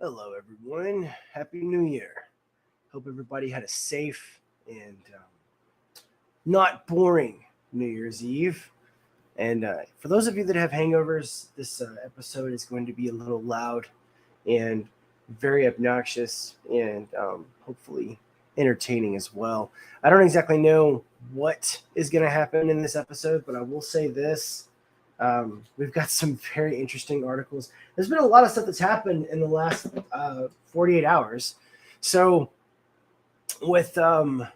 Hello, everyone. Happy New Year. Hope everybody had a safe and not boring New Year's Eve. And for those of you that have hangovers, this episode is going to be a little loud and very obnoxious and hopefully entertaining as well. I don't exactly know what is going to happen in this episode, but I will say this. We've got some very interesting articles. There's been a lot of stuff that's happened in the last 48 hours. So, with of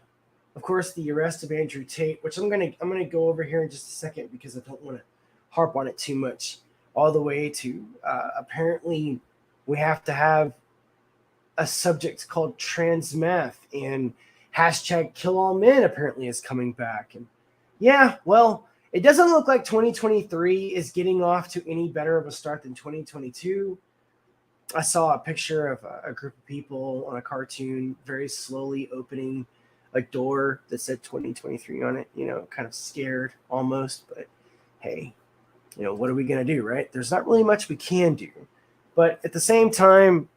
course, the arrest of Andrew Tate, which I'm gonna go over here in just a second because I don't want to harp on it too much. All the way to apparently we have to have a subject called trans math, and hashtag kill all men apparently is coming back. And yeah, well, it doesn't look like 2023 is getting off to any better of a start than 2022. I saw a picture of a group of people on a cartoon very slowly opening a door that said 2023 on it, kind of scared almost, but hey, what are we going to do, right? There's not really much we can do. But at the same time,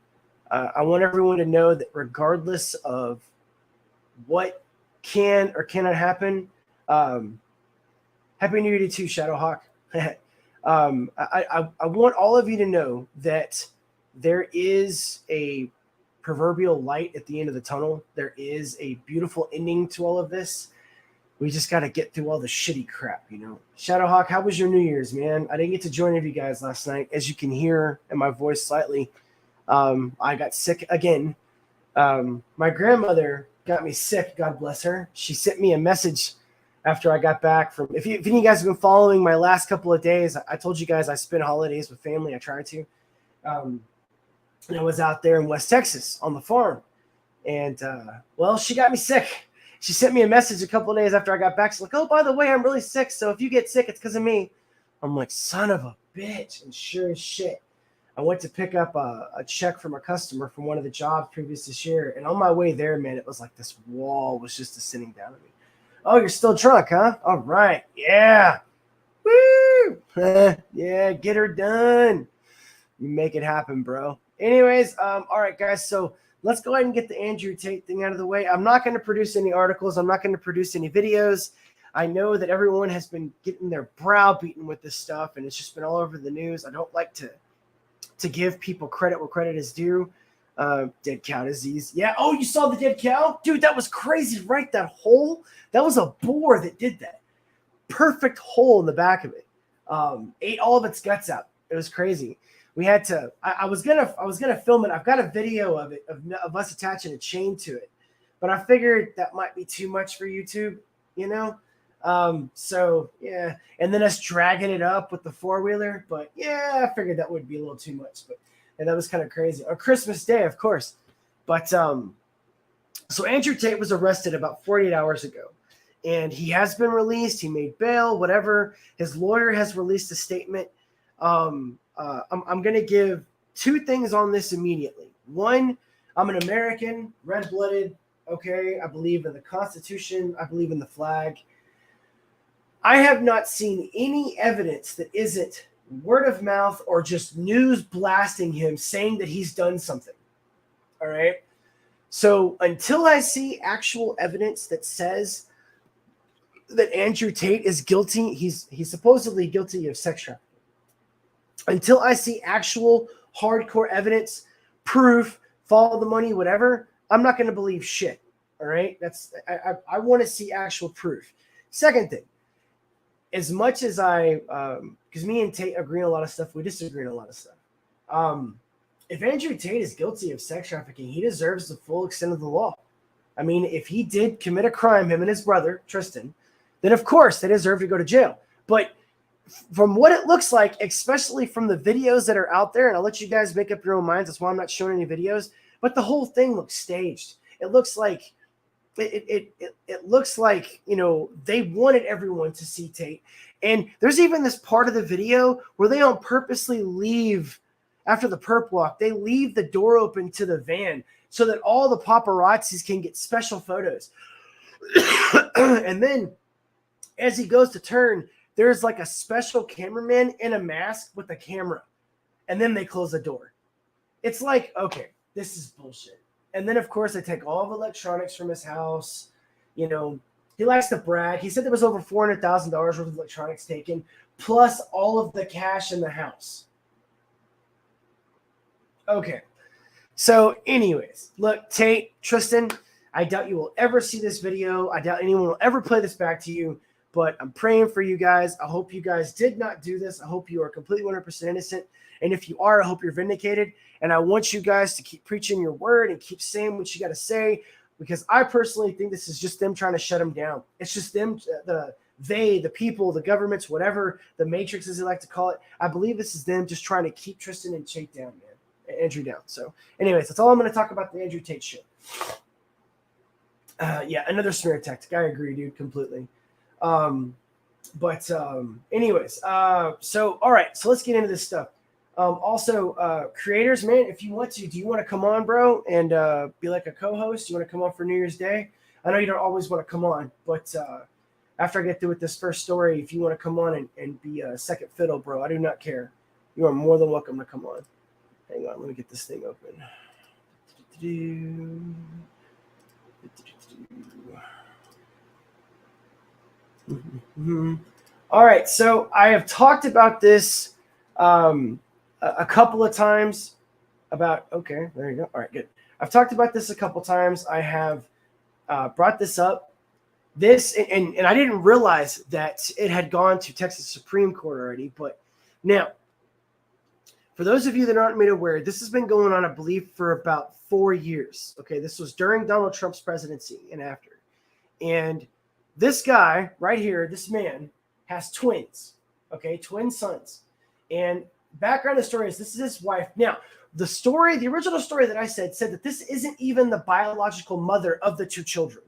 I want everyone to know that regardless of what can or cannot happen, Happy New Year to you too, Shadowhawk. I want all of you to know that there is a proverbial light at the end of the tunnel. There is a beautiful ending to all of this. We just got to get through all the shitty crap, Shadowhawk, how was your New Year's, man? I didn't get to join any of you guys last night. As you can hear in my voice slightly, I got sick again. My grandmother got me sick, God bless her. She sent me a message after I got back from, if any of you guys have been following my last couple of days, I told you guys I spent holidays with family. I tried to. And I was out there in West Texas on the farm. And, well, she got me sick. She sent me a message a couple of days after I got back. She's like, oh, by the way, I'm really sick. So if you get sick, it's because of me. I'm like, son of a bitch. And sure as shit, I went to pick up a check from a customer from one of the jobs previous this year. And on my way there, man, it was like this wall was just descending down on me. Oh, you're still drunk, huh? All right. Yeah. Woo! Yeah, get her done. You make it happen, bro. Anyways, all right, guys. So let's go ahead and get the Andrew Tate thing out of the way. I'm not going to produce any articles. I'm not going to produce any videos. I know that everyone has been getting their brow beaten with this stuff, and it's just been all over the news. I don't like to give people credit where credit is due. Dead cow disease. Yeah. Oh, you saw the dead cow? Dude, that was crazy, right? That hole? That was a boar that did that. Perfect hole in the back of it. Ate all of its guts out. It was crazy. We had to. I was gonna film it. I've got a video of it of us attaching a chain to it, but I figured that might be too much for YouTube. So yeah, and then us dragging it up with the 4-wheeler. But yeah, I figured that would be a little too much. But and that was kind of crazy. On Christmas Day, of course. But so Andrew Tate was arrested about 48 hours ago, and he has been released. He made bail, whatever. His lawyer has released a statement. I'm going to give two things on this immediately. One, I'm an American, red-blooded, okay? I believe in the Constitution. I believe in the flag. I have not seen any evidence that isn't word of mouth or just news blasting him saying that he's done something, all right? So until I see actual evidence that says that Andrew Tate is guilty, he's supposedly guilty of sex trafficking. Until I see actual hardcore evidence, proof, follow the money, whatever, I'm not going to believe shit. All right. I want to see actual proof. Second thing, as much as because me and Tate agree on a lot of stuff, we disagree on a lot of stuff. If Andrew Tate is guilty of sex trafficking, he deserves the full extent of the law. I mean, if he did commit a crime, him and his brother, Tristan, then of course they deserve to go to jail. But from what it looks like, especially from the videos that are out there, and I'll let you guys make up your own minds. That's why I'm not showing any videos. But the whole thing looks staged. It looks like it looks like they wanted everyone to see Tate. And there's even this part of the video where they don't purposely leave after the perp walk. They leave the door open to the van so that all the paparazzis can get special photos. And then as he goes to turn, there's like a special cameraman in a mask with a camera. And then they close the door. it's like, okay, this is bullshit. And then, of course, they take all of electronics from his house. You know, he likes to brag. He said there was over $400,000 worth of electronics taken, plus all of the cash in the house. Okay. So, anyways, look, Tate, Tristan, I doubt you will ever see this video. I doubt anyone will ever play this back to you, but I'm praying for you guys. I hope you guys did not do this. I hope you are completely 100% innocent. And if you are, I hope you're vindicated. And I want you guys to keep preaching your word and keep saying what you got to say, because I personally think this is just them trying to shut him down. It's just them, the people, the governments, whatever, the matrix as they like to call it. I believe this is them just trying to keep Tristan and Tate down, man. Andrew down. So anyways, that's all I'm going to talk about the Andrew Tate shit. Yeah, another smear tactic. I agree, dude, completely. Anyways, so all right, so let's get into this stuff. Also, creators, man, if you want to, do you want to come on, bro, and be like a co-host? You want to come on for New Year's Day? I know you don't always want to come on, but after I get through with this first story, if you want to come on and be a second fiddle, bro, I do not care. You are more than welcome to come on. Hang on, let me get this thing open. All right, so I have talked about this a couple of times okay, there you go. All right, good. I've talked about this a couple times. I have brought this up. And I didn't realize that it had gone to Texas Supreme Court already. But now, for those of you that aren't made aware, this has been going on, I believe, for about 4 years. Okay, this was during Donald Trump's presidency and after. And this guy right here, this man, has twins. Okay, twin sons. And background of the story is this is his wife. Now, the original story that I said that this isn't even the biological mother of the two children.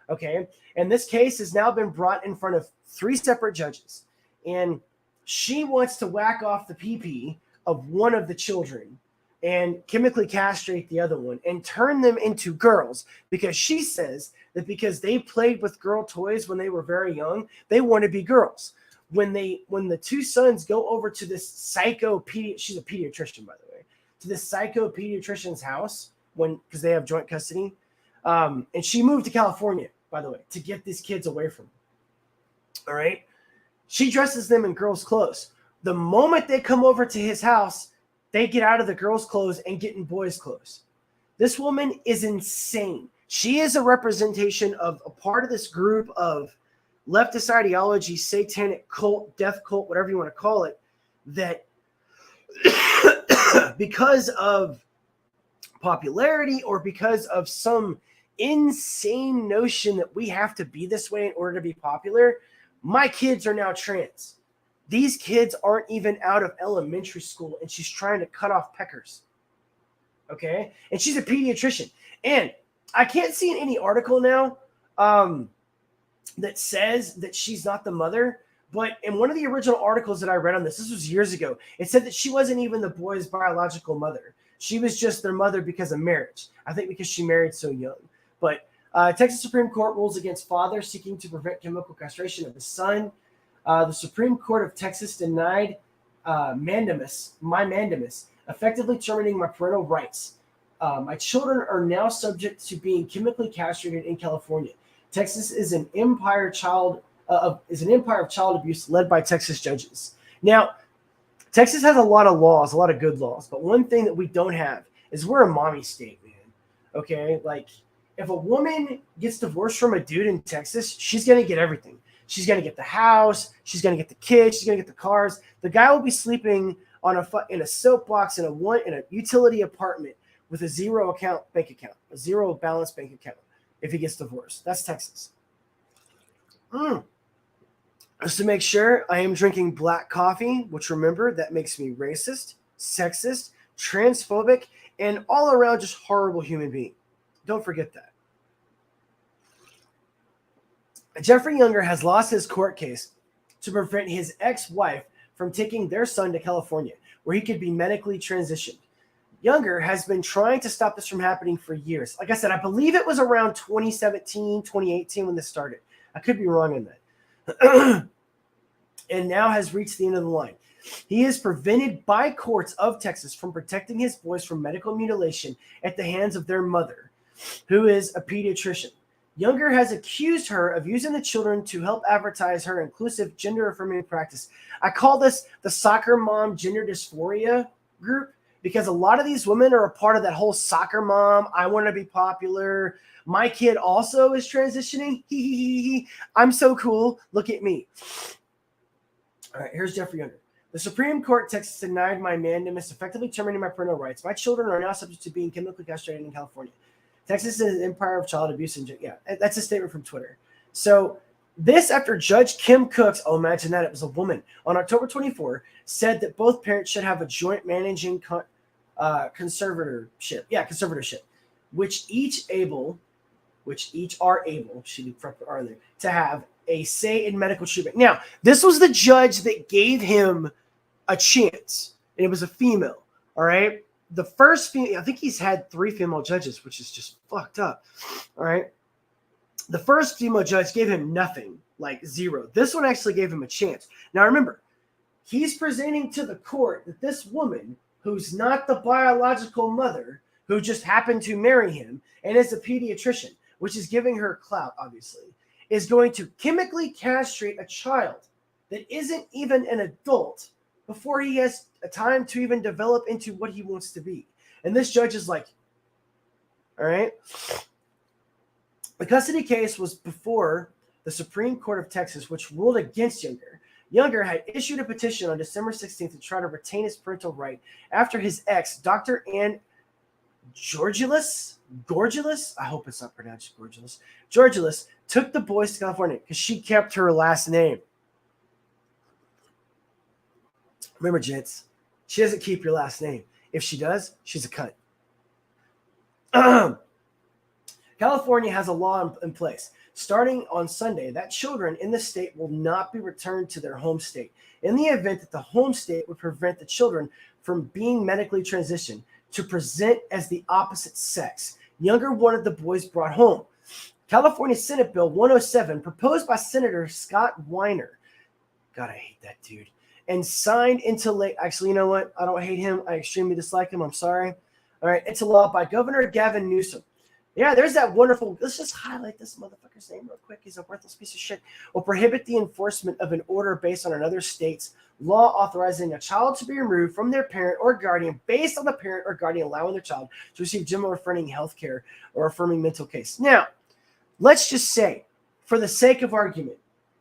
Okay, and this case has now been brought in front of 3 separate judges, and she wants to whack off the pee-pee of one of the children and chemically castrate the other one and turn them into girls, because she says that because they played with girl toys when they were very young, they want to be girls. When the two sons go over to this she's a pediatrician, by the way, to this psycho pediatrician's house because they have joint custody. And she moved to California, by the way, to get these kids away from her. All right. She dresses them in girls' clothes. The moment they come over to his house, they get out of the girls' clothes and get in boys' clothes. This woman is insane. She is a representation of a part of this group of leftist ideology, satanic cult, death cult, whatever you want to call it, that because of popularity or because of some insane notion that we have to be this way in order to be popular, my kids are now trans. These kids aren't even out of elementary school, and she's trying to cut off peckers. Okay? And she's a pediatrician. And I can't see in any article now that says that she's not the mother. But in one of the original articles that I read on this was years ago, it said that she wasn't even the boy's biological mother. She was just their mother because of marriage. I think because she married so young. But Texas Supreme Court rules against father seeking to prevent chemical castration of his son. The Supreme Court of Texas denied my mandamus, effectively terminating my parental rights. My children are now subject to being chemically castrated in California. Texas is an empire of child abuse led by Texas judges. Now, Texas has a lot of laws, a lot of good laws, but one thing that we don't have is we're a mommy state, man. Okay, like if a woman gets divorced from a dude in Texas, she's gonna get everything. She's gonna get the house, she's gonna get the kids, she's gonna get the cars. The guy will be sleeping in a soapbox in a utility apartment with a zero balance bank account if he gets divorced. That's Texas. Just to make sure, I am drinking black coffee, which, remember, that makes me racist, sexist, transphobic, and all around just horrible human being. Don't forget that. Jeffrey Younger has lost his court case to prevent his ex-wife from taking their son to California, where he could be medically transitioned. Younger has been trying to stop this from happening for years. Like I said, I believe it was around 2017, 2018 when this started. I could be wrong on that. And now has reached the end of the line. He is prevented by courts of Texas from protecting his boys from medical mutilation at the hands of their mother, who is a pediatrician. Younger has accused her of using the children to help advertise her inclusive gender-affirming practice. I call this the soccer mom gender dysphoria group because a lot of these women are a part of that whole soccer mom, I want to be popular. My kid also is transitioning. I'm so cool. Look at me. All right, here's Jeffrey Younger. The Supreme Court Texas denied my mandamus, effectively terminating my parental rights. My children are now subject to being chemically castrated in California. Texas is an empire of child abuse. And yeah, that's a statement from Twitter. So this after Judge Kim Cooks, oh, imagine that, it was a woman, on October 24, said that both parents should have a joint managing conservatorship. Yeah, conservatorship, which each are able, she are there, to have a say in medical treatment. Now, this was the judge that gave him a chance, and it was a female, all right? The first female, I think he's had 3 female judges, which is just fucked up. All right. The first female judge gave him nothing, like 0. This one actually gave him a chance. Now remember, he's presenting to the court that this woman, who's not the biological mother, who just happened to marry him and is a pediatrician, which is giving her clout, obviously, is going to chemically castrate a child that isn't even an adult before he has a time to even develop into what he wants to be. And this judge is like, all right. The custody case was before the Supreme Court of Texas, which ruled against Younger. Younger had issued a petition on December 16th to try to retain his parental right after his ex, Dr. Ann Georgilus, I hope it's not pronounced Georgilus, took the boys to California because she kept her last name. Remember, gents, she doesn't keep your last name. If she does, she's a cunt. California has a law in place starting on Sunday that children in the state will not be returned to their home state in the event that the home state would prevent the children from being medically transitioned to present as the opposite sex. Younger wanted the boys brought home. California Senate Bill 107, proposed by Senator Scott Weiner. God, I hate that dude. And signed into law. Actually, you know what? I don't hate him. I extremely dislike him. I'm sorry. All right. Into law by Governor Gavin Newsom. Yeah, there's that wonderful. Let's just highlight this motherfucker's name real quick. He's a worthless piece of shit. Will prohibit the enforcement of an order based on another state's law authorizing a child to be removed from their parent or guardian based on the parent or guardian allowing their child to receive general affirming health care or affirming mental case. Now, let's just say, for the sake of argument,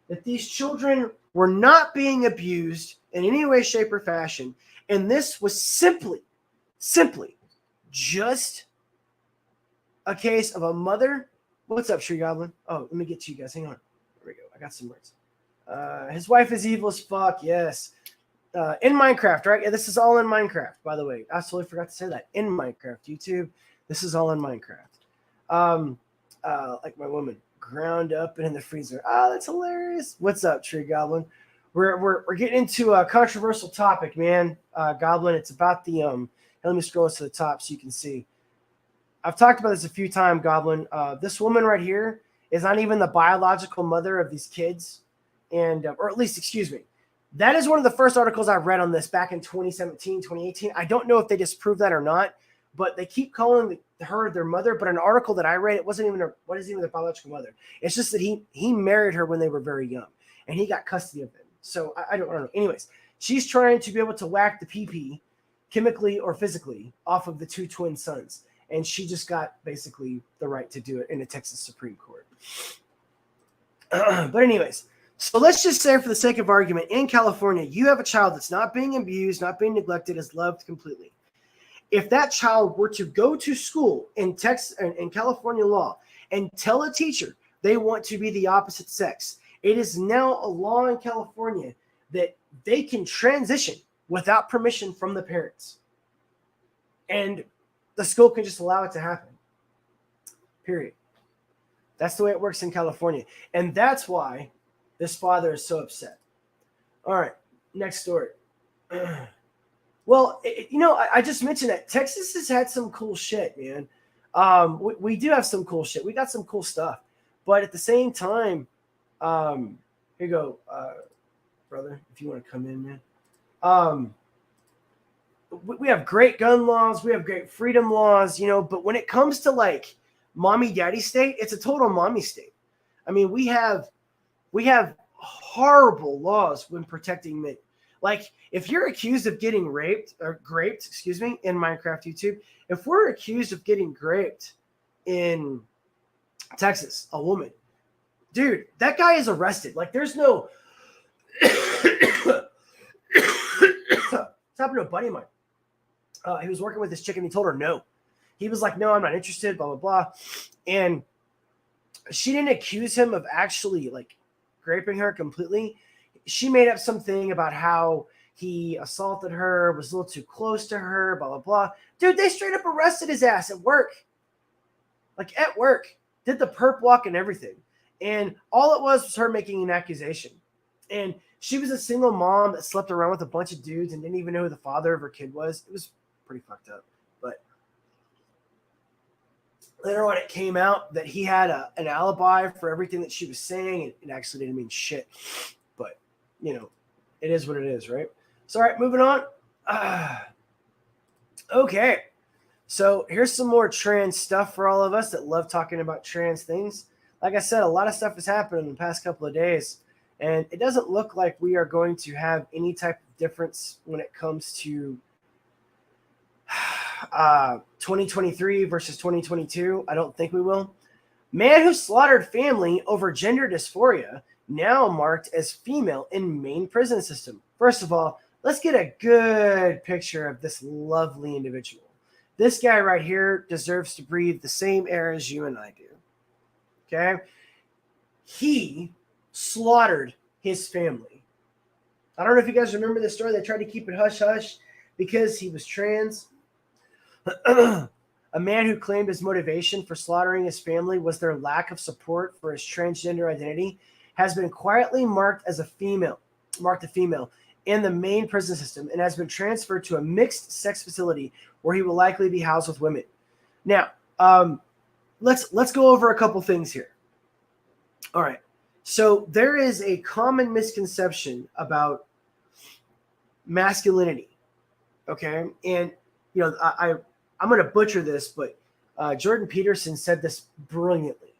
that these children were not being abused in any way, shape, or fashion. And this was simply just a case of a mother. What's up, Tree Goblin? Oh, let me get to you guys. Hang on. There we go. I got some words. His wife is evil as fuck. Yes. In Minecraft, right? Yeah, this is all in Minecraft, by the way. I totally forgot to say that. In Minecraft, YouTube. This is all in Minecraft. Like my woman. Ground up and in the freezer. Ah, that's hilarious. What's up, Tree Goblin? We're getting into a controversial topic, man. Goblin, it's about the let me scroll to the top so you can see. I've talked about this a few times, Goblin. This woman right here is not even the biological mother of these kids, and or at least, excuse me, that is one of the first articles I read on this back in 2017, 2018. I don't know if they disproved that or not, but they keep calling her their mother. But an article that I read, it wasn't even their biological mother. It's just that he married her when they were very young, and he got custody of them. So I don't know. Anyways, she's trying to be able to whack the pee-pee chemically or physically off of the 2 twin sons. And she just got basically the right to do it in the Texas Supreme Court. But anyways, so let's just say for the sake of argument, in California, you have a child that's not being abused, not being neglected, is loved completely. If that child were to go to school in Texas and in California law and tell a teacher they want to be the opposite sex, it is now a law in California that they can transition without permission from the parents. And the school can just allow it to happen. Period. That's the way it works in California. And that's why this father is so upset. All right, next story. Well, I just mentioned that Texas has had some cool shit, man. We do have some cool shit. We got some cool stuff. But at the same time, here you go, brother, if you want to come in, man. We have great gun laws, we have great freedom laws, but when it comes to like mommy daddy state, it's a total mommy state. I mean, we have horrible laws when protecting men. Like if you're accused of getting raped in Minecraft YouTube, if we're accused of getting raped in Texas, a woman, dude, that guy is arrested. Like there's no it's happened to a buddy of mine. He was working with this chick and he told her no. He was like, no, I'm not interested, blah, blah, blah. And she didn't accuse him of actually like raping her completely. She made up something about how he assaulted her, was a little too close to her, blah, blah, blah. Dude, they straight up arrested his ass at work. Like at work. Did the perp walk and everything. And all it was her making an accusation. And she was a single mom that slept around with a bunch of dudes and didn't even know who the father of her kid was. It was pretty fucked up. But later on, it came out that he had an alibi for everything that she was saying. It actually didn't mean shit. But, it is what it is, right? So, all right, moving on. Okay. So here's some more trans stuff for all of us that love talking about trans things. Like I said, a lot of stuff has happened in the past couple of days. And it doesn't look like we are going to have any type of difference when it comes to 2023 versus 2022. I don't think we will. Man who slaughtered family over gender dysphoria, now marked as female in Maine prison system. First of all, let's get a good picture of this lovely individual. This guy right here deserves to breathe the same air as you and I do. Okay? He slaughtered his family. I don't know if you guys remember this story. They tried to keep it hush-hush because he was trans. A man who claimed his motivation for slaughtering his family was their lack of support for his transgender identity has been quietly marked a female in the Maine prison system and has been transferred to a mixed sex facility where he will likely be housed with women. Now, let's go over a couple things here. All right. So there is a common misconception about masculinity. Okay. And, I'm going to butcher this, but Jordan Peterson said this brilliantly.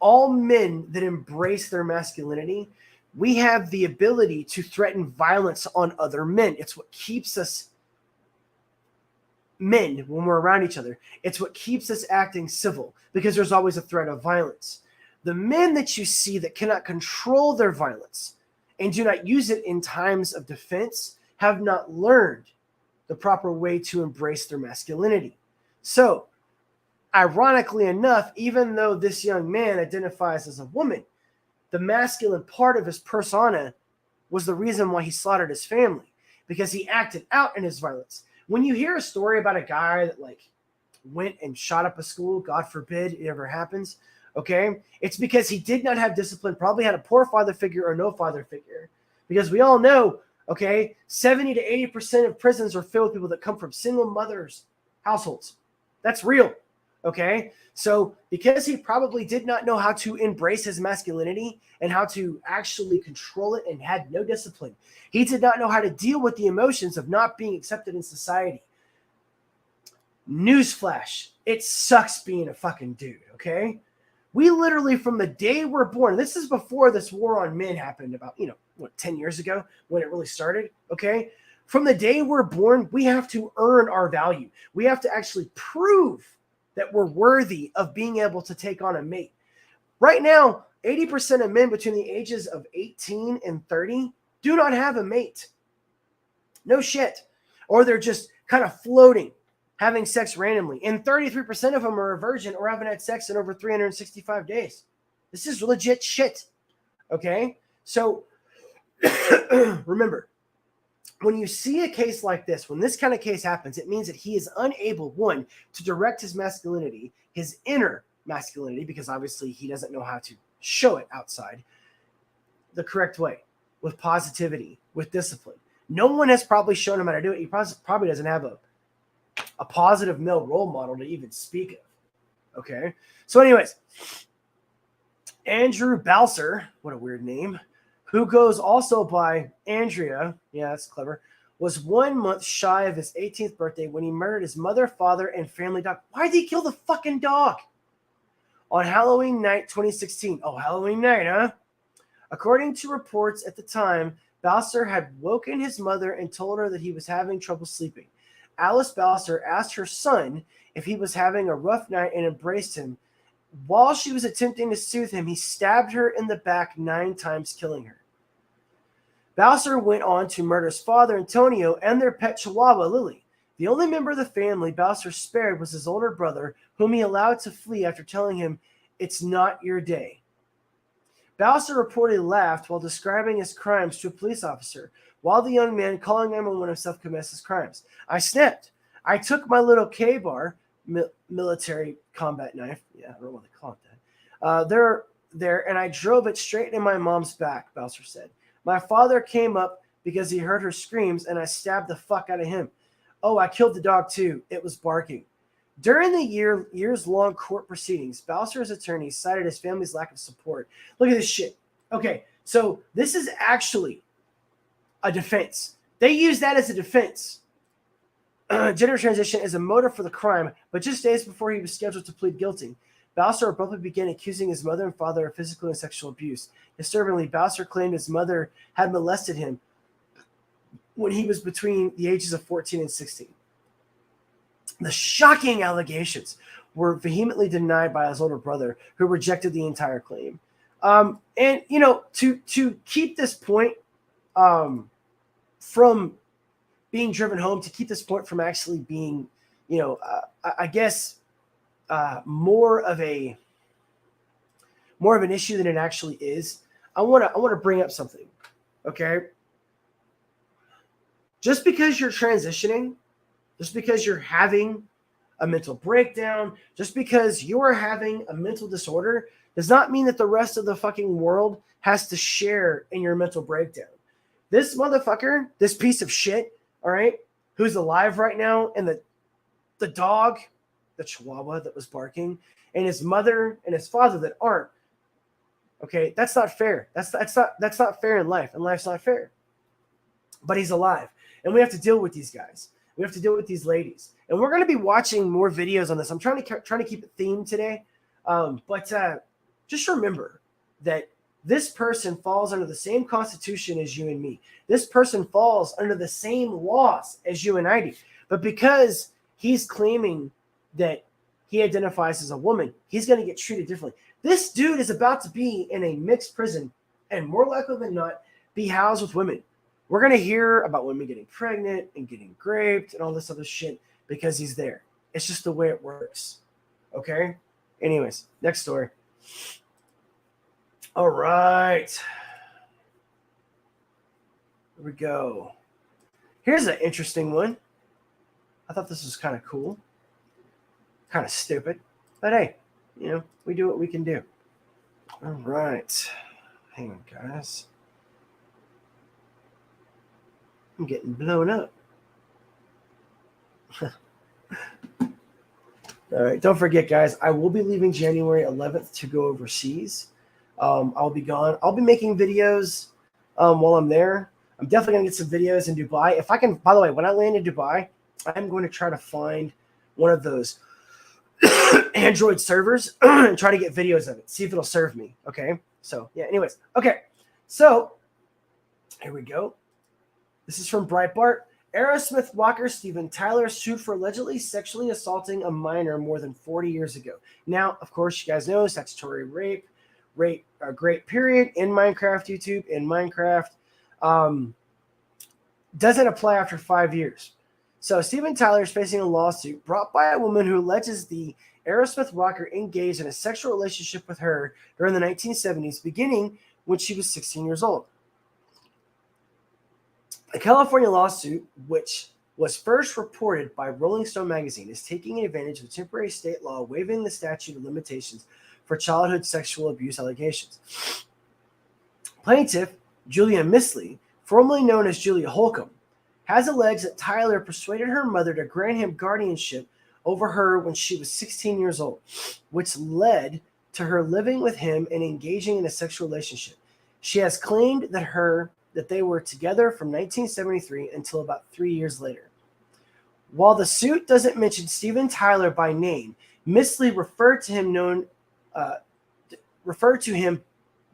All men that embrace their masculinity, we have the ability to threaten violence on other men. It's what keeps us men when we're around each other. It's what keeps us acting civil because there's always a threat of violence. The men that you see that cannot control their violence and do not use it in times of defense have not learned the proper way to embrace their masculinity. So, ironically enough, even though this young man identifies as a woman, the masculine part of his persona was the reason why he slaughtered his family, because he acted out in his violence. When you hear a story about a guy that went and shot up a school, God forbid it ever happens, okay, it's because he did not have discipline, probably had a poor father figure or no father figure. Because we all know, okay, 70 to 80% of prisons are filled with people that come from single mothers' households. That's real, okay? So because he probably did not know how to embrace his masculinity and how to actually control it and had no discipline, he did not know how to deal with the emotions of not being accepted in society. Newsflash, it sucks being a fucking dude, okay? We literally, from the day we're born, this is before this war on men happened about, 10 years ago when it really started, okay? From the day we're born, we have to earn our value. We have to actually prove that we're worthy of being able to take on a mate. Right now, 80% of men between the ages of 18 and 30 do not have a mate. No shit. Or they're just kind of floating, having sex randomly. And 33% of them are a virgin or haven't had sex in over 365 days. This is legit shit. Okay? So remember, when you see a case like this, when this kind of case happens, it means that he is unable, one, to direct his masculinity, his inner masculinity, because obviously he doesn't know how to show it outside, the correct way, with positivity, with discipline. No one has probably shown him how to do it. He probably doesn't have a positive male role model to even speak of. Okay? So anyways, Andrew Balser, what a weird name, who goes also by Andrea, yeah, that's clever, was 1 month shy of his 18th birthday when he murdered his mother, father, and family dog. Why did he kill the fucking dog? On Halloween night 2016. Oh, Halloween night, huh? According to reports at the time, Balser had woken his mother and told her that he was having trouble sleeping. Alice Balser asked her son if he was having a rough night and embraced him. While she was attempting to soothe him, he stabbed her in the back 9 times, killing her. Balser went on to murder his father, Antonio, and their pet chihuahua, Lily. The only member of the family Balser spared was his older brother, whom he allowed to flee after telling him, "It's not your day." Balser reportedly laughed while describing his crimes to a police officer, while the young man, calling 911 himself, confessed his crimes. "I snapped. I took my little K-bar, military combat knife." Yeah, I don't know what they call it that. There, and I drove it straight in my mom's back, Balser said. "My father came up because he heard her screams, and I stabbed the fuck out of him. Oh, I killed the dog too. It was barking." During the years-long court proceedings, Balser's attorney cited his family's lack of support. Look at this shit. Okay, so this is actually a defense. They use that as a defense. Gender transition as a motive for the crime, but just days before he was scheduled to plead guilty, Balser abruptly began accusing his mother and father of physical and sexual abuse. Disturbingly, Balser claimed his mother had molested him when he was between the ages of 14 and 16. The shocking allegations were vehemently denied by his older brother, who rejected the entire claim. And, you know, to keep this point from being driven home, to keep this point from actually being, you know, I guess more of an issue than it actually is, I want to bring up something, okay? Just because you're transitioning, just because you're having a mental breakdown, just because you're having a mental disorder, does not mean that the rest of the fucking world has to share in your mental breakdown. This motherfucker, this piece of shit, all right, who's alive right now, and the dog, the chihuahua that was barking, and his mother and his father that aren't, okay, that's not fair. That's not fair in life, and life's not fair. But he's alive, and we have to deal with these guys. We have to deal with these ladies, and we're going to be watching more videos on this. I'm trying to keep it themed today, but just remember that this person falls under the same constitution as you and me. This person falls under the same laws as you and I do. But because he's claiming that he identifies as a woman, he's going to get treated differently. This dude is about to be in a mixed prison, and more likely than not, be housed with women. We're going to hear about women getting pregnant and getting raped and all this other shit because he's there. It's just the way it works. Okay? Anyways, next story. All right. Here we go. Here's an interesting one. I thought this was kind of cool. Kind of stupid. But hey, you know, we do what we can do. All right. Hang on, guys. I'm getting blown up. All right. Don't forget, guys, I will be leaving January 11th to go overseas. I'll be gone. I'll be making videos while I'm there. I'm definitely going to get some videos in Dubai. If I can, by the way, when I land in Dubai, I'm going to try to find one of those Android servers and try to get videos of it. See if it'll serve me. Okay. So, yeah, anyways. Okay. So, here we go. This is from Breitbart. Aerosmith rocker Steven Tyler sued for allegedly sexually assaulting a minor more than 40 years ago. Now, of course, you guys know statutory rape, great period in Minecraft, YouTube, in Minecraft. Doesn't apply after 5 years. So Steven Tyler is facing a lawsuit brought by a woman who alleges the Aerosmith rocker engaged in a sexual relationship with her during the 1970s, beginning when she was 16 years old. A California lawsuit, which was first reported by Rolling Stone magazine, is taking advantage of a temporary state law waiving the statute of limitations for childhood sexual abuse allegations. Plaintiff Julia Misley, formerly known as Julia Holcomb, has alleged that Tyler persuaded her mother to grant him guardianship over her when she was 16 years old, which led to her living with him and engaging in a sexual relationship. She has claimed that they were together from 1973 until about 3 years later. While the suit doesn't mention Steven Tyler by name, Miss Lee referred to him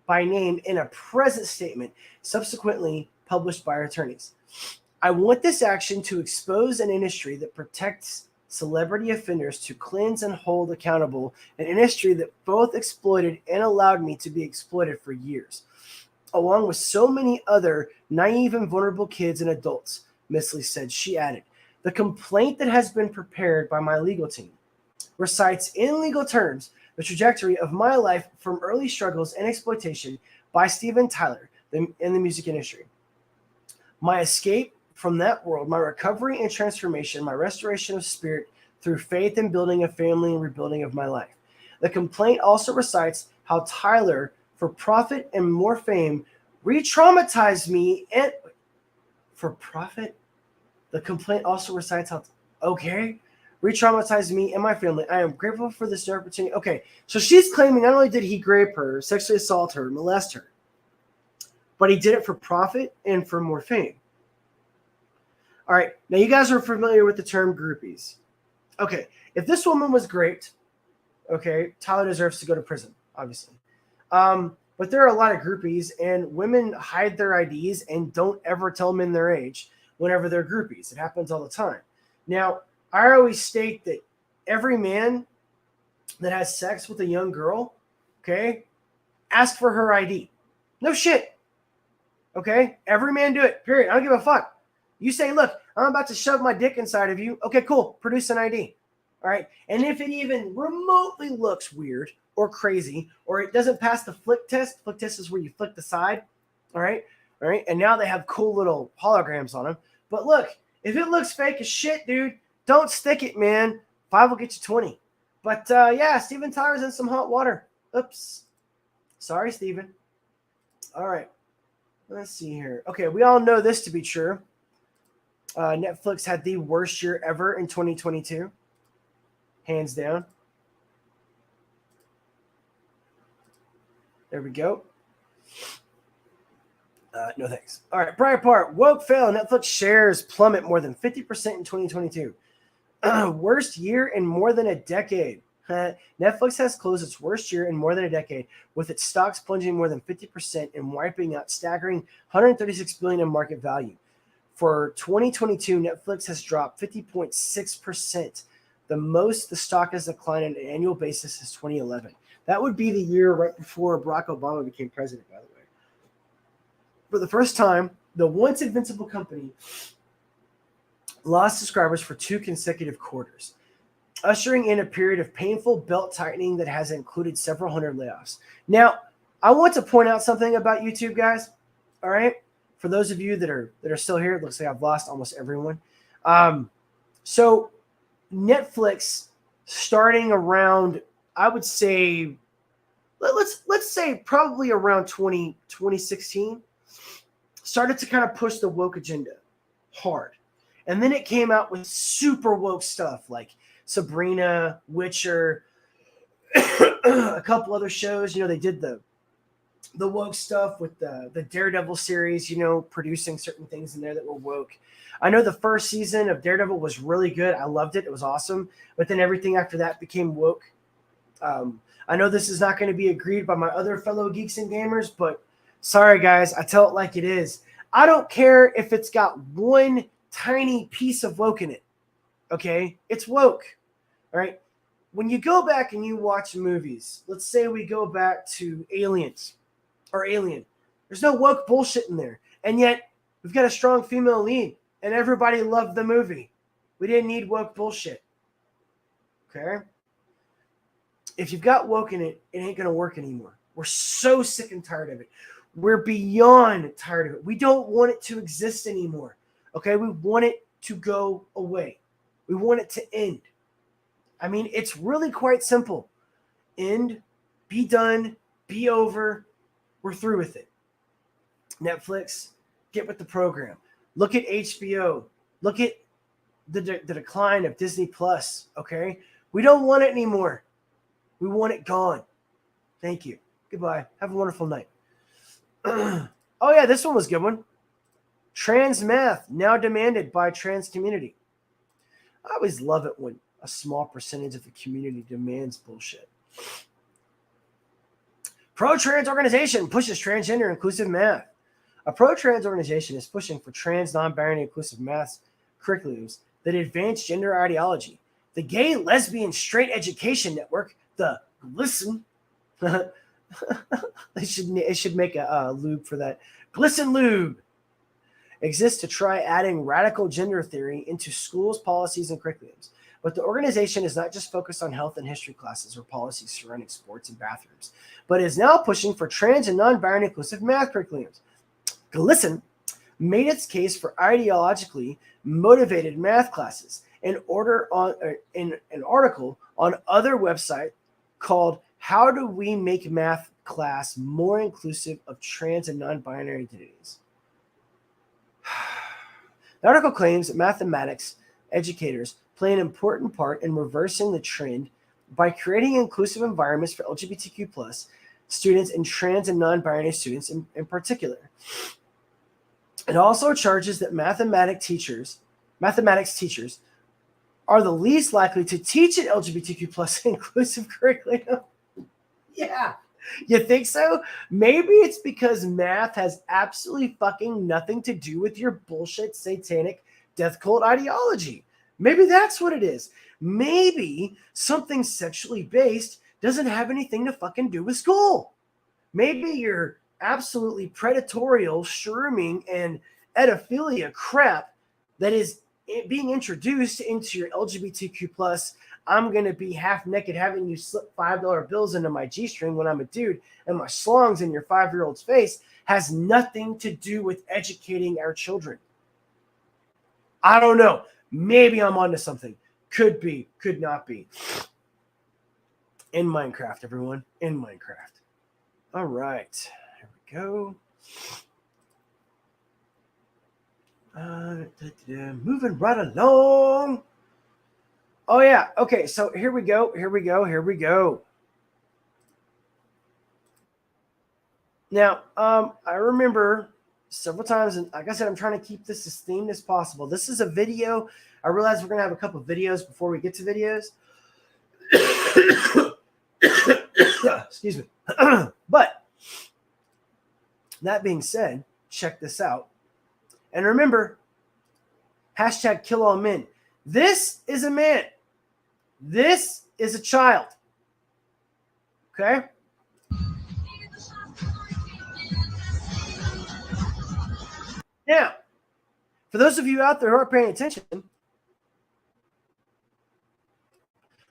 by name in a present statement subsequently published by her attorneys. I want this action to expose an industry that protects celebrity offenders, to cleanse and hold accountable an industry that both exploited and allowed me to be exploited for years, along with so many other naive and vulnerable kids and adults, Miss Lee said. She added, the complaint that has been prepared by my legal team recites in legal terms the trajectory of my life from early struggles and exploitation by Steven Tyler in the music industry. My escape from that world, my recovery and transformation, my restoration of spirit through faith and building a family and rebuilding of my life. The complaint also recites how Tyler, for profit and more fame, re-traumatized me and for profit. The complaint also recites how, re-traumatized me and my family. I am grateful for this opportunity. Okay, so she's claiming not only did he rape her, sexually assault her, molest her, but he did it for profit and for more fame. All right, now you guys are familiar with the term groupies. Okay, if this woman was raped, okay, Tyler deserves to go to prison, obviously. But there are a lot of groupies, and women hide their IDs and don't ever tell men their age whenever they're groupies. It happens all the time. Now, I always state that every man that has sex with a young girl, okay, ask for her ID. No shit. Okay? Every man do it, period. I don't give a fuck. You say, look, I'm about to shove my dick inside of you. Okay, cool. Produce an ID. All right? And if it even remotely looks weird or crazy, or it doesn't pass the flick test is where you flick the side. All right? All right? And now they have cool little holograms on them. But look, if it looks fake as shit, dude, don't stick it, man. 5 will get you 20. But yeah, Steven Tyler's in some hot water. Oops. Sorry, Steven. All right. Let's see here. Okay, we all know this to be true. Netflix had the worst year ever in 2022. Hands down. There we go. No thanks. All right, prior part. Woke fail. Netflix shares plummet more than 50% in 2022. Worst year in more than a decade. Netflix has closed its worst year in more than a decade, with its stocks plunging more than 50% and wiping out staggering $136 billion in market value. For 2022, Netflix has dropped 50.6%, the most the stock has declined on an annual basis since 2011. That would be the year right before Barack Obama became president, by the way. For the first time, the once invincible company lost subscribers for 2 consecutive quarters, ushering in a period of painful belt tightening that has included several hundred layoffs. Now, I want to point out something about YouTube, guys. All right, for those of you that are still here, it looks like I've lost almost everyone. So Netflix, starting around, I would say, let's say probably around 2016, started to kind of push the woke agenda hard. And then it came out with super woke stuff like Sabrina, Witcher, a couple other shows. You know, they did the woke stuff with the Daredevil series, you know, producing certain things in there that were woke. I know the first season of Daredevil was really good. I loved it. It was awesome. But then everything after that became woke. I know this is not going to be agreed by my other fellow geeks and gamers, but sorry, guys. I tell it like it is. I don't care if it's got one tiny piece of woke in it. Okay? It's woke. All right? When you go back and you watch movies, let's say we go back to Aliens or Alien. There's no woke bullshit in there. And yet, we've got a strong female lead, and everybody loved the movie. We didn't need woke bullshit. Okay? If you've got woke in it, it ain't going to work anymore. We're so sick and tired of it. We're beyond tired of it. We don't want it to exist anymore. Okay? We want it to go away. We want it to end. I mean, it's really quite simple. End, be done, be over. We're through with it. Netflix, get with the program. Look at HBO. Look at the decline of Disney Plus, okay? We don't want it anymore. We want it gone. Thank you. Goodbye. Have a wonderful night. Oh yeah, this one was a good one. Trans math now demanded by trans community. I always love it when a small percentage of the community demands bullshit. Pro-trans organization pushes transgender inclusive math. A pro-trans organization is pushing for trans, non-binary inclusive math curriculums that advance gender ideology. The Gay, Lesbian, Straight Education Network, the GLSEN, it should make a lube for that. GLSEN lube exists to try adding radical gender theory into schools, policies, and curriculums. But the organization is not just focused on health and history classes or policies surrounding sports and bathrooms, but is now pushing for trans and non-binary inclusive math curriculums. GLSEN made its case for ideologically motivated math classes in an article on other website called "How Do We Make Math Class More Inclusive of Trans and Non-Binary Identities?" The article claims that mathematics educators play an important part in reversing the trend by creating inclusive environments for LGBTQ plus students and trans and non-binary students in particular. It also charges that mathematics teachers are the least likely to teach an LGBTQ plus inclusive curriculum. Yeah. You think so? Maybe it's because math has absolutely fucking nothing to do with your bullshit satanic death cult ideology. Maybe that's what it is. Maybe something sexually based doesn't have anything to fucking do with school. Maybe your absolutely predatorial, shrooming, and edophilia crap that is being introduced into your LGBTQ plus, I'm going to be half naked having you slip $5 bills into my G-string when I'm a dude and my slongs in your 5-year-old's face has nothing to do with educating our children. I don't know. Maybe I'm onto something. Could be, could not be. In Minecraft, everyone. In Minecraft. All right. Here we go. Moving right along. Oh, yeah. Okay, so here we go. Now, I remember several times, and like I said, I'm trying to keep this as themed as possible. This is a video. I realize we're going to have a couple of videos before we get to videos. Excuse me. But that being said, check this out. And remember, hashtag kill all men. This is a man. This is a child. Okay? Now, for those of you out there who are paying attention,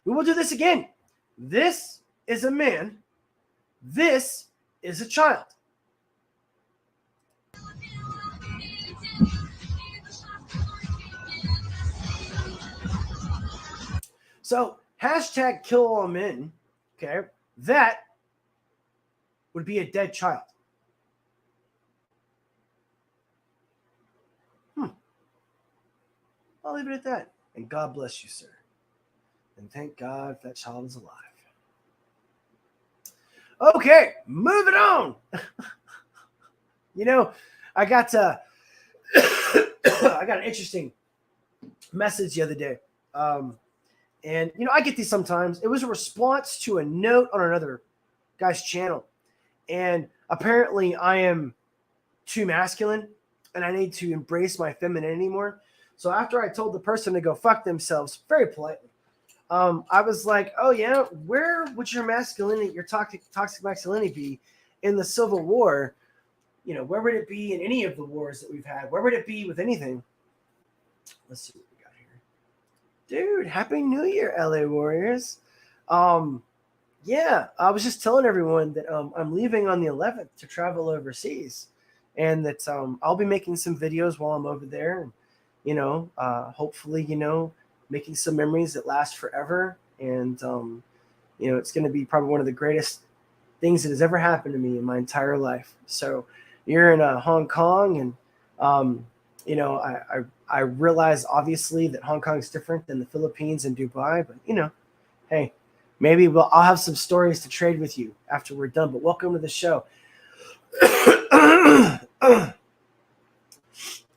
we will do this again. This is a man. This is a child. So, hashtag kill all men, okay, that would be a dead child. I'll leave it at that. And God bless you, sir. And thank God that child is alive. Okay, moving on. You know, I got I got an interesting message the other day. And, you know, I get these sometimes. It was a response to a note on another guy's channel. And apparently I am too masculine and I need to embrace my femininity more. So after I told the person to go fuck themselves, very politely, I was like, oh, yeah, where would your masculinity, your toxic masculinity be in the Civil War? You know, where would it be in any of the wars that we've had? Where would it be with anything? Let's see what we got here. Dude, Happy New Year, LA Warriors. Yeah, I was just telling everyone that I'm leaving on the 11th to travel overseas. And that I'll be making some videos while I'm over there. And, you know, hopefully, you know, making some memories that last forever. And, you know, it's going to be probably one of the greatest things that has ever happened to me in my entire life. So you're in Hong Kong, and, you know, I realize obviously that Hong Kong is different than the Philippines and Dubai, but, you know, hey, maybe I'll have some stories to trade with you after we're done. But welcome to the show.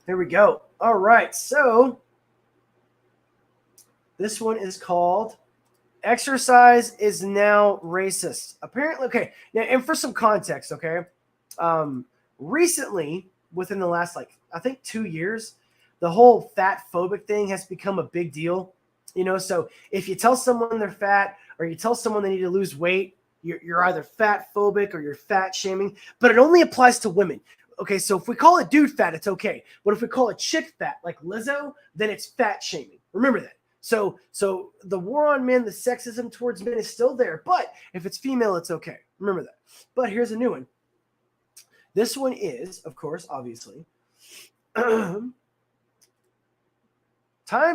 Here we go. All right. So this one is called Exercise is Now Racist. Apparently, okay. Now, and for some context, okay. Recently, within the last, I think 2 years, the whole fat phobic thing has become a big deal. So if you tell someone they're fat or you tell someone they need to lose weight, you're either fat phobic or you're fat shaming, but it only applies to women. Okay, so if we call a dude fat, it's okay. But if we call a chick fat, like Lizzo, then it's fat shaming. Remember that. So the war on men, the sexism towards men is still there. But if it's female, it's okay. Remember that. But here's a new one. This one is, of course, obviously, Time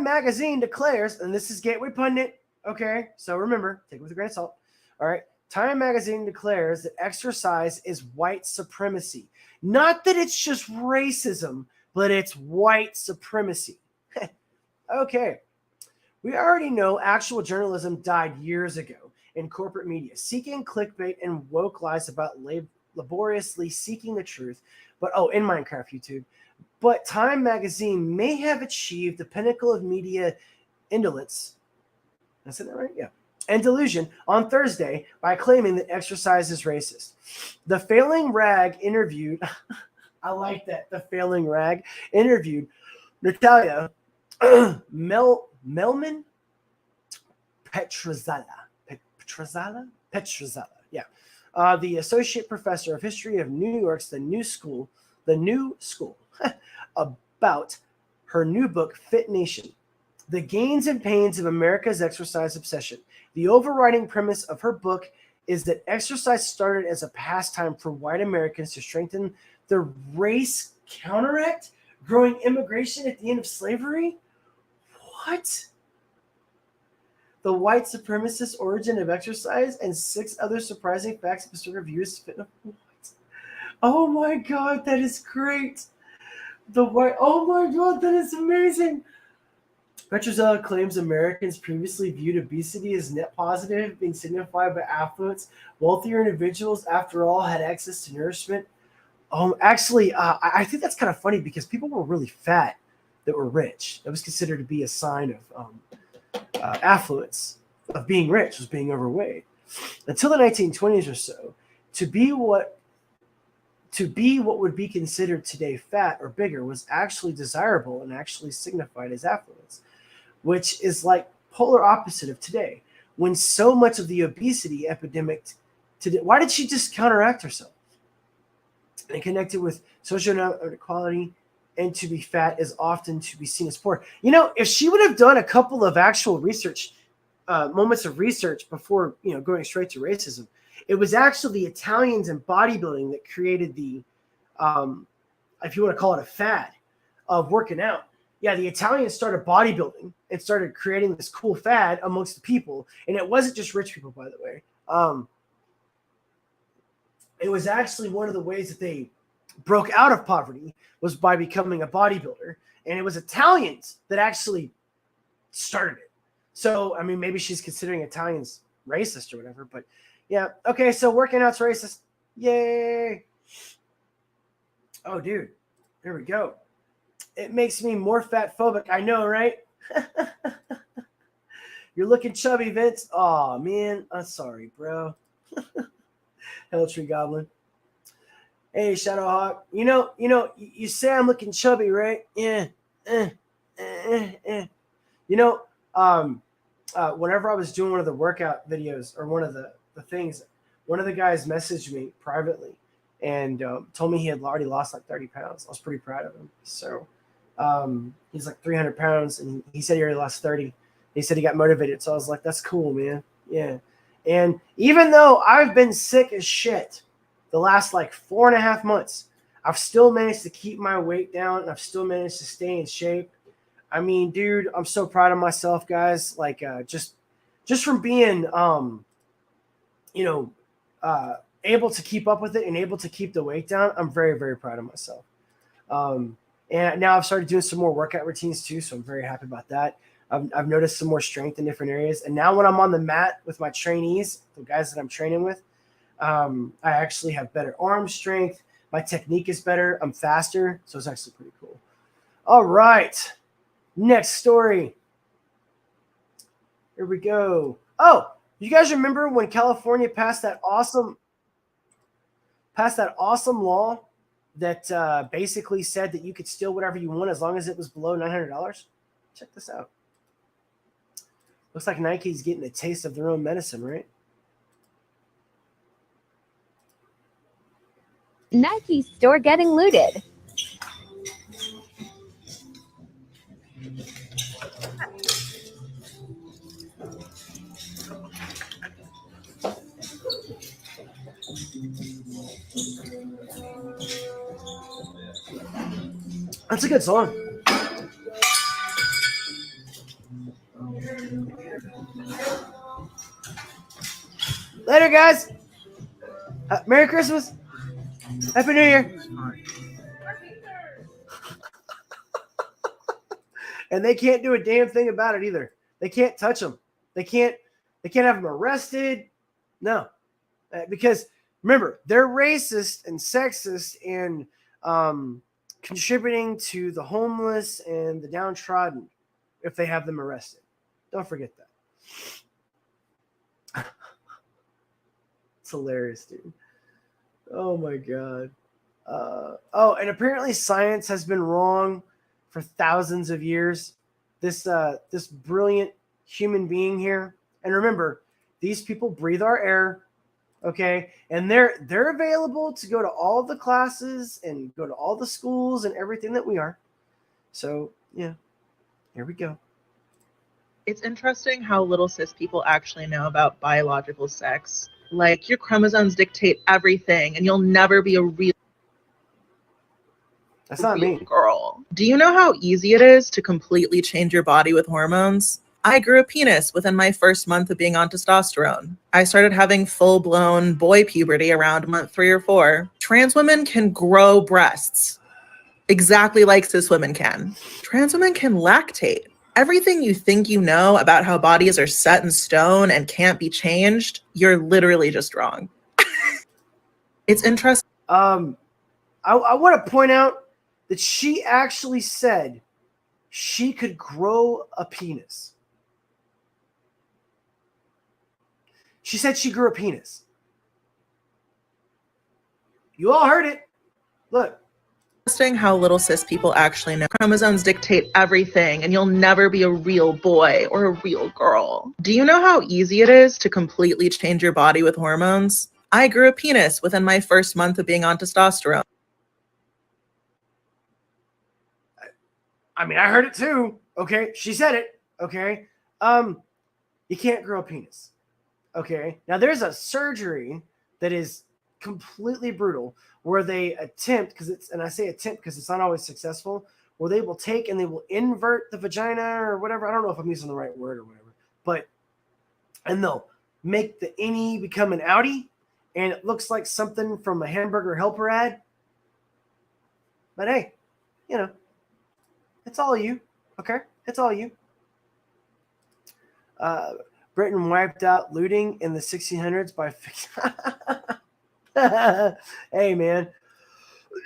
Magazine declares, and this is Gateway Pundit, okay? So remember, take it with a grain of salt. All right. Time Magazine declares that exercise is white supremacy. Not that it's just racism, but it's white supremacy. Okay. We already know actual journalism died years ago in corporate media, seeking clickbait and woke lies about laboriously seeking the truth. But, in Minecraft YouTube. But Time Magazine may have achieved the pinnacle of media indolence. Did I say that right? Yeah. And delusion on Thursday by claiming that exercise is racist. The Failing Rag interviewed, I like that, the Failing Rag interviewed Natalia Melman Petrozzala, yeah. The associate professor of history of New York's The New School, about her new book, Fit Nation, The Gains and Pains of America's Exercise Obsession. The overriding premise of her book is that exercise started as a pastime for white Americans to strengthen their race, counteract growing immigration at the end of slavery. What? The white supremacist origin of exercise and 6 other surprising facts of reviews. What? Oh my God, that is great. Oh my God, that is amazing. Petrozzella claims Americans previously viewed obesity as net positive, being signified by affluence. Wealthier individuals, after all, had access to nourishment. Actually, I think that's kind of funny because people were really fat that were rich. That was considered to be a sign of affluence, of being rich, was being overweight. Until the 1920s or so, to be what would be considered today fat or bigger was actually desirable and actually signified as affluence, which is like polar opposite of today, when so much of the obesity epidemic today. Why did she just counteract herself? And connected with social inequality, and to be fat is often to be seen as poor. If she would have done a couple of actual research, moments of research before, going straight to racism, it was actually the Italians in bodybuilding that created the, if you want to call it a fad of working out. Yeah, the Italians started bodybuilding and started creating this cool fad amongst the people. And it wasn't just rich people, by the way. It was actually one of the ways that they broke out of poverty was by becoming a bodybuilder. And it was Italians that actually started it. So, maybe she's considering Italians racist or whatever, but yeah. Okay, so working out's racist. Yay. Oh, dude. There we go. It makes me more fat phobic. I know, right? You're looking chubby, Vince. Oh man. I'm sorry, bro. Hell Tree Goblin. Hey, Shadowhawk. You say I'm looking chubby, right? Yeah. Whenever I was doing one of the workout videos or one of the things, one of the guys messaged me privately and told me he had already lost like 30 pounds. I was pretty proud of him. So he's like 300 pounds and he said he already lost 30. He said he got motivated. So I was like, that's cool, man. Yeah. And even though I've been sick as shit the last like 4.5 months, I've still managed to keep my weight down and I've still managed to stay in shape. Dude, I'm so proud of myself, guys. Like, just from being, able to keep up with it and able to keep the weight down, I'm very, very proud of myself. And now I've started doing some more workout routines too, so I'm very happy about that. I've noticed some more strength in different areas. And now when I'm on the mat with my trainees, the guys that I'm training with, I actually have better arm strength. My technique is better. I'm faster. So it's actually pretty cool. All right. Next story. Here we go. Oh, you guys remember when California passed that awesome law that basically said that you could steal whatever you want as long as it was below $900? Check this out. Looks like Nike's getting a taste of their own medicine, right? Nike store getting looted. That's a good song. Later, guys. Merry Christmas. Happy New Year. And they can't do a damn thing about it either. They can't touch them. They can't have them arrested. No. Because remember, they're racist and sexist and contributing to the homeless and the downtrodden if they have them arrested. Don't forget that. It's hilarious, dude. Oh my God. And apparently science has been wrong for thousands of years. This brilliant human being here. And remember, these people breathe our air. Okay. And they're available to go to all the classes and go to all the schools and everything that we are. So yeah, here we go. It's interesting how little cis people actually know about biological sex. Like, your chromosomes dictate everything, and you'll never be a real That's not me. girl. Do you know how easy it is to completely change your body with hormones? I grew a penis within my first month of being on testosterone. I started having full-blown boy puberty around month 3 or 4. Trans women can grow breasts exactly like cis women can. Trans women can lactate. Everything you think you know about how bodies are set in stone and can't be changed, you're literally just wrong. It's interesting. I want to point out that she actually said she could grow a penis. She said she grew a penis. You all heard it. Look. Interesting how little cis people actually know. Chromosomes dictate everything, and you'll never be a real boy or a real girl. Do you know how easy it is to completely change your body with hormones? I grew a penis within my first month of being on testosterone. I mean, I heard it too. Okay. She said it. Okay. You can't grow a penis. Okay. Now there's a surgery that is completely brutal where they attempt, and I say attempt because it's not always successful, where they will take and they will invert the vagina or whatever. I don't know if I'm using the right word or whatever, and they'll make the innie become an outie, and it looks like something from a Hamburger Helper ad. But hey, it's all you. Okay? It's all you. Britain wiped out looting in the 1600s by hey, man.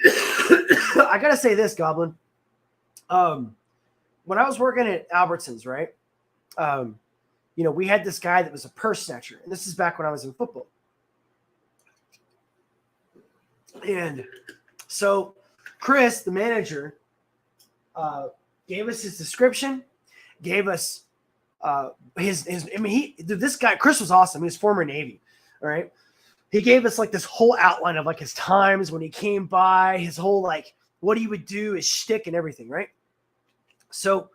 I got to say this, Goblin. When I was working at Albertsons, right? We had this guy that was a purse snatcher. And this is back when I was in football. And so Chris, the manager, gave us his description, gave us this guy, Chris was awesome. He was former Navy. All right. He gave us like this whole outline of like his times when he came by, his whole like what he would do, his shtick and everything, right? So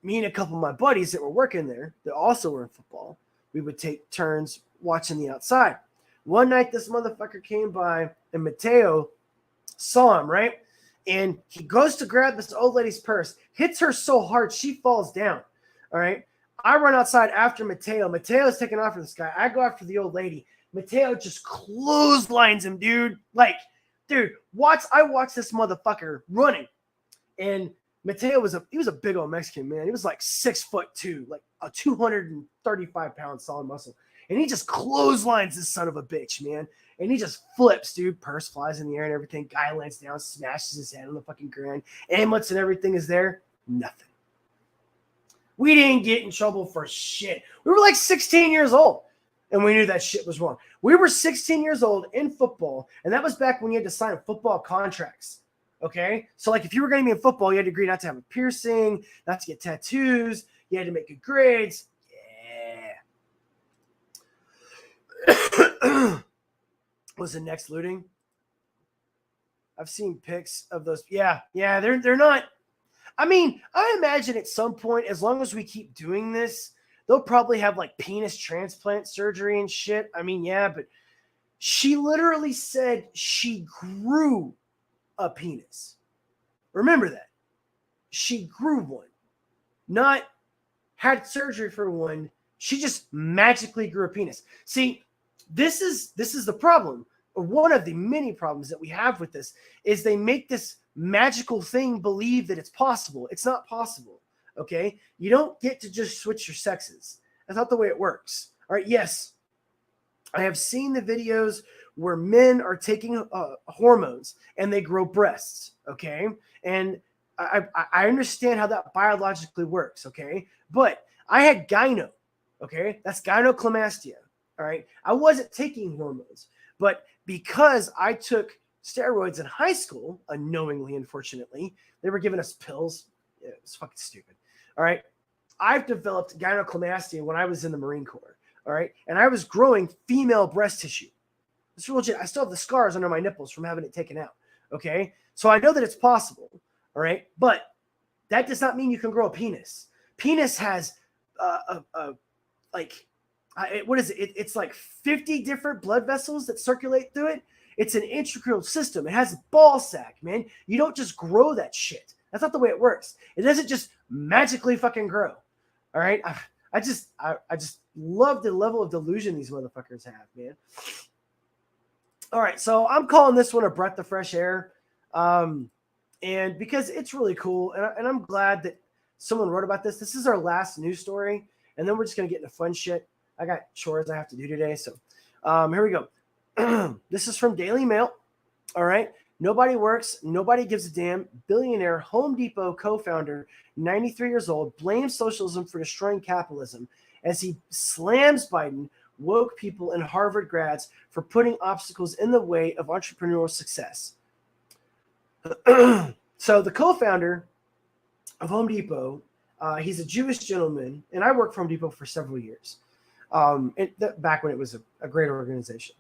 me and a couple of my buddies that were working there that also were in football, we would take turns watching the outside. One night this motherfucker came by and Mateo saw him, right? And he goes to grab this old lady's purse, hits her so hard she falls down. All right. I run outside after Mateo. Mateo's taking off for this guy. I go after the old lady. Mateo just clotheslines him, dude. Like, dude, I watched this motherfucker running. And Mateo was a big old Mexican man. He was like 6'2", like a 235-pound solid muscle. And he just clotheslines this son of a bitch, man. And he just flips, dude. Purse flies in the air and everything. Guy lands down, smashes his head on the fucking ground. Ambulance and everything is there. Nothing. We didn't get in trouble for shit. We were like 16 years old, and we knew that shit was wrong. We were 16 years old in football, and that was back when you had to sign football contracts. Okay? So, like, if you were going to be in football, you had to agree not to have a piercing, not to get tattoos. You had to make good grades. Yeah. Was the next looting? I've seen pics of those. Yeah, they're not. I mean, I imagine at some point, as long as we keep doing this, they'll probably have like penis transplant surgery and shit. I mean, yeah, but she literally said she grew a penis. Remember that. She grew one, not had surgery for one. She just magically grew a penis. See, this is the problem. One of the many problems that we have with this is they make this magical thing believe that it's possible. It's not possible, okay? You don't get to just switch your sexes. That's not the way it works. All right, yes, I have seen the videos where men are taking hormones and they grow breasts, okay? And I understand how that biologically works, okay? But I had gyno, okay? That's gynecomastia, all right? I wasn't taking hormones, but because I took steroids in high school, unknowingly, unfortunately, they were giving us pills. Yeah, it was fucking stupid. All right. I've developed gynecomastia when I was in the Marine Corps. All right. And I was growing female breast tissue. It's real legit. I still have the scars under my nipples from having it taken out. Okay. So I know that it's possible. All right. But that does not mean you can grow a penis. Penis has what is it? It's like 50 different blood vessels that circulate through it. It's an integral system. It has a ball sack, man. You don't just grow that shit. That's not the way it works. It doesn't just magically fucking grow. All right. I just love the level of delusion these motherfuckers have, man. All right. So I'm calling this one a breath of fresh air. And because it's really cool. And I'm glad that someone wrote about this. This is our last news story. And then we're just going to get into fun shit. I got chores I have to do today. So here we go. This is from Daily Mail. All right. Nobody works. Nobody gives a damn. Billionaire Home Depot co-founder, 93 years old, blames socialism for destroying capitalism as he slams Biden, woke people, and Harvard grads for putting obstacles in the way of entrepreneurial success. So the co-founder of Home Depot, he's a Jewish gentleman, and I worked for Home Depot for several years. Back when it was a great organization.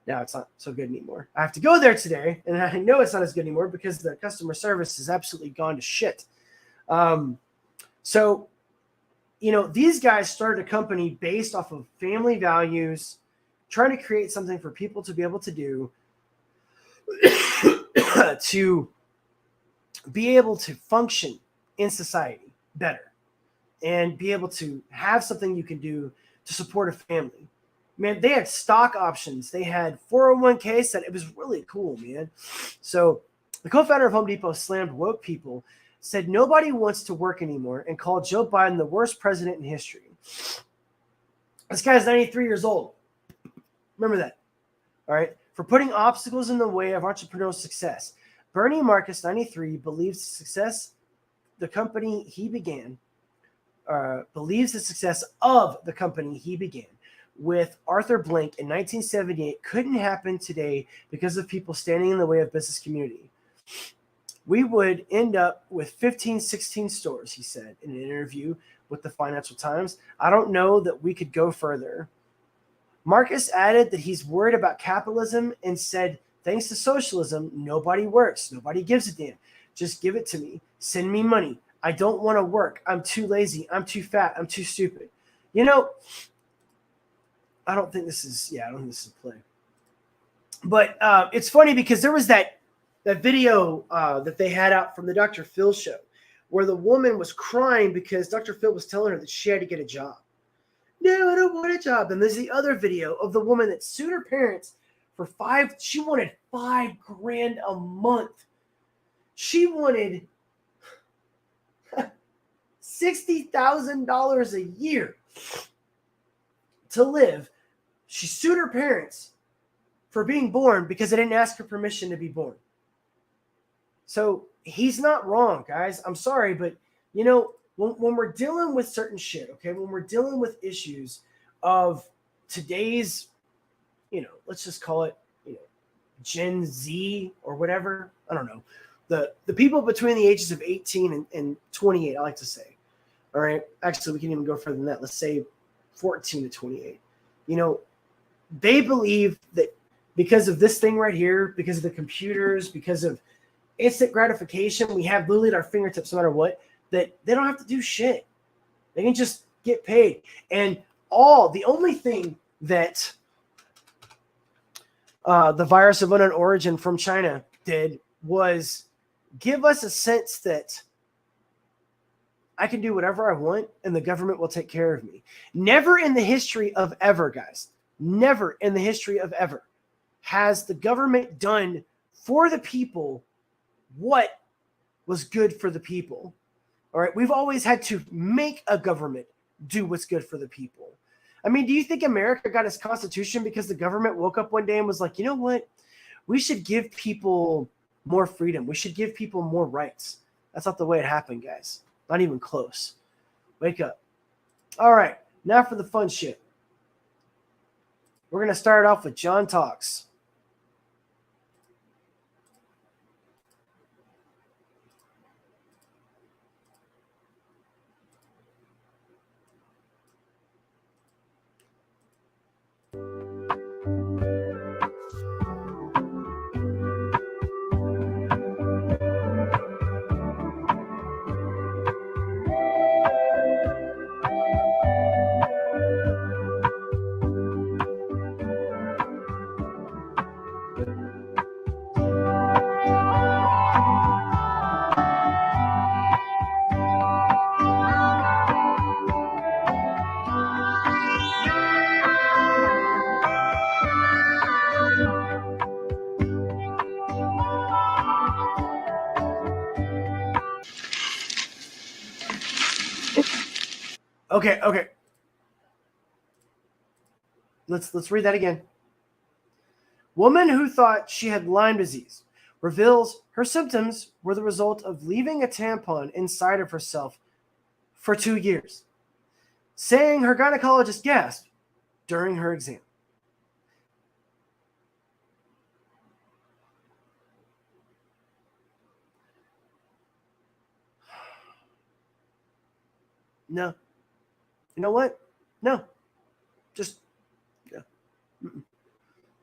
Now it's not so good anymore. I have to go there today, and I know it's not as good anymore because the customer service has absolutely gone to shit. So, these guys started a company based off of family values, trying to create something for people to be able to do to be able to function in society better and be able to have something you can do to support a family. Man, they had stock options. They had 401k set. It was really cool, man. So the co-founder of Home Depot slammed woke people, said nobody wants to work anymore, and called Joe Biden the worst president in history. This guy's 93 years old. Remember that. All right. For putting obstacles in the way of entrepreneurial success. Bernie Marcus, 93, believes the company he began, believes the success of the company he began with Arthur Blank in 1978 couldn't happen today because of people standing in the way of business community. We would end up with 15, 16 stores, he said in an interview with the Financial Times. I don't know that we could go further. Marcus added that he's worried about capitalism and said, thanks to socialism, nobody works. Nobody gives a damn. Just give it to me. Send me money. I don't want to work. I'm too lazy. I'm too fat. I'm too stupid. I don't think this is a play. But it's funny because there was that video that they had out from the Dr. Phil show where the woman was crying because Dr. Phil was telling her that she had to get a job. No, I don't want a job. And there's the other video of the woman that sued her parents for she wanted $5,000 a month. She wanted $60,000 a year to live She sued her parents for being born because they didn't ask her permission to be born. So he's not wrong, guys. I'm sorry, but you know, when we're dealing with certain shit, okay, when we're dealing with issues of today's, you know, let's just call it, you know, Gen Z or whatever. I don't know. The people between the ages of 18 and 28, I like to say. All right. Actually, we can even go further than that. Let's say 14 to 28. You know, they believe that because of this thing right here, because of the computers, because of instant gratification, we have literally at our fingertips no matter what, that they don't have to do shit. They can just get paid. And the only thing that the virus of unknown origin from China did was give us a sense that I can do whatever I want and the government will take care of me. Never in the history of ever, guys, never in the history of ever has the government done for the people what was good for the people. All right. We've always had to make a government do what's good for the people. I mean, do you think America got its constitution because the government woke up one day and was like, you know what? We should give people more freedom. We should give people more rights. That's not the way it happened, guys. Not even close. Wake up. All right. Now for the fun shit. We're going to start off with John Talks. Okay. Let's read that again. Woman who thought she had Lyme disease reveals her symptoms were the result of leaving a tampon inside of herself for 2 years, saying her gynecologist gasped during her exam. No. You know what? No. Just, yeah.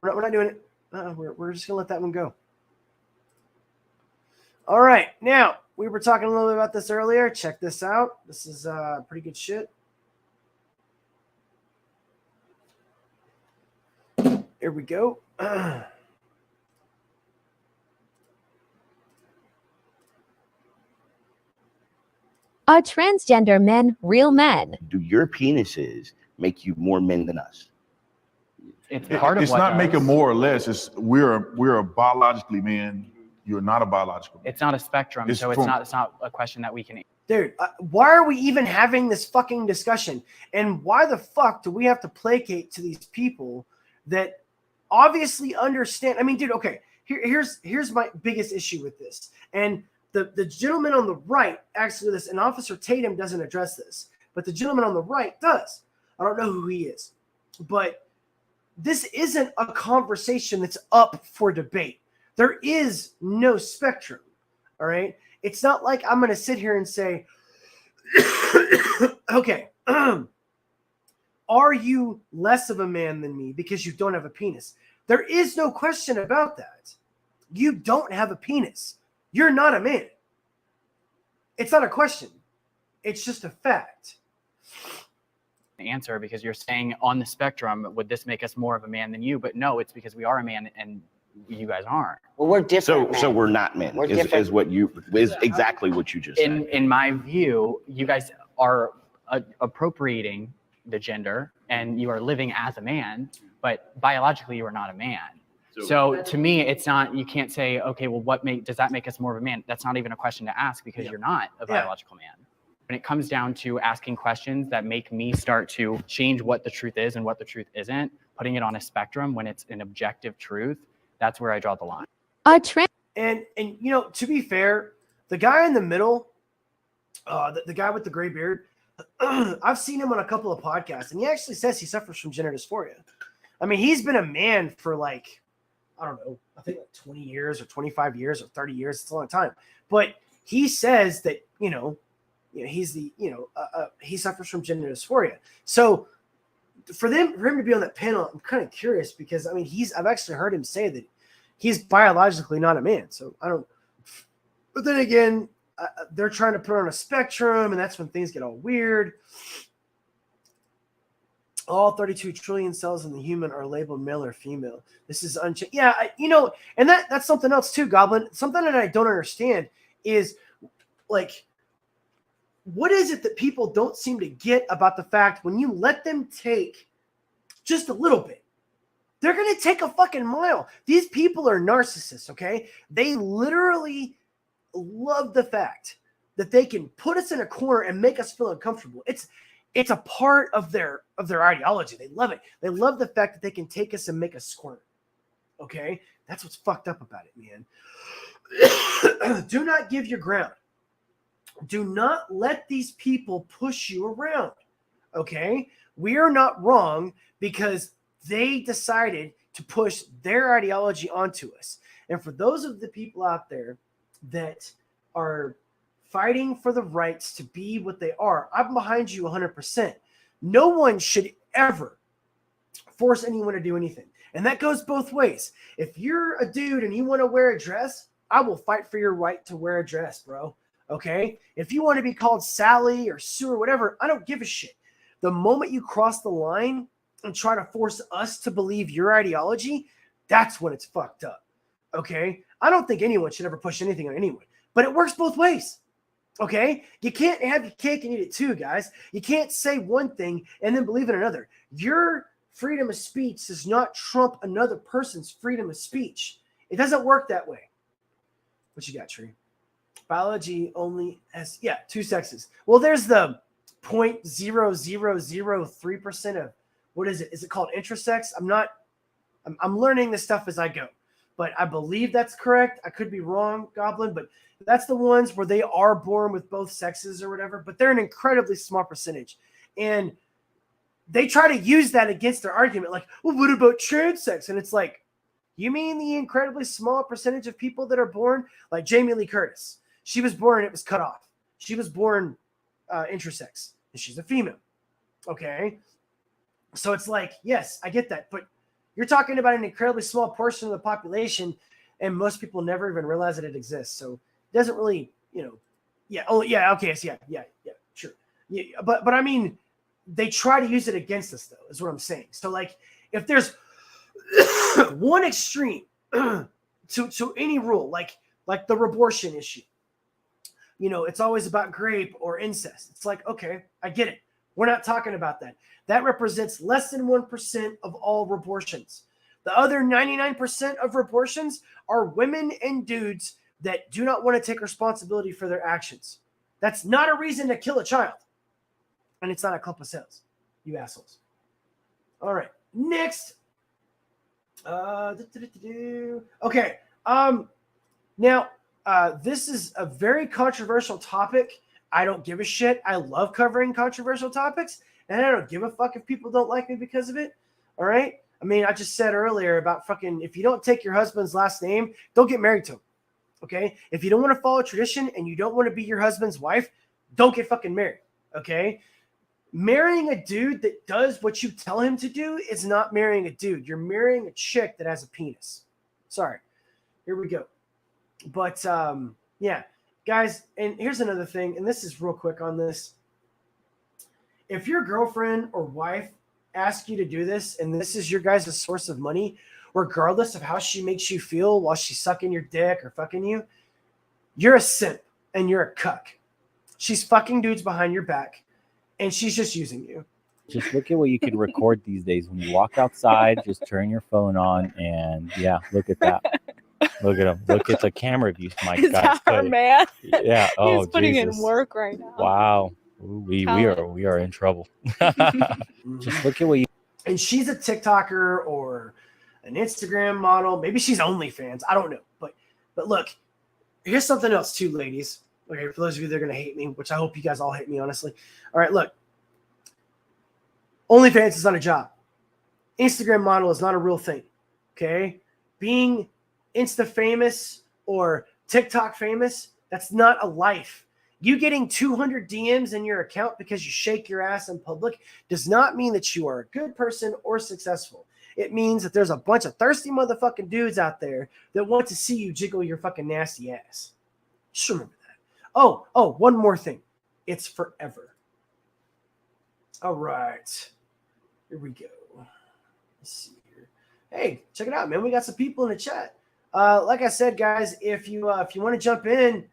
We're not doing it. We're just going to let that one go. All right. Now, we were talking a little bit about this earlier. Check this out. This is pretty good shit. Here we go. Are transgender men real men? Do your penises make you more men than us? It's part of It's what not does. making more or less. It's we're a biologically man. You're not a biological man. It's not a spectrum, It's so from- it's not a question that we can. Dude, why are we even having this fucking discussion? And why the fuck do we have to placate to these people that obviously understand? I mean, dude, okay, here's my biggest issue with this. And the gentleman on the right, actually this, and Officer Tatum doesn't address this, but the gentleman on the right does. I don't know who he is. But this isn't a conversation that's up for debate. There is no spectrum, all right? It's not like I'm going to sit here and say, okay, are you less of a man than me because you don't have a penis? There is no question about that. You don't have a penis. You're not a man. It's not a question. It's just a fact. Answer because you're saying on the spectrum, would this make us more of a man than you? But no, it's because we are a man and you guys aren't. Well, we're different. So we're not men. We're is exactly what you just said. In my view, you guys are appropriating the gender and you are living as a man, but biologically you are not a man. So to me, it's not. You can't say, okay, well, does that make us more of a man? That's not even a question to ask because you're not a biological man. when it comes down to asking questions that make me start to change what the truth is and what the truth isn't, putting it on a spectrum when it's an objective truth, that's where I draw the line. A trans And you know, to be fair, the guy in the middle, the guy with the gray beard, I've seen him on a couple of podcasts, and he actually says he suffers from gender dysphoria. I mean, he's been a man for like, I don't know, I think like 20 years or 25 years or 30 years. It's a long time. But he says that, he's the, he suffers from gender dysphoria. So for him to be on that panel, I'm kind of curious because, I mean, I've actually heard him say that he's biologically not a man. So I don't, but then again, they're trying to put on a spectrum, and that's when things get all weird. All 32 trillion cells in the human are labeled male or female. This is unchanged. Yeah, and that's something else too, Goblin. Something that I don't understand is, like, what is it that people don't seem to get about the fact when you let them take just a little bit, they're going to take a fucking mile. These people are narcissists, okay? They literally love the fact that they can put us in a corner and make us feel uncomfortable. It's a part of their ideology. They love it. They love the fact that they can take us and make us squirm. Okay? That's what's fucked up about it, man. Do not give your ground. Do not let these people push you around. Okay? We are not wrong because they decided to push their ideology onto us. And for those of the people out there that are fighting for the rights to be what they are, I'm behind you 100%. No one should ever force anyone to do anything. And that goes both ways. If you're a dude and you want to wear a dress, I will fight for your right to wear a dress, bro. Okay? If you want to be called Sally or Sue or whatever, I don't give a shit. The moment you cross the line and try to force us to believe your ideology, that's when it's fucked up. Okay? I don't think anyone should ever push anything on anyone, but it works both ways. Okay? You can't have your cake and eat it too, guys. You can't say one thing and then believe in another. Your freedom of speech does not trump another person's freedom of speech. It doesn't work that way. What you got, Tree? Biology only has, two sexes. Well, there's the 0.0003% of, what is it? Is it called intersex? I'm learning this stuff as I go. But I believe that's correct. I could be wrong, Goblin, but that's the ones where they are born with both sexes or whatever, but they're an incredibly small percentage. And they try to use that against their argument, like, well, what about trans sex? And it's like, you mean the incredibly small percentage of people that are born? Like Jamie Lee Curtis. She was born and it was cut off. She was born intersex, and she's a female. Okay? So it's like, yes, I get that, but you're talking about an incredibly small portion of the population, and most people never even realize that it exists. So it doesn't really, okay, so yeah, sure. Yeah, but I mean, they try to use it against us, though, is what I'm saying. So, like, if there's one extreme to any rule, like the abortion issue, it's always about grape or incest. It's like, okay, I get it. We're not talking about that. That represents less than 1% of all abortions. The other 99% of abortions are women and dudes that do not want to take responsibility for their actions. That's not a reason to kill a child. And it's not a clump of cells, you assholes. All right, next. Okay. Now, this is a very controversial topic. I don't give a shit. I love covering controversial topics, and I don't give a fuck if people don't like me because of it. All right? I mean, I just said earlier about fucking, if you don't take your husband's last name, don't get married to him. Okay? If you don't want to follow tradition and you don't want to be your husband's wife, don't get fucking married. Okay? Marrying a dude that does what you tell him to do is not marrying a dude. You're marrying a chick that has a penis. Sorry. Here we go. But, yeah. Guys, and here's another thing, and this is real quick on this. If your girlfriend or wife asks you to do this, and this is your guys' source of money, regardless of how she makes you feel while she's sucking your dick or fucking you, you're a simp and you're a cuck. She's fucking dudes behind your back, and she's just using you. Just look at what you can record these days. When you walk outside, just turn your phone on, and yeah, look at that. Look at him. Look at the camera views, my Is guy. that our man? Yeah. Oh, He's putting Jesus. in work right now. Wow. Ooh, we are in trouble. Just look at what you. And she's a TikToker or an Instagram model. Maybe she's OnlyFans. I don't know. But look, here's something else too, ladies. Okay, for those of you that are gonna hate me, which I hope you guys all hate me, honestly. All right, look. OnlyFans is not a job. Instagram model is not a real thing. Okay? Being Insta famous or TikTok famous, that's not a life. You getting 200 DMs in your account because you shake your ass in public does not mean that you are a good person or successful. It means that there's a bunch of thirsty motherfucking dudes out there that want to see you jiggle your fucking nasty ass. Just remember that. Oh, one more thing. It's forever. All right. Here we go. Let's see here. Hey, check it out, man. We got some people in the chat. Like I said, guys, if you want to jump in,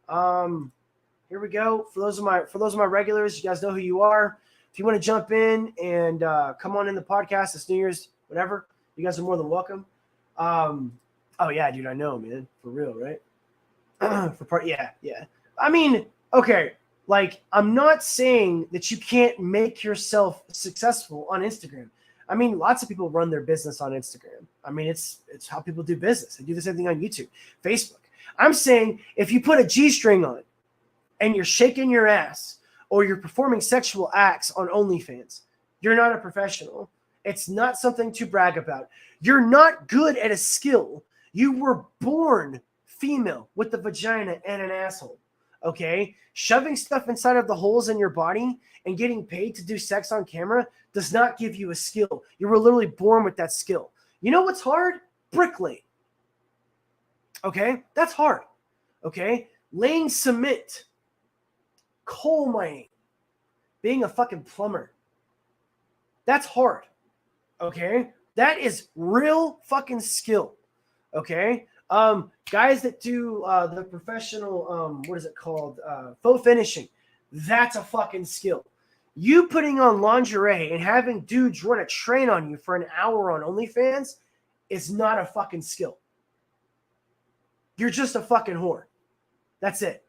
here we go. For those of my regulars, you guys know who you are. If you want to jump in and come on in the podcast, it's New Year's, whatever. You guys are more than welcome. Oh yeah, dude, I know, man. For real, right? Yeah. I mean, okay. Like, I'm not saying that you can't make yourself successful on Instagram. I mean, lots of people run their business on Instagram. I mean, it's how people do business. They do the same thing on YouTube, Facebook. I'm saying if you put a G-string on and you're shaking your ass or you're performing sexual acts on OnlyFans, you're not a professional. It's not something to brag about. You're not good at a skill. You were born female with a vagina and an asshole. Okay? Shoving stuff inside of the holes in your body and getting paid to do sex on camera does not give you a skill. You were literally born with that skill. You know what's hard? Bricklaying. Okay? That's hard. Okay? Laying cement. Coal mining. Being a fucking plumber. That's hard. Okay? That is real fucking skill. Okay? Guys that do the professional, what is it called? Faux finishing. That's a fucking skill. You putting on lingerie and having dudes run a train on you for an hour on OnlyFans is not a fucking skill. You're just a fucking whore. That's it.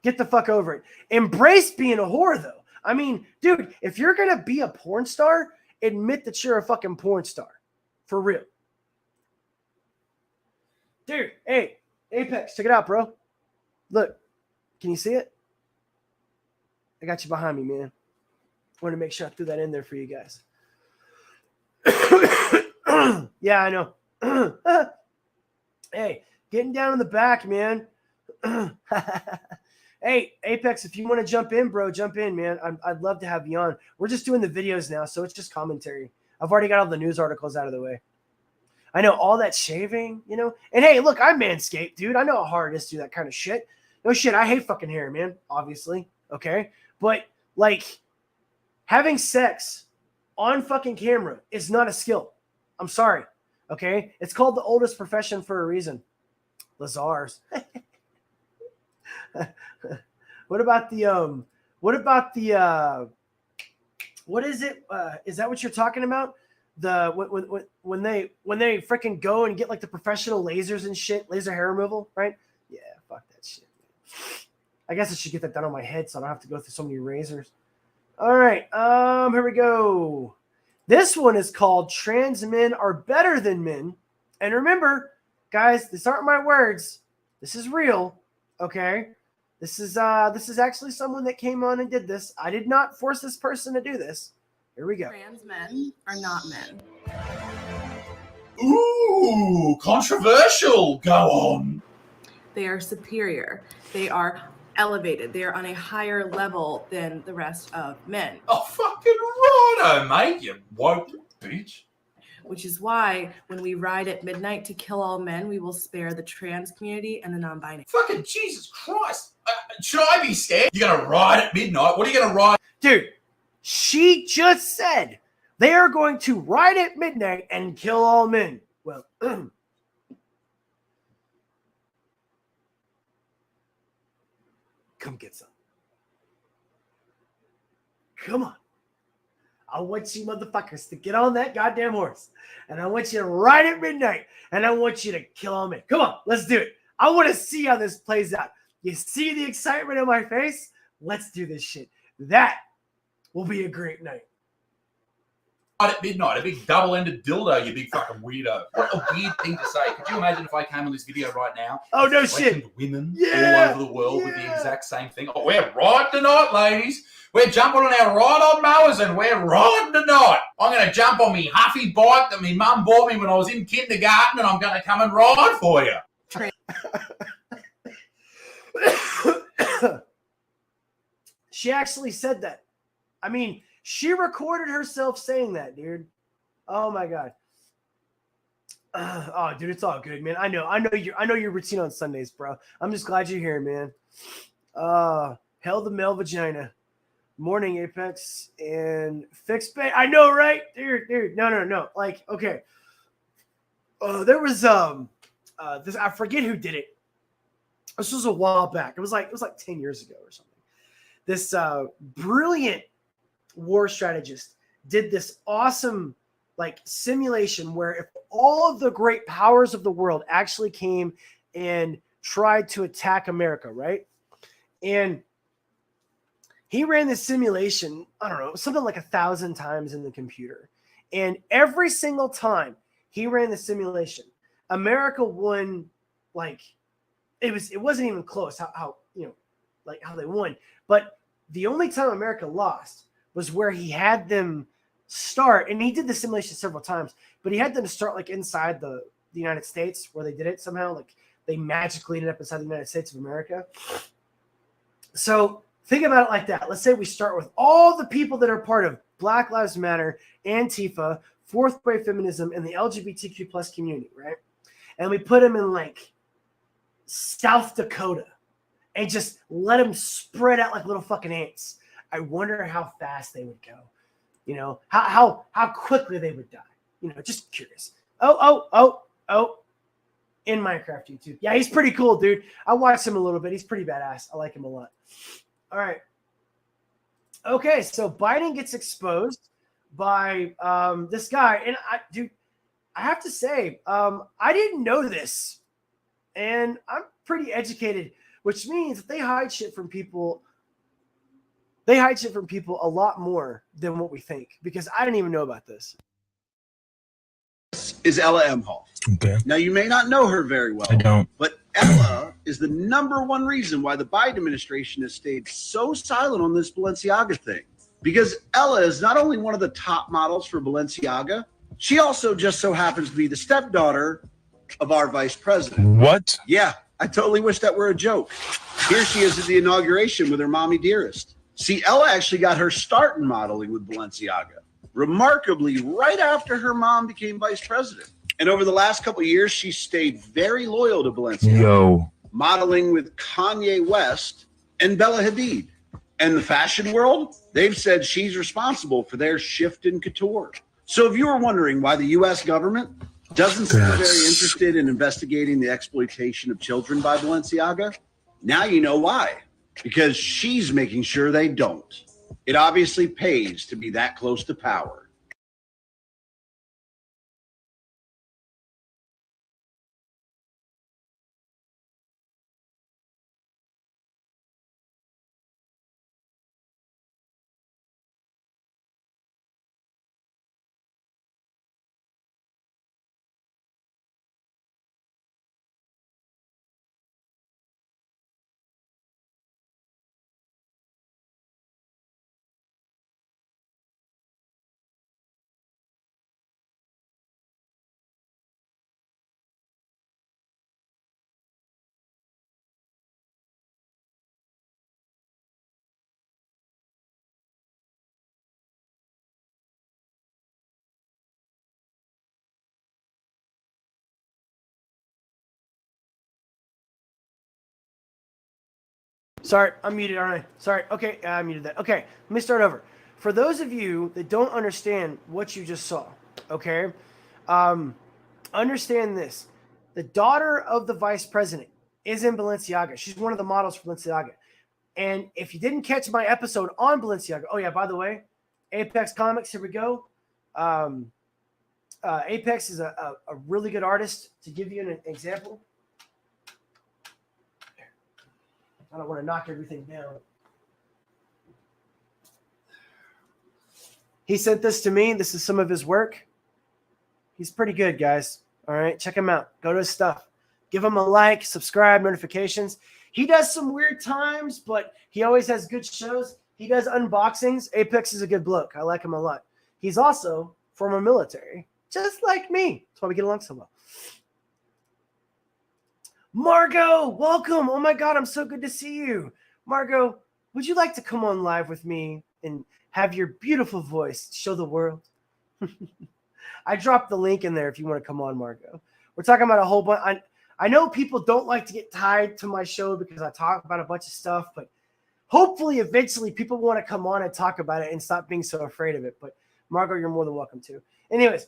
Get the fuck over it. Embrace being a whore, though. I mean, dude, if you're going to be a porn star, admit that you're a fucking porn star. For real. Dude, hey, Apex, check it out, bro. Look, can you see it? I got you behind me, man. I want to make sure I threw that in there for you guys. Yeah, I know. Hey, getting down in the back, man. Hey, Apex, if you want to jump in, bro, jump in, man. I'd love to have you on. We're just doing the videos now, so it's just commentary. I've already got all the news articles out of the way. I know all that shaving, you know. And hey, look, I'm Manscaped, dude. I know how hard it is to do that kind of shit. No shit, I hate fucking hair, man, obviously, okay? But, like, having sex on fucking camera is not a skill. I'm sorry, okay? It's called the oldest profession for a reason. Lazars. What is it? Is that what you're talking about? When they freaking go and get like the professional lasers and shit, laser hair removal, right? Yeah, fuck that shit. I guess I should get that done on my head so I don't have to go through so many razors. All right, here we go. This one is called "Trans Men Are Better Than Men," and remember, guys, these aren't my words. This is real. Okay, this is actually someone that came on and did this. I did not force this person to do this. Here we go. Trans men are not men. Ooh, controversial. Go on. They are superior. They are elevated. They are on a higher level than the rest of men. Oh, fucking righto, mate. You woke bitch. Which is why when we ride at midnight to kill all men, we will spare the trans community and the non-binary. Fucking Jesus Christ. Should I be scared? You're going to ride at midnight? What are you going to ride? Dude, she just said they are going to ride at midnight and kill all men. Well, come get some. Come on. I want you motherfuckers to get on that goddamn horse. And I want you to ride at midnight. And I want you to kill all men. Come on, let's do it. I want to see how this plays out. You see the excitement in my face? Let's do this shit. That will be a great night. At midnight, a big double-ended dildo, you big fucking weirdo. What a weird thing to say. Could you imagine if I came on this video right now? Oh, no shit. Women all over the world with the exact same thing. Oh, we're riding tonight, ladies. We're jumping on our ride-on mowers and we're riding tonight. I'm going to jump on me Huffy bike that my mum bought me when I was in kindergarten and I'm going to come and ride for you. She actually said that. I mean, she recorded herself saying that, dude. Oh my god. Oh, dude, it's all good, man. I know your routine on Sundays, bro. I'm just glad you're here, man. Hell the male vagina. Morning Apex and fixed bait. I know, right? Dude. No. Like, okay. There was this, I forget who did it. This was a while back. It was like 10 years ago or something. This brilliant war strategist did this awesome like simulation where if all of the great powers of the world actually came and tried to attack America, right? And he ran this simulation, I don't know, something like 1,000 times in the computer. And every single time he ran the simulation, America won. Like it wasn't even close how they won. But the only time America lost was where he had them start, and he did the simulation several times, but he had them start like inside the United States where they did it somehow. Like they magically ended up inside the United States of America. So think about it like that. Let's say we start with all the people that are part of Black Lives Matter, Antifa, fourth wave feminism, and the LGBTQ plus community, right? And we put them in like South Dakota and just let them spread out like little fucking ants. I wonder how fast they would go. You know, how quickly they would die. You know, just curious. Oh. In Minecraft YouTube. Yeah, he's pretty cool, dude. I watched him a little bit. He's pretty badass. I like him a lot. All right. Okay, so Biden gets exposed by this guy. And I have to say, I didn't know this. And I'm pretty educated, which means that they hide shit from people. They hide shit from people a lot more than what we think, because I didn't even know about this. This is Ella Emhoff. Okay. Now, you may not know her very well. I don't. But Ella is the #1 reason why the Biden administration has stayed so silent on this Balenciaga thing. Because Ella is not only one of the top models for Balenciaga, she also just so happens to be the stepdaughter of our vice president. What? Yeah, I totally wish that were a joke. Here she is at the inauguration with her mommy dearest. See, Ella actually got her start in modeling with Balenciaga, remarkably right after her mom became vice president. And over the last couple of years, she stayed very loyal to Balenciaga, modeling with Kanye West and Bella Hadid. And the fashion world, they've said she's responsible for their shift in couture. So if you were wondering why the U.S. government doesn't seem very interested in investigating the exploitation of children by Balenciaga, now you know why. Because she's making sure they don't. It obviously pays to be that close to power. Sorry, I'm muted, aren't I? Sorry. Okay, I muted that. Okay, let me start over. For those of you that don't understand what you just saw, okay, understand this. The daughter of the vice president is in Balenciaga. She's one of the models for Balenciaga. And if you didn't catch my episode on Balenciaga, oh yeah, by the way, Apex Comics. Here we go. Apex is a really good artist. To give you an example, I don't want to knock everything down. He sent this to me. This is some of his work. He's pretty good, guys. All right, check him out. Go to his stuff. Give him a like, subscribe, notifications. He does some weird times, but he always has good shows. He does unboxings. Apex is a good bloke. I like him a lot. He's also former military, just like me. That's why we get along so well. Margot, welcome. Oh my God, I'm so good to see you. Margot, would you like to come on live with me and have your beautiful voice show the world? I dropped the link in there if you want to come on, Margot. We're talking about a whole bunch. I know people don't like to get tied to my show because I talk about a bunch of stuff, but hopefully eventually people want to come on and talk about it and stop being so afraid of it. But Margot, you're more than welcome to. Anyways,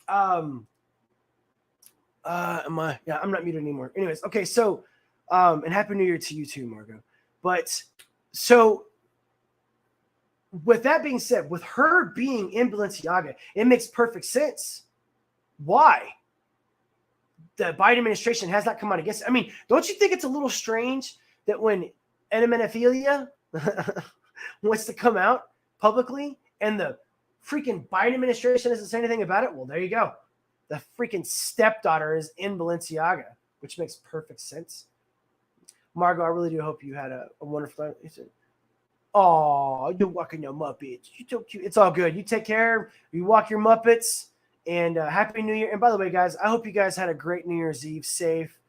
I'm not muted anymore. Anyways, okay, so and Happy New Year to you too, Margot. But so with that being said, with her being in Balenciaga, it makes perfect sense why the Biden administration has not come out against it. I mean, don't you think it's a little strange that when Anamanophilia wants to come out publicly and the freaking Biden administration doesn't say anything about it? Well, there you go. The freaking stepdaughter is in Balenciaga, which makes perfect sense. Margot, I really do hope you had a wonderful time. Oh, you're walking your Muppets. You're so cute. It's all good. You take care. You walk your Muppets. And Happy New Year. And by the way, guys, I hope you guys had a great New Year's Eve safe.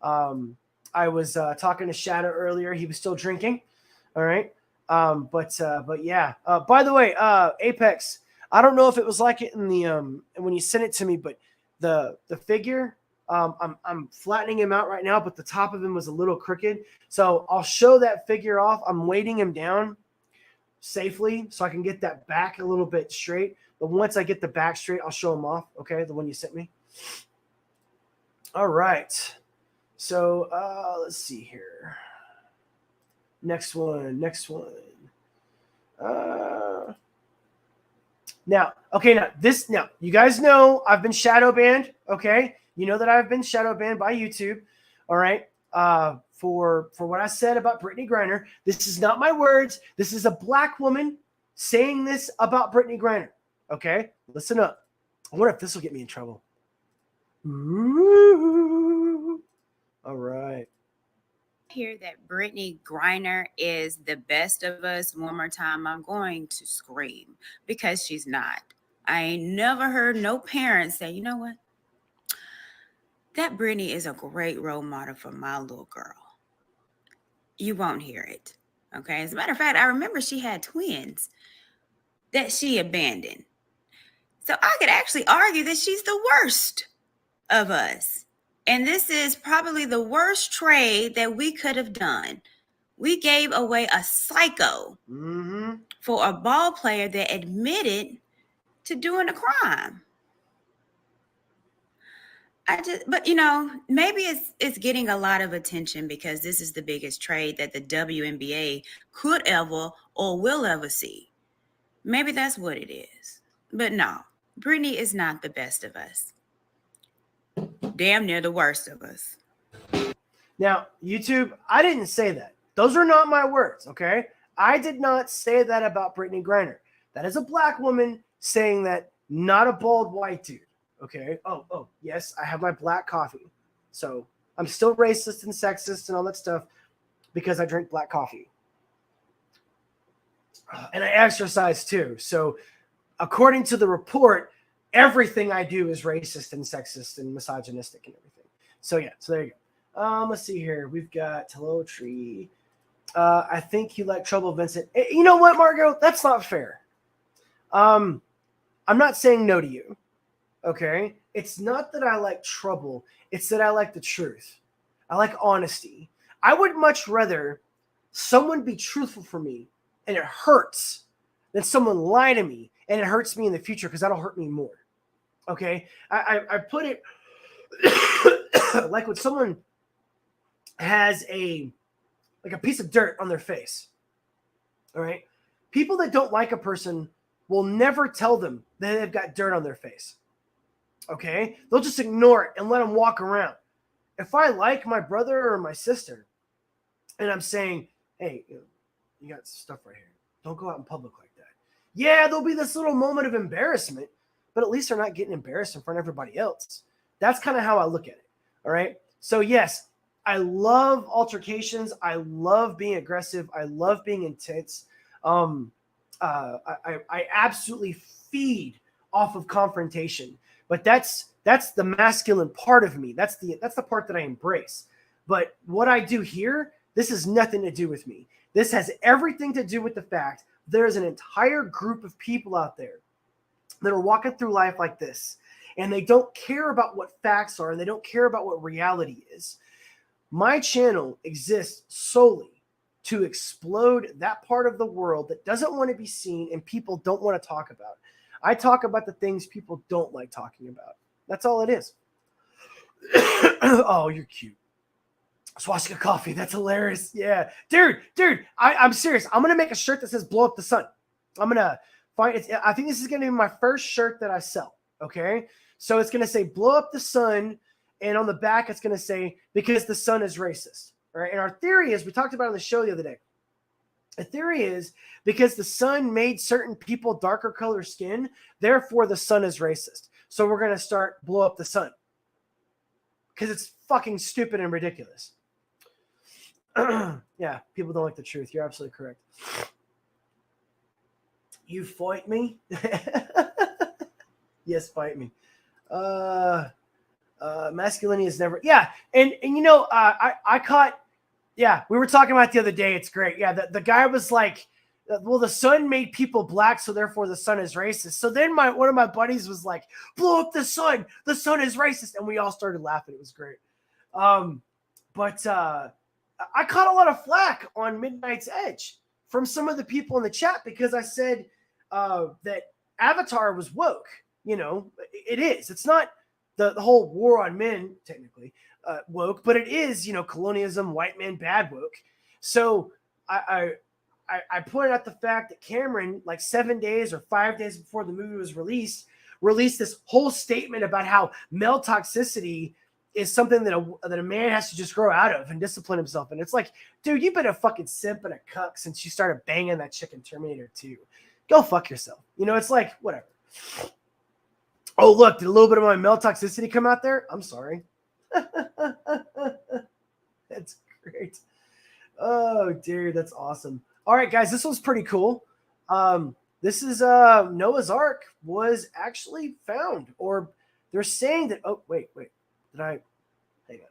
I was talking to Shadow earlier. He was still drinking. All right. But yeah. By the way, Apex, I don't know if it was like it in the when you sent it to me, but the figure, I'm flattening him out right now, but the top of him was a little crooked. So I'll show that figure off. I'm weighting him down safely so I can get that back a little bit straight. But once I get the back straight, I'll show him off. Okay, the one you sent me. All right. So let's see here. Next one. Now, you guys know I've been shadow banned. Okay, you know that I've been shadow banned by YouTube. All right. For what I said about Brittany Griner. This is not my words. This is a black woman saying this about Brittany Griner. Okay, listen up. I wonder if this will get me in trouble. Ooh. All right. Hear that Brittany Griner is the best of us one more time, I'm going to scream because she's not. I ain't never heard no parents say, you know what? That Brittany is a great role model for my little girl. You won't hear it. Okay. As a matter of fact, I remember she had twins that she abandoned. So I could actually argue that she's the worst of us. And this is probably the worst trade that we could have done. We gave away a psycho for a ball player that admitted to doing a crime. But maybe it's getting a lot of attention because this is the biggest trade that the WNBA could ever or will ever see. Maybe that's what it is. But no, Brittany is not the best of us. Damn near the worst of us. Now, YouTube, I didn't say that. Those are not my words, okay? I did not say that about Brittany Griner. That is a black woman saying that, not a bald white dude, okay? Oh, yes, I have my black coffee. So I'm still racist and sexist and all that stuff because I drink black coffee. And I exercise too. So according to the report, everything I do is racist and sexist and misogynistic and everything. So yeah, so there you go. Let's see here. We've got Hello Tree. I think you like trouble, Vincent. You know what, Margot? That's not fair. I'm not saying no to you. Okay? It's not that I like trouble. It's that I like the truth. I like honesty. I would much rather someone be truthful for me and it hurts than someone lie to me and it hurts me in the future because that'll hurt me more. Okay? I put it like when someone has a piece of dirt on their face. All right? People that don't like a person will never tell them that they've got dirt on their face. Okay? They'll just ignore it and let them walk around. If I like my brother or my sister, and I'm saying, hey, you got stuff right here. Don't go out in public like that. Yeah, there'll be this little moment of embarrassment, but at least they're not getting embarrassed in front of everybody else. That's kind of how I look at it. All right? So yes, I love altercations. I love being aggressive. I love being intense. I absolutely feed off of confrontation, but that's the masculine part of me. That's the part that I embrace. But what I do here, this has nothing to do with me. This has everything to do with the fact there's an entire group of people out there that are walking through life like this, and they don't care about what facts are, and they don't care about what reality is. My channel exists solely to explode that part of the world that doesn't want to be seen and people don't want to talk about. I talk about the things people don't like talking about. That's all it is. Oh, you're cute. Swastika coffee. That's hilarious. Yeah. Dude, I'm serious. I'm going to make a shirt that says blow up the sun. I'm going to find it. I think this is going to be my first shirt that I sell. Okay. So it's going to say blow up the sun. And on the back, it's going to say, because the sun is racist. All right. And our theory is, we talked about it on the show the other day. The theory is because the sun made certain people darker color skin, therefore the sun is racist. So we're going to start blow up the sun. Because it's fucking stupid and ridiculous. Yeah, people don't like the truth. You're absolutely correct. You fight me? Yes, fight me. Masculinity is never. Yeah, and you know, I caught. Yeah, we were talking about it the other day. It's great. Yeah, the guy was like, well, the sun made people black, so therefore the sun is racist. So then one of my buddies was like, blow up the sun. The sun is racist, and we all started laughing. It was great. But I caught a lot of flack on Midnight's Edge from some of the people in the chat because I said that Avatar was woke. You know, it is. It's not the whole war on men, technically, woke, but it is, you know, colonialism, white man, bad woke. So I pointed out the fact that Cameron, like 7 days or 5 days before the movie was released this whole statement about how male toxicity is something that a man has to just grow out of and discipline himself. And it's like, dude, you've been a fucking simp and a cuck since you started banging that chick in Terminator 2. Go fuck yourself. You know, it's like, whatever. Oh, look, did a little bit of my male toxicity come out there? I'm sorry. That's great. Oh, dude, that's awesome. All right, guys, this was pretty cool. This is Noah's Ark was actually found, or they're saying that. Oh, wait. Did I? Hang on.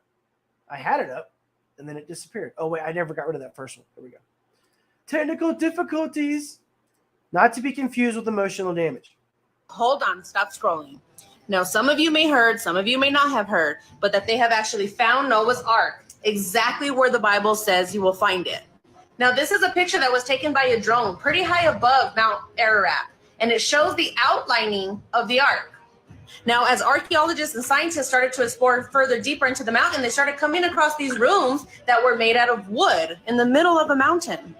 I had it up, and then it disappeared. Oh, wait, I never got rid of that first one. Here we go. Technical difficulties, not to be confused with emotional damage. Hold on, stop scrolling. Now, some of you may heard, some of you may not have heard, but that they have actually found Noah's Ark, exactly where the Bible says you will find it. Now, this is a picture that was taken by a drone pretty high above Mount Ararat, and it shows the outlining of the Ark. Now, as archaeologists and scientists started to explore further deeper into the mountain, they started coming across these rooms that were made out of wood in the middle of a mountain.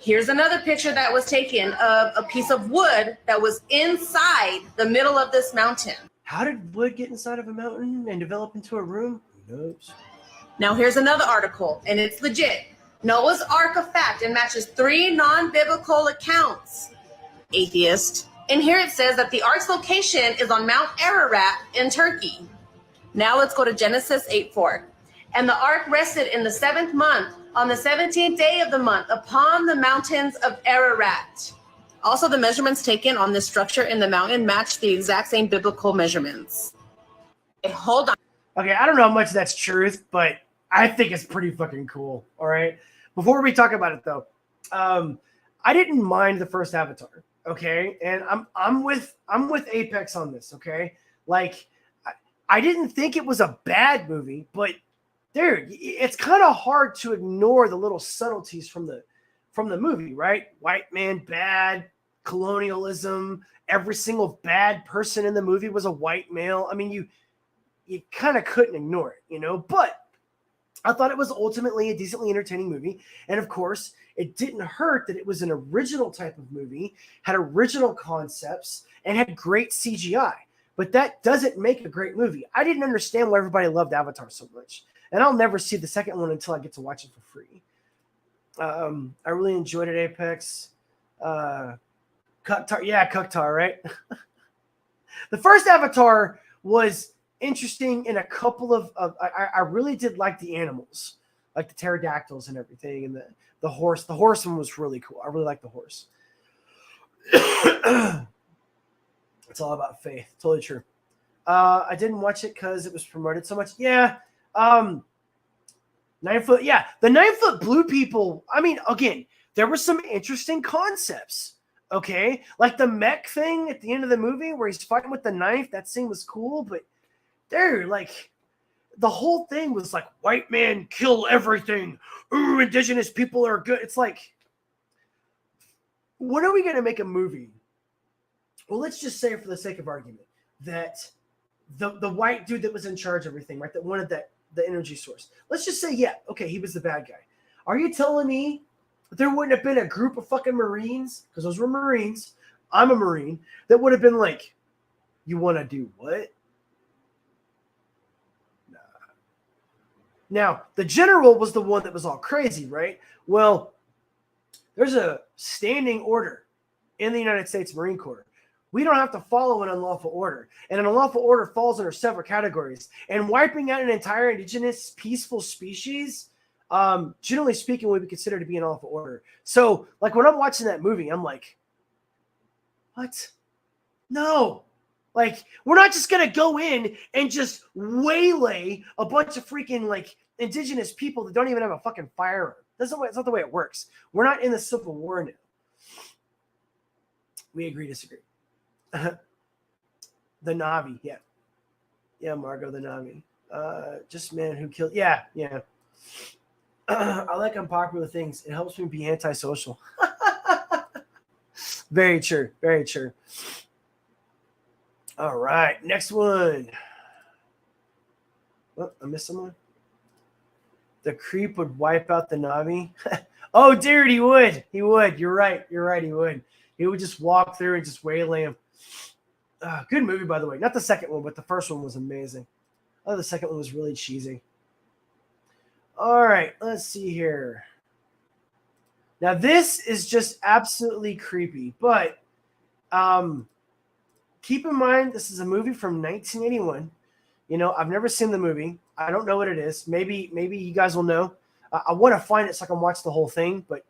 Here's another picture that was taken of a piece of wood that was inside the middle of this mountain. How did wood get inside of a mountain and develop into a room? Who knows? Now, here's another article, and it's legit. Noah's Ark of Fact, and matches 3 non-biblical accounts. Atheist. And here it says that the Ark's location is on Mount Ararat in Turkey. Now let's go to Genesis 8:4. And the Ark rested in the 7th month, on the 17th day of the month, upon the mountains of Ararat. Also, the measurements taken on this structure in the mountain match the exact same biblical measurements. Okay, hold on. Okay, I don't know how much that's truth, but I think it's pretty fucking cool. All right. Before we talk about it, though, I didn't mind the first Avatar. Okay, and I'm with Apex on this. Okay, like I didn't think it was a bad movie, but dude, it's kind of hard to ignore the little subtleties from the movie, right? White man bad, colonialism. Every single bad person in the movie was a white male. I mean, you kind of couldn't ignore it, you know. But I thought it was ultimately a decently entertaining movie. And of course, it didn't hurt that it was an original type of movie, had original concepts, and had great CGI. But that doesn't make a great movie. I didn't understand why everybody loved Avatar so much. And I'll never see the second one until I get to watch it for free. I really enjoyed it, Apex. Cuktar, right? The first Avatar was interesting in a couple of I really did like the animals, like the pterodactyls and everything, and the horse. The horse one was really cool. I really like the horse. It's all about faith. Totally true. I didn't watch it because it was promoted so much. Yeah. 9 foot. Yeah. The 9 foot blue people. I mean, again, there were some interesting concepts. Okay. Like the mech thing at the end of the movie where he's fighting with the knife. That scene was cool, but dude, like the whole thing was like white man kill everything. Ooh, indigenous people are good. It's like, when are we going to make a movie? Well, let's just say for the sake of argument that the white dude that was in charge of everything, right? That wanted the energy source. Let's just say, yeah, okay, he was the bad guy. Are you telling me that there wouldn't have been a group of fucking Marines, because those were Marines, I'm a Marine, that would have been like, you want to do what? Nah. Now, the general was the one that was all crazy, right? Well, there's a standing order in the United States Marine Corps. We don't have to follow an unlawful order. And an unlawful order falls under several categories. And wiping out an entire indigenous peaceful species, generally speaking, would be considered to be an unlawful order. So, like, when I'm watching that movie, I'm like, what? No. Like, we're not just going to go in and just waylay a bunch of freaking, like, indigenous people that don't even have a fucking firearm. That's not the way it works. We're not in the Civil War now. We agree, disagree. The Navi, yeah. Yeah, Margot, the Navi. Just man who killed. Yeah. I like unpopular things. It helps me be antisocial. Very true. Very true. All right. Next one. Oh, I missed someone. The creep would wipe out the Navi. Oh, dude, he would. He would. You're right. He would. He would just walk through and just waylay him. Good movie, by the way. Not the second one, but the first one was amazing. Oh, the second one was really cheesy. All right, let's see here. Now, this is just absolutely creepy, but keep in mind, this is a movie from 1981. You know, I've never seen the movie. I don't know what it is. Maybe you guys will know. I want to find it so I can watch the whole thing, but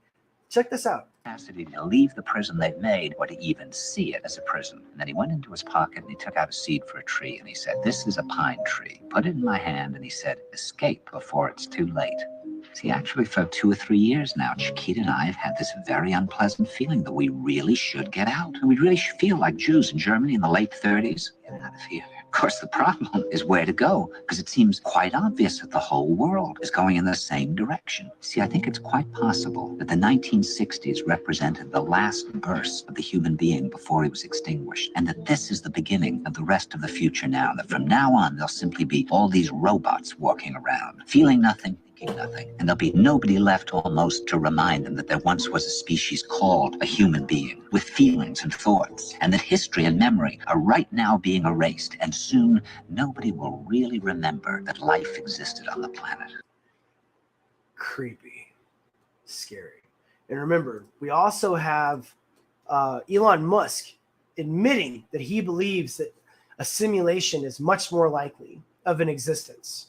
check this out. Capacity to leave the prison they've made or to even see it as a prison. And then he went into his pocket and he took out a seed for a tree and he said, "This is a pine tree." Put it in my hand and he said, "Escape before it's too late." See, actually for 2 or 3 years now, Chiquita and I have had this very unpleasant feeling that we really should get out. And we really should feel like Jews in Germany in the late 30s. Get out of here. Of course, the problem is where to go, because it seems quite obvious that the whole world is going in the same direction. See, I think it's quite possible that the 1960s represented the last burst of the human being before he was extinguished, and that this is the beginning of the rest of the future now, that from now on, there'll simply be all these robots walking around, feeling nothing, nothing, and there'll be nobody left almost to remind them that there once was a species called a human being with feelings and thoughts, and that history and memory are right now being erased, and soon nobody will really remember that life existed on the planet. Creepy. Scary. And remember, we also have Elon Musk admitting that he believes that a simulation is much more likely of an existence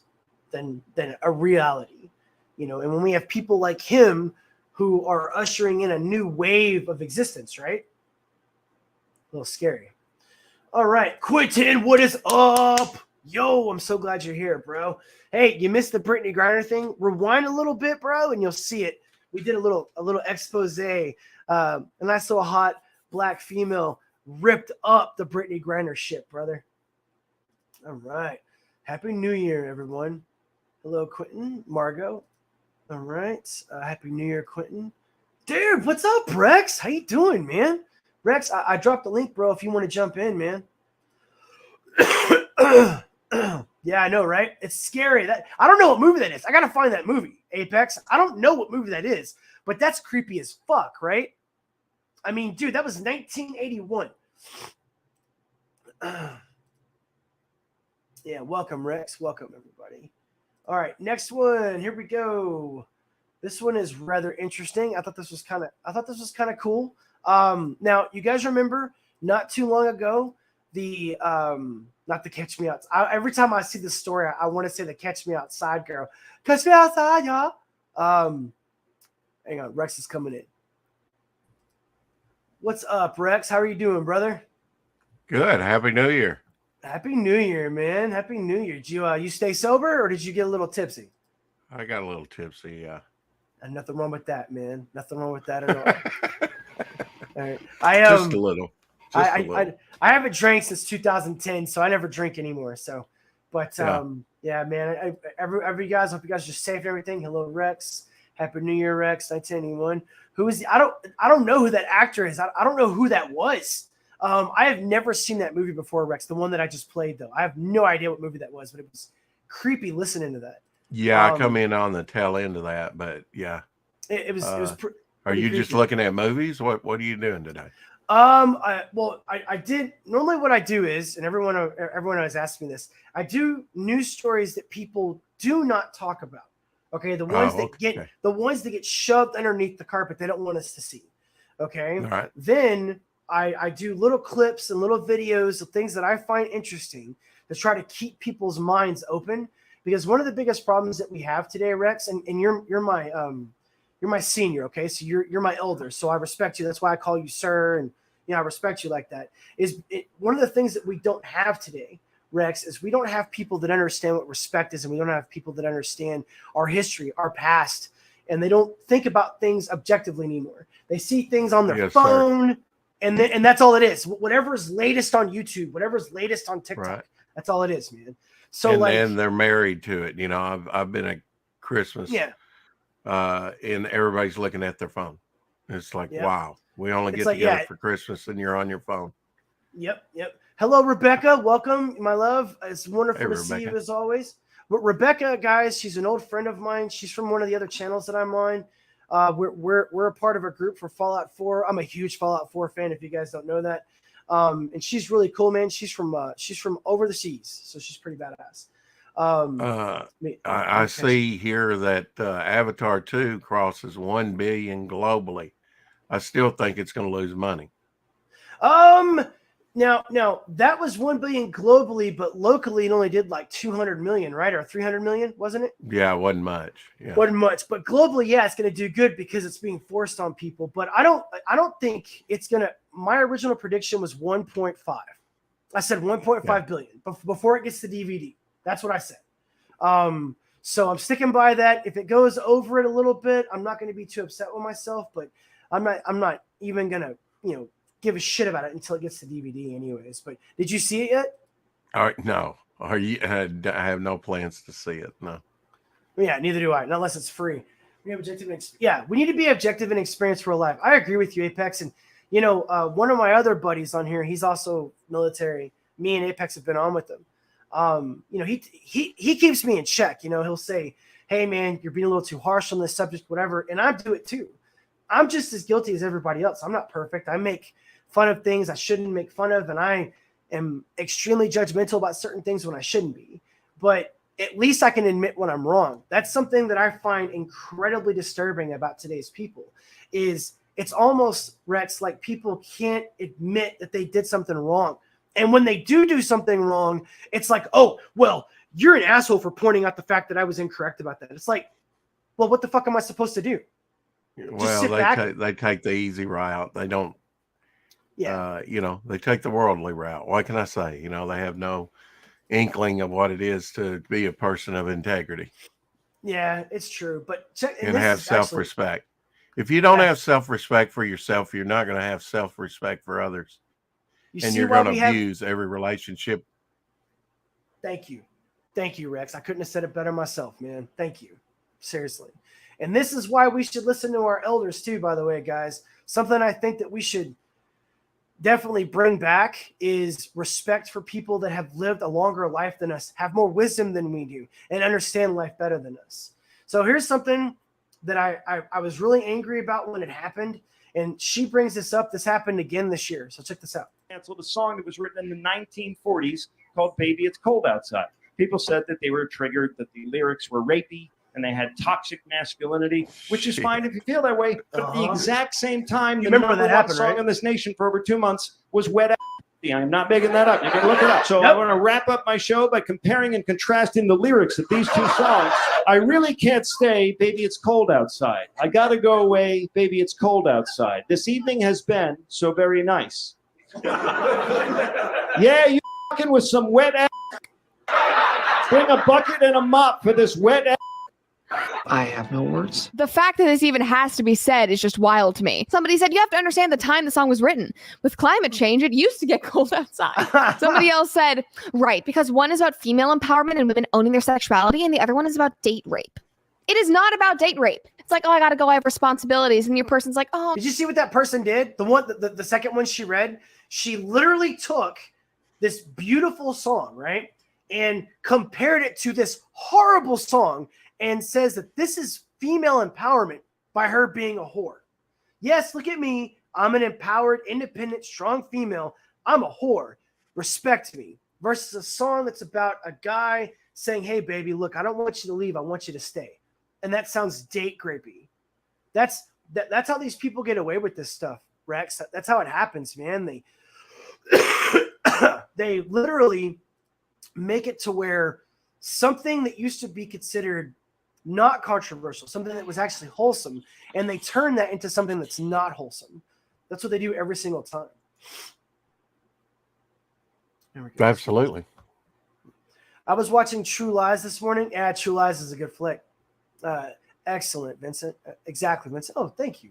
than a reality, you know. And when we have people like him who are ushering in a new wave of existence, right? A little scary. All right, Quentin, what is up? Yo, I'm so glad you're here, bro. Hey, you missed the Brittany Griner thing? Rewind a little bit, bro, and you'll see it. We did a little expose. And I saw a hot black female ripped up the Brittany Griner shit, brother. All right. Happy New Year, everyone. Hello, Quentin, Margot. All right. Happy New Year, Quentin. Dude, what's up, Rex? How you doing, man? Rex, I dropped the link, bro, if you want to jump in, man. Yeah, I know, right? It's scary. That I don't know what movie that is. I gotta find that movie, Apex. I don't know what movie that is, but that's creepy as fuck, right? I mean, dude, that was 1981. Yeah, welcome, Rex. Welcome, everybody. All right, next one. Here we go. This one is rather interesting. I thought this was kind of cool. Now you guys remember not too long ago the not the Catch Me Outside. Every time I see this story, I want to say the Catch Me Outside girl. Catch me outside, y'all. Hang on, Rex is coming in. What's up, Rex? How are you doing, brother? Good. Happy New Year. Happy New Year, man. Happy New Year. Did you stay sober or did you get a little tipsy? I got a little tipsy, yeah. And nothing wrong with that, man. Nothing wrong with that at all. All right. Just a little. I haven't drank since 2010, so I never drink anymore. So, but yeah, man. Every guys, hope you guys are safe and everything. Hello, Rex. Happy New Year, Rex. 1981. Who is? I don't know who that actor is. I don't know who that was. I have never seen that movie before, Rex. The one that I just played, though. I have no idea what movie that was, but it was creepy listening to that. Yeah, I come in on the tail end of that, but yeah. It was. Are you just looking at movies? What are you doing today? I did. Normally, what I do is, and everyone always asks me this. I do news stories that people do not talk about. Okay, the ones that get shoved underneath the carpet. They don't want us to see. Okay. All right. Then I do little clips and little videos of things that I find interesting to try to keep people's minds open. Because one of the biggest problems that we have today, Rex, and you're my senior, okay? So you're my elder, so I respect you. That's why I call you sir, and I respect you like that. One of the things that we don't have today, Rex, is we don't have people that understand what respect is, and we don't have people that understand our history, our past, and they don't think about things objectively anymore. They see things on their phone, and that's all it is. Whatever's latest on YouTube, whatever's latest on TikTok, that's all it is, man. So and they're married to it. I've been at Christmas. Yeah. And everybody's looking at their phone. It's like, wow, we only get together for Christmas and you're on your phone. Yep. Hello, Rebecca. Welcome, my love. It's wonderful to see you as always. But Rebecca, guys, she's an old friend of mine. She's from one of the other channels that I'm on. We're a part of a group for Fallout 4. I'm a huge Fallout 4 fan, if you guys don't know that. And she's really cool, man. She's from over the seas, so she's pretty badass. I see here that Avatar 2 crosses 1 billion globally. I still think it's going to lose money. Now that was 1 billion globally, but locally it only did like 200 million, right? Or 300 million, wasn't it? Yeah, it wasn't much. Yeah. Wasn't much, but globally, yeah, it's going to do good because it's being forced on people. But I don't think it's going to. My original prediction was 1.5. I said 1.5 billion before it gets to DVD. That's what I said. So I'm sticking by that. If it goes over it a little bit, I'm not going to be too upset with myself, but I'm not even going to, give a shit about it until it gets to DVD anyways. But did you see it yet? All right. No. I have no plans to see it. No. Yeah, neither do I, not unless it's free. We need to be objective and experience real life. I agree with you, Apex. And, one of my other buddies on here, he's also military. Me and Apex have been on with him. He keeps me in check. He'll say, hey man, you're being a little too harsh on this subject, whatever. And I do it too. I'm just as guilty as everybody else. I'm not perfect. I make fun of things I shouldn't make fun of. And I am extremely judgmental about certain things when I shouldn't be, but at least I can admit when I'm wrong. That's something that I find incredibly disturbing about today's people is it's almost, Rex, like people can't admit that they did something wrong. And when they do something wrong, it's like, oh, well, you're an asshole for pointing out the fact that I was incorrect about that. It's like, well, what the fuck am I supposed to do? Well, they take the easy route. They don't, they take the worldly route. What can I say? They have no inkling of what it is to be a person of integrity. Yeah, it's true. But and have self-respect. If you don't have self-respect for yourself, you're not going to have self-respect for others. And you're going to abuse every relationship. Thank you, Rex. I couldn't have said it better myself, man. Thank you. Seriously. And this is why we should listen to our elders too, by the way, guys. Something I think that we should definitely bring back is respect for people that have lived a longer life than us, have more wisdom than we do, and understand life better than us. So here's something that I was really angry about when it happened, and she brings this up. This happened again this year, so check this out. Canceled a song that was written in the 1940s called Baby It's Cold Outside. People said that they were triggered, that the lyrics were rapey, and they had toxic masculinity, which is fine if you feel that way. But at the exact same time, the number one song in this nation for over 2 months was Wet Ass. I'm not making that up. You can look it up. So I want to wrap up my show by comparing and contrasting the lyrics of these two songs. I really can't stay, baby, it's cold outside. I got to go away, baby, it's cold outside. This evening has been so very nice. Yeah, you fucking with some wet ass. Bring a bucket and a mop for this wet ass. I have no words. The fact that this even has to be said is just wild to me. Somebody said you have to understand the time the song was written. With climate change, it used to get cold outside. Somebody else said, right, because one is about female empowerment and women owning their sexuality, and the other one is about date rape. It is not about date rape. It's like, oh, I gotta go, I have responsibilities. And your person's like, oh. Did you see what that person did? The second one she read, she literally took this beautiful song, right? And compared it to this horrible song and says that this is female empowerment by her being a whore. Yes, look at me. I'm an empowered, independent, strong female. I'm a whore. Respect me. Versus a song that's about a guy saying, hey, baby, look, I don't want you to leave. I want you to stay. And that sounds date rapey. That's how these people get away with this stuff, Rex. That's how it happens, man. They literally make it to where something that used to be considered not controversial, something that was actually wholesome, and they turn that into something that's not wholesome. That's what they do every single time. Absolutely. I was watching True Lies this morning. Yeah, True Lies is a good flick. Excellent, Vincent. Exactly, Vincent. Oh, thank you,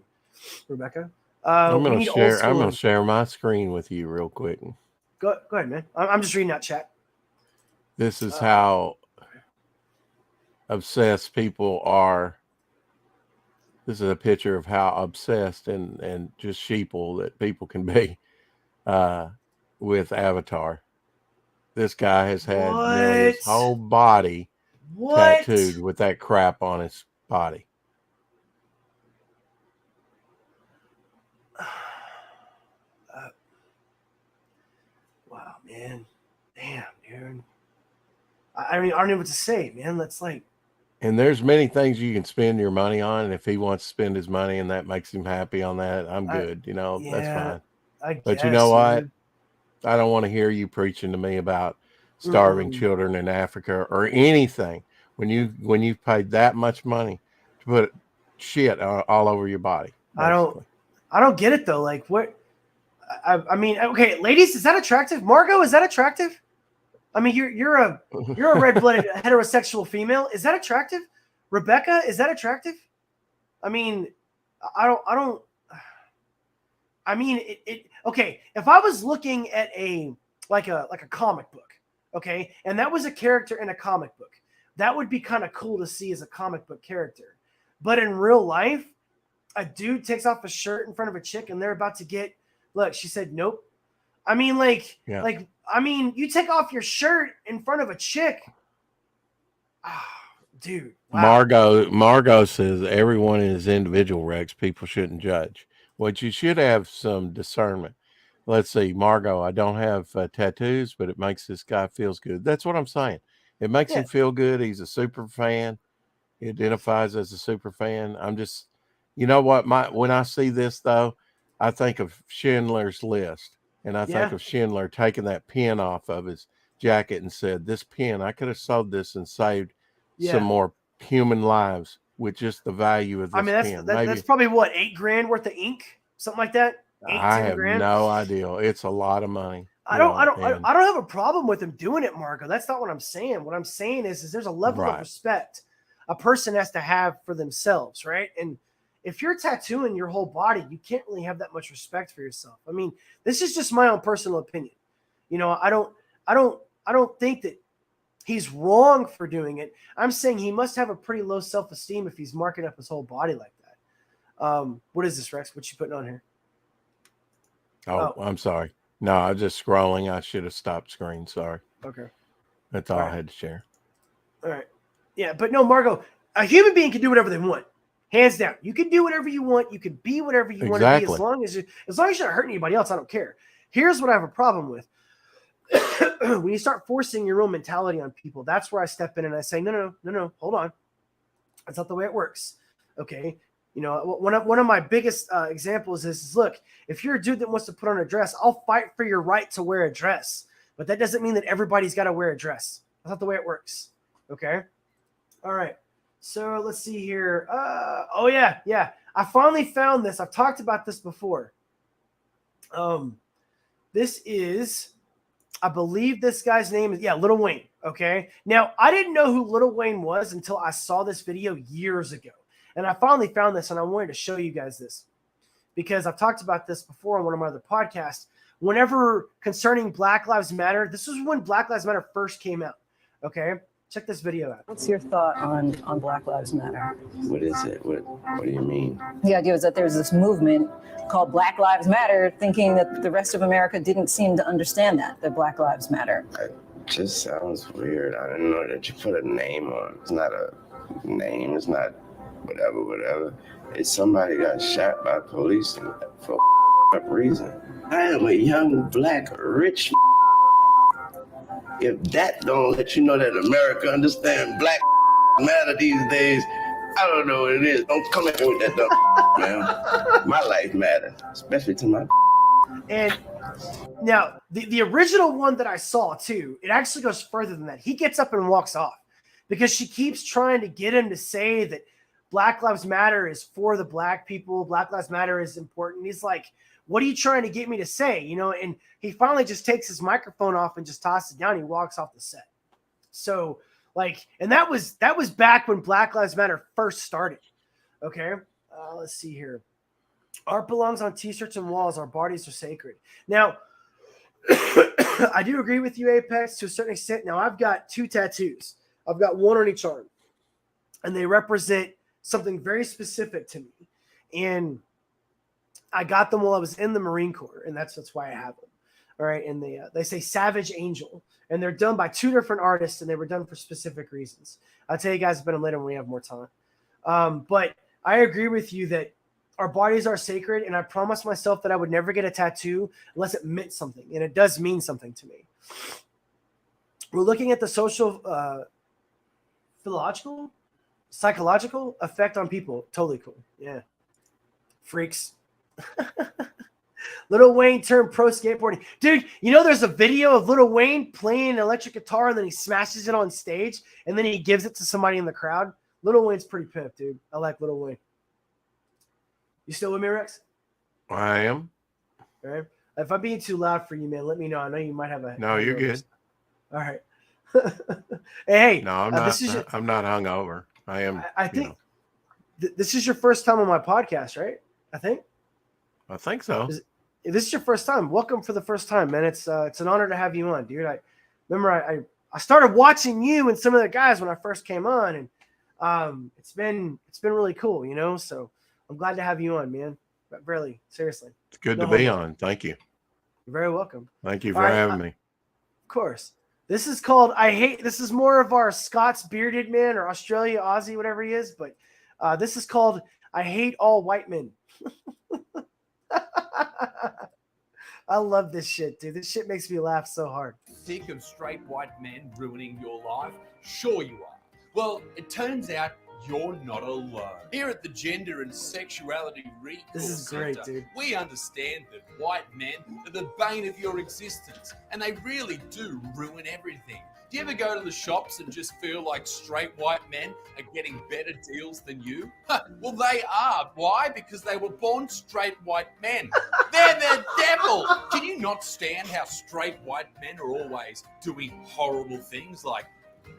Rebecca. I'm gonna share my screen with you real quick. Go ahead, man. I'm just reading that chat. This is how obsessed people are. This is a picture of how obsessed and just sheeple that people can be with Avatar. This guy has had nearly his whole body tattooed with that crap on his body. Wow, man. Damn, dude. I don't know what to say, man. That's like. And there's many things you can spend your money on, and if he wants to spend his money and that makes him happy on that, I'm good. That's fine. But you know what? I don't want to hear you preaching to me about starving children in Africa or anything when you've paid that much money to put shit all over your body. Basically. I don't get it though. Like what? I mean, okay, ladies, is that attractive? Margot, is that attractive? I mean, you're a red-blooded heterosexual female. Is that attractive? Rebecca, is that attractive? I mean, I don't. I mean, it. Okay, if I was looking at a comic book, okay, and that was a character in a comic book, that would be kind of cool to see as a comic book character. But in real life, a dude takes off a shirt in front of a chick, and they're about to get. Look, she said nope. I mean, you take off your shirt in front of a chick. Oh, dude. Wow. Margot says everyone is individual, Rex. People shouldn't judge. What you should have some discernment. Let's see, Margot, I don't have tattoos, but it makes this guy feels good. That's what I'm saying. It makes him feel good. He's a super fan. He identifies as a super fan. I'm just, you know what? When I see this though, I think of Schindler's List. And I think of Schindler taking that pin off of his jacket and said, this pin, I could have sold this and saved some more human lives with just the value of this pin. That's probably what, $8,000 worth of ink? Something like that? I have no idea. It's a lot of money. I don't have a problem with him doing it, Marco. That's not what I'm saying. What I'm saying is there's a level of respect a person has to have for themselves, right? And if you're tattooing your whole body, you can't really have that much respect for yourself. I mean, this is just my own personal opinion. I don't think that he's wrong for doing it. I'm saying he must have a pretty low self-esteem if he's marking up his whole body like that. What is this, Rex? What you putting on here? Oh, I'm sorry. No, I was just scrolling. I should have stopped screen. Sorry. Okay. That's all I had to share. All right. Yeah, but no, Margo, a human being can do whatever they want. Hands down. You can do whatever you want. You can be whatever you want to be as long as you're not hurting anybody else. I don't care. Here's what I have a problem with. When you start forcing your own mentality on people, that's where I step in and I say, no, hold on. That's not the way it works. Okay. You know, one of my biggest examples is look, if you're a dude that wants to put on a dress, I'll fight for your right to wear a dress. But that doesn't mean that everybody's got to wear a dress. That's not the way it works. Okay. All right. So let's see here. Oh yeah. I finally found this. I've talked about this before. This is, I believe this guy's name is Lil Wayne. Okay. Now I didn't know who Lil Wayne was until I saw this video years ago. And I finally found this and I wanted to show you guys this because I've talked about this before on one of my other podcasts. Whenever concerning Black Lives Matter, this was when Black Lives Matter first came out. Okay. Check this video out. What's your thought on Black Lives Matter? What is it? What do you mean? The idea is that there's this movement called Black Lives Matter, thinking that the rest of America didn't seem to understand that Black Lives Matter. It just sounds weird. I didn't know that you put a name on. It's not a name. It's not whatever. It's somebody got shot by police for a reason. I am a young, black, rich. If that don't let you know that America understands Black matter these days, I don't know what it is. Don't come at me with that dumb man. My life matters, especially to my. And now the original one that I saw too, it actually goes further than that. He gets up and walks off because she keeps trying to get him to say that Black Lives Matter is for the black people. Black Lives Matter is important. He's like, what are you trying to get me to say? You know, and he finally just takes his microphone off and just tosses it down. He walks off the set. So like, and that was back when Black Lives Matter first started. Okay. Let's see here. Art belongs on t-shirts and walls. Our bodies are sacred. Now, I do agree with you, Apex, to a certain extent. Now, I've got 2 tattoos. I've got one on each arm. And they represent something very specific to me. And I got them while I was in the Marine Corps, and that's why I have them. All right, and they say Savage Angel, and they're done by 2 different artists, and they were done for specific reasons. I'll tell you guys about them later when we have more time. But I agree with you that our bodies are sacred, and I promised myself that I would never get a tattoo unless it meant something, and it does mean something to me. We're looking at the social, psychological effect on people. Totally cool. Yeah. Freaks. Lil Wayne turned pro skateboarding. Dude, you know there's a video of Lil Wayne playing an electric guitar and then he smashes it on stage and then he gives it to somebody in the crowd. Lil Wayne's pretty pimp, dude. I like Lil Wayne. You still with me, Rex? I am. All right. If I'm being too loud for you, man, let me know. I know you might have a... No, you're good. All right. Hey. No, I'm not. I'm not hungover. I am. I think this is your first time on my podcast, right? I think so. This is your first time. Welcome for the first time, man. It's an honor to have you on, dude. I remember I started watching you and some of the guys when I first came on, and it's been really cool, you know. So I'm glad to have you on, man. But really, seriously, it's good to be on. Thank you. You're very welcome. Thank you for having me. Of course. This is called This is more of our Scots bearded man or Australia Aussie, whatever he is, but this is called I Hate All White Men. I love this shit, dude. This shit makes me laugh so hard. Sick of straight white men ruining your life? Sure you are. Well, it turns out you're not alone. Here at the Gender and Sexuality Recall This is great, Center, dude. we understand that white men are the bane of your existence, and they really do ruin everything. Do you ever go to the shops and just feel like straight white men are getting better deals than you? Well, they are. Why? Because they were born straight white men. They're the devil. Can you not stand how straight white men are always doing horrible things like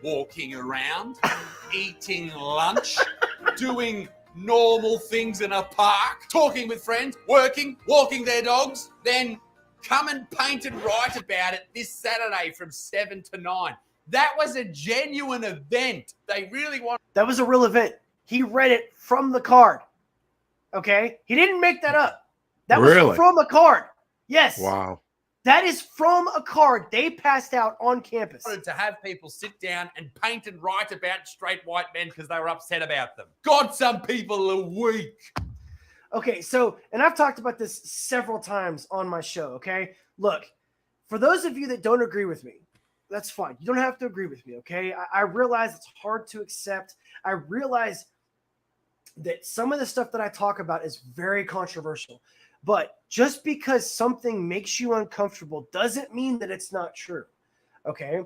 walking around, eating lunch, doing normal things in a park, talking with friends, working, walking their dogs, then come and paint and write about it this Saturday from 7 to 9. That was a genuine event. They really want. That was a real event. He read it from the card. Okay? He didn't make that up. That was Really? from a card. Yes. Wow. That is from a card they passed out on campus. To have people sit down and paint and write about straight white men because they were upset about them. God, some people are weak. Okay, so, and I've talked about this several times on my show, okay? Look, for those of you that don't agree with me, that's fine. You don't have to agree with me, okay? I realize it's hard to accept. I realize that some of the stuff that I talk about is very controversial. But just because something makes you uncomfortable doesn't mean that it's not true, okay?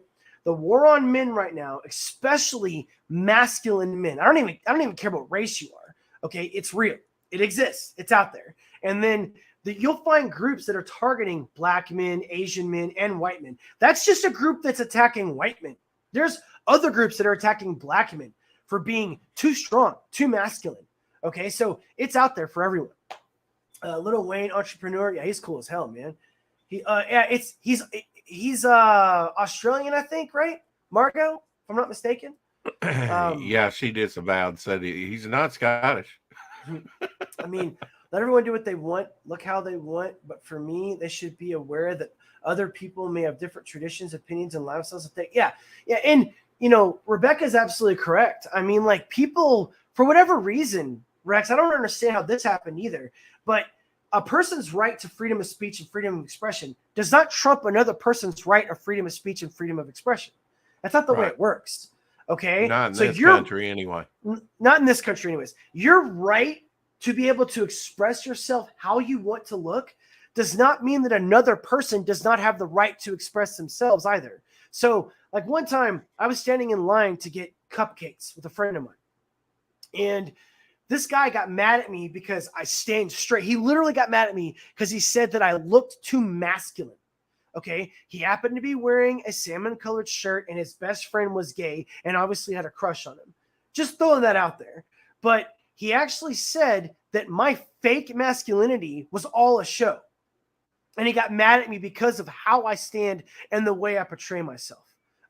The war on men right now, especially masculine men, I don't even care what race you are, okay? It's real. It exists. It's out there. And then you'll find groups that are targeting black men, Asian men, and white men. That's just a group that's attacking white men. There's other groups that are attacking black men for being too strong, too masculine, okay? So it's out there for everyone. Lil Wayne, entrepreneur. Yeah, he's cool as hell, man. He's Australian, I think, right? Margot, if I'm not mistaken. Yeah, she disavowed, said he's not Scottish. I mean, let everyone do what they want, look how they want. But for me, they should be aware that other people may have different traditions, opinions, and lifestyles. Yeah. And, Rebecca's absolutely correct. I mean, like, people, for whatever reason, Rex, I don't understand how this happened either, but a person's right to freedom of speech and freedom of expression does not trump another person's right of freedom of speech and freedom of expression. That's not the way it works. Okay. Not in this country anyway. Not in this country anyways. Your right to be able to express yourself how you want to look does not mean that another person does not have the right to express themselves either. So, like, one time I was standing in line to get cupcakes with a friend of mine, and this guy got mad at me because I stand straight. He literally got mad at me because he said that I looked too masculine. Okay. He happened to be wearing a salmon colored shirt, and his best friend was gay and obviously had a crush on him. Just throwing that out there. But he actually said that my fake masculinity was all a show. And he got mad at me because of how I stand and the way I portray myself.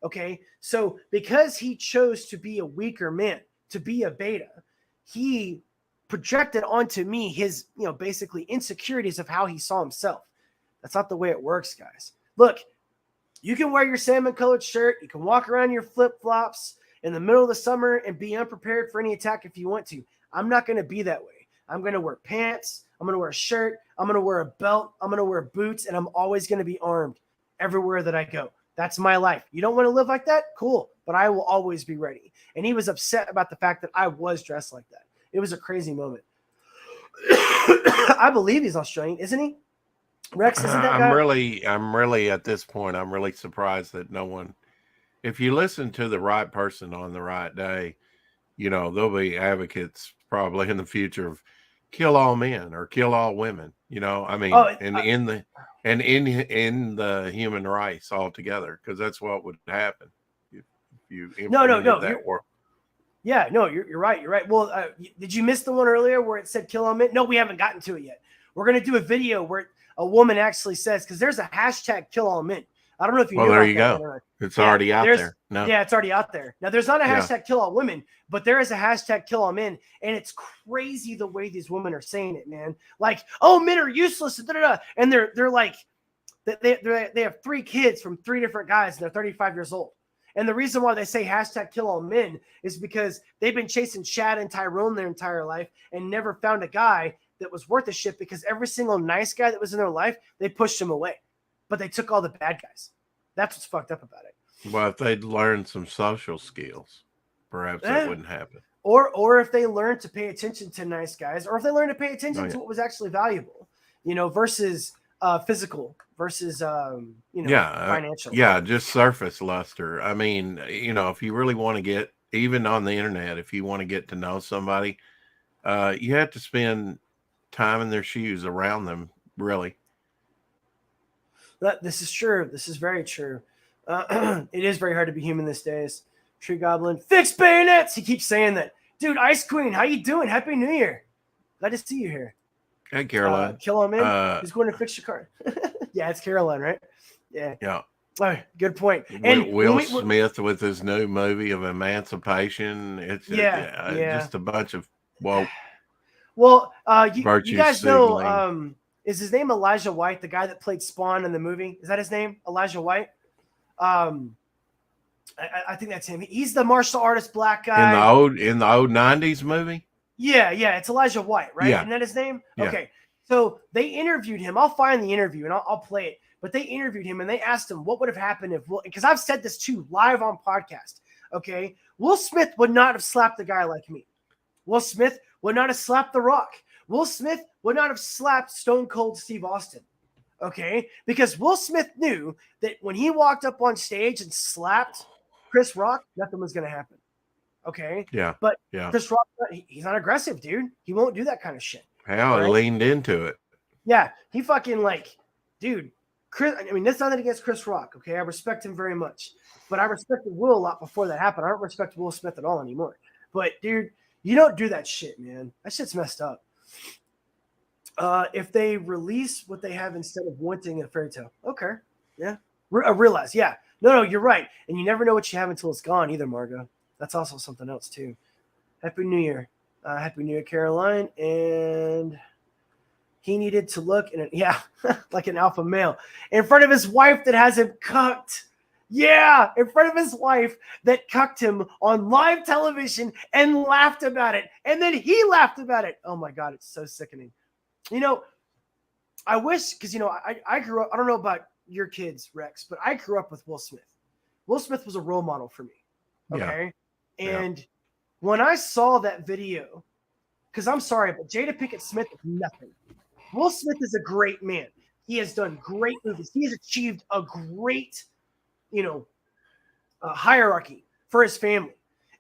Okay. So because he chose to be a weaker man, to be a beta, he projected onto me his, basically insecurities of how he saw himself. That's not the way it works, guys. Look, you can wear your salmon colored shirt. You can walk around your flip flops in the middle of the summer and be unprepared for any attack if you want to. I'm not going to be that way. I'm going to wear pants. I'm going to wear a shirt. I'm going to wear a belt. I'm going to wear boots, and I'm always going to be armed everywhere that I go. That's my life. You don't want to live like that? Cool. But I will always be ready. And he was upset about the fact that I was dressed like that. It was a crazy moment. I believe he's Australian, isn't he? Rex, isn't that guy? I'm really at this point, I'm really surprised that no one, if you listen to the right person on the right day, there'll be advocates probably in the future of kill all men or kill all women, in the human race altogether, because that's what would happen if you implemented that world. Yeah, no, you're right. You're right. Well, did you miss the one earlier where it said kill all men? No, we haven't gotten to it yet. We're going to do a video where a woman actually says, because there's a hashtag kill all men. I don't know if you know. Well, there you go. It's already out there. No. Yeah, it's already out there. Now, there's not a hashtag kill all women, but there is a hashtag kill all men. And it's crazy the way these women are saying it, man. Like, oh, men are useless. And they're like, they have 3 kids from 3 different guys, and they're 35 years old. And the reason why they say hashtag kill all men is because they've been chasing Chad and Tyrone their entire life and never found a guy that was worth a shit, because every single nice guy that was in their life, they pushed him away. But they took all the bad guys. That's what's fucked up about it. Well, if they'd learned some social skills, perhaps that wouldn't happen. Or if they learned to pay attention to nice guys, or if they learned to pay attention to what was actually valuable, versus physical, versus financial. Yeah, just surface luster. I mean, if you really want to get, even on the internet, if you want to get to know somebody, you have to spend time in their shoes, around them, really. This is true. This is very true. It is very hard to be human these days. Tree Goblin, fix bayonets. He keeps saying that. Dude, Ice Queen, how you doing? Happy New Year. Glad to see you here. Hey, Caroline. Kill him in. Who's going to fix your car? Yeah, it's Caroline, right? Yeah. Yeah. Oh, good point. And Will Smith with his new movie of emancipation. It's just a bunch of Well, you guys know Is his name Elijah White, the guy that played Spawn in the movie? Is that his name? Elijah White? I think that's him. He's the martial artist black guy. In the old 90s movie? Yeah, it's Elijah White, right? Yeah. Isn't that his name? Yeah. Okay. So they interviewed him. I'll find the interview and I'll play it. But they interviewed him and they asked him what would have happened if, because I've said this too live on podcast. Okay. Will Smith would not have slapped a guy like me. Will Smith would not have slapped The Rock. Will Smith would not have slapped Stone Cold Steve Austin. Okay. Because Will Smith knew that when he walked up on stage and slapped Chris Rock, nothing was going to happen. Okay. Yeah. But yeah. Chris Rock, he's not aggressive, dude. He won't do that kind of shit. Hell, he leaned into it. Yeah. He fucking dude, Chris, I mean, that's nothing against Chris Rock. Okay. I respect him very much, but I respected Will a lot before that happened. I don't respect Will Smith at all anymore. But dude, you don't do that shit, man. That shit's messed up. If they release what they have instead of wanting a fairy tale. Okay. Yeah. Realize. Yeah. No, you're right. And you never know what you have until it's gone either, Margo. That's also something else too. Happy New Year. Happy New Year, Caroline. And he needed to look like an alpha male in front of his wife that has him cucked. Yeah, in front of his wife that cucked him on live television and laughed about it. And then he laughed about it. Oh my God, it's so sickening. I wish, because, I grew up, I don't know about your kids, Rex, but I grew up with Will Smith. Will Smith was a role model for me. Okay. Yeah. And when I saw that video, because I'm sorry, but Jada Pinkett Smith is nothing. Will Smith is a great man. He has done great movies. He has achieved a great, hierarchy for his family.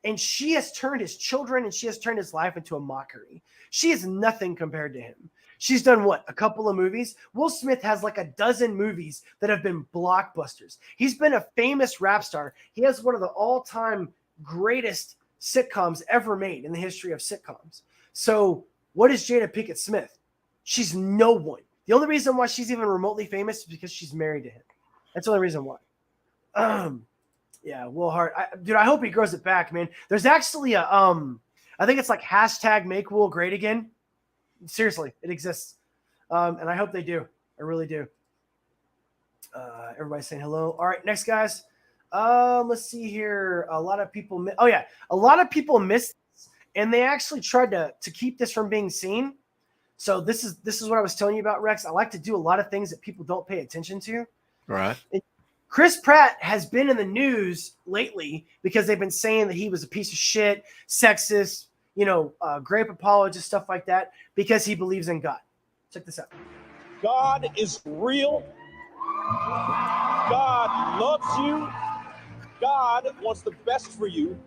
And she has turned his children and she has turned his life into a mockery. She is nothing compared to him. She's done what? A couple of movies? Will Smith has like a dozen movies that have been blockbusters. He's been a famous rap star. He has one of the all-time greatest sitcoms ever made in the history of sitcoms. So what is Jada Pinkett Smith? She's no one. The only reason why she's even remotely famous is because she's married to him. That's the only reason why. Yeah, Will Hart. Dude, I hope he grows it back, man. There's actually a I think it's like hashtag make Will great again. Seriously, it exists. And I hope they do. I really do. Everybody's saying hello. All right, next guys. Let's see here. A lot of people a lot of people missed this, and they actually tried to keep this from being seen. So this is what I was telling you about, Rex. I like to do a lot of things that people don't pay attention to. Right. Chris Pratt has been in the news lately because they've been saying that he was a piece of shit, sexist, grape apologist, stuff like that, because he believes in God. Check this out. God is real. God loves you. God wants the best for you.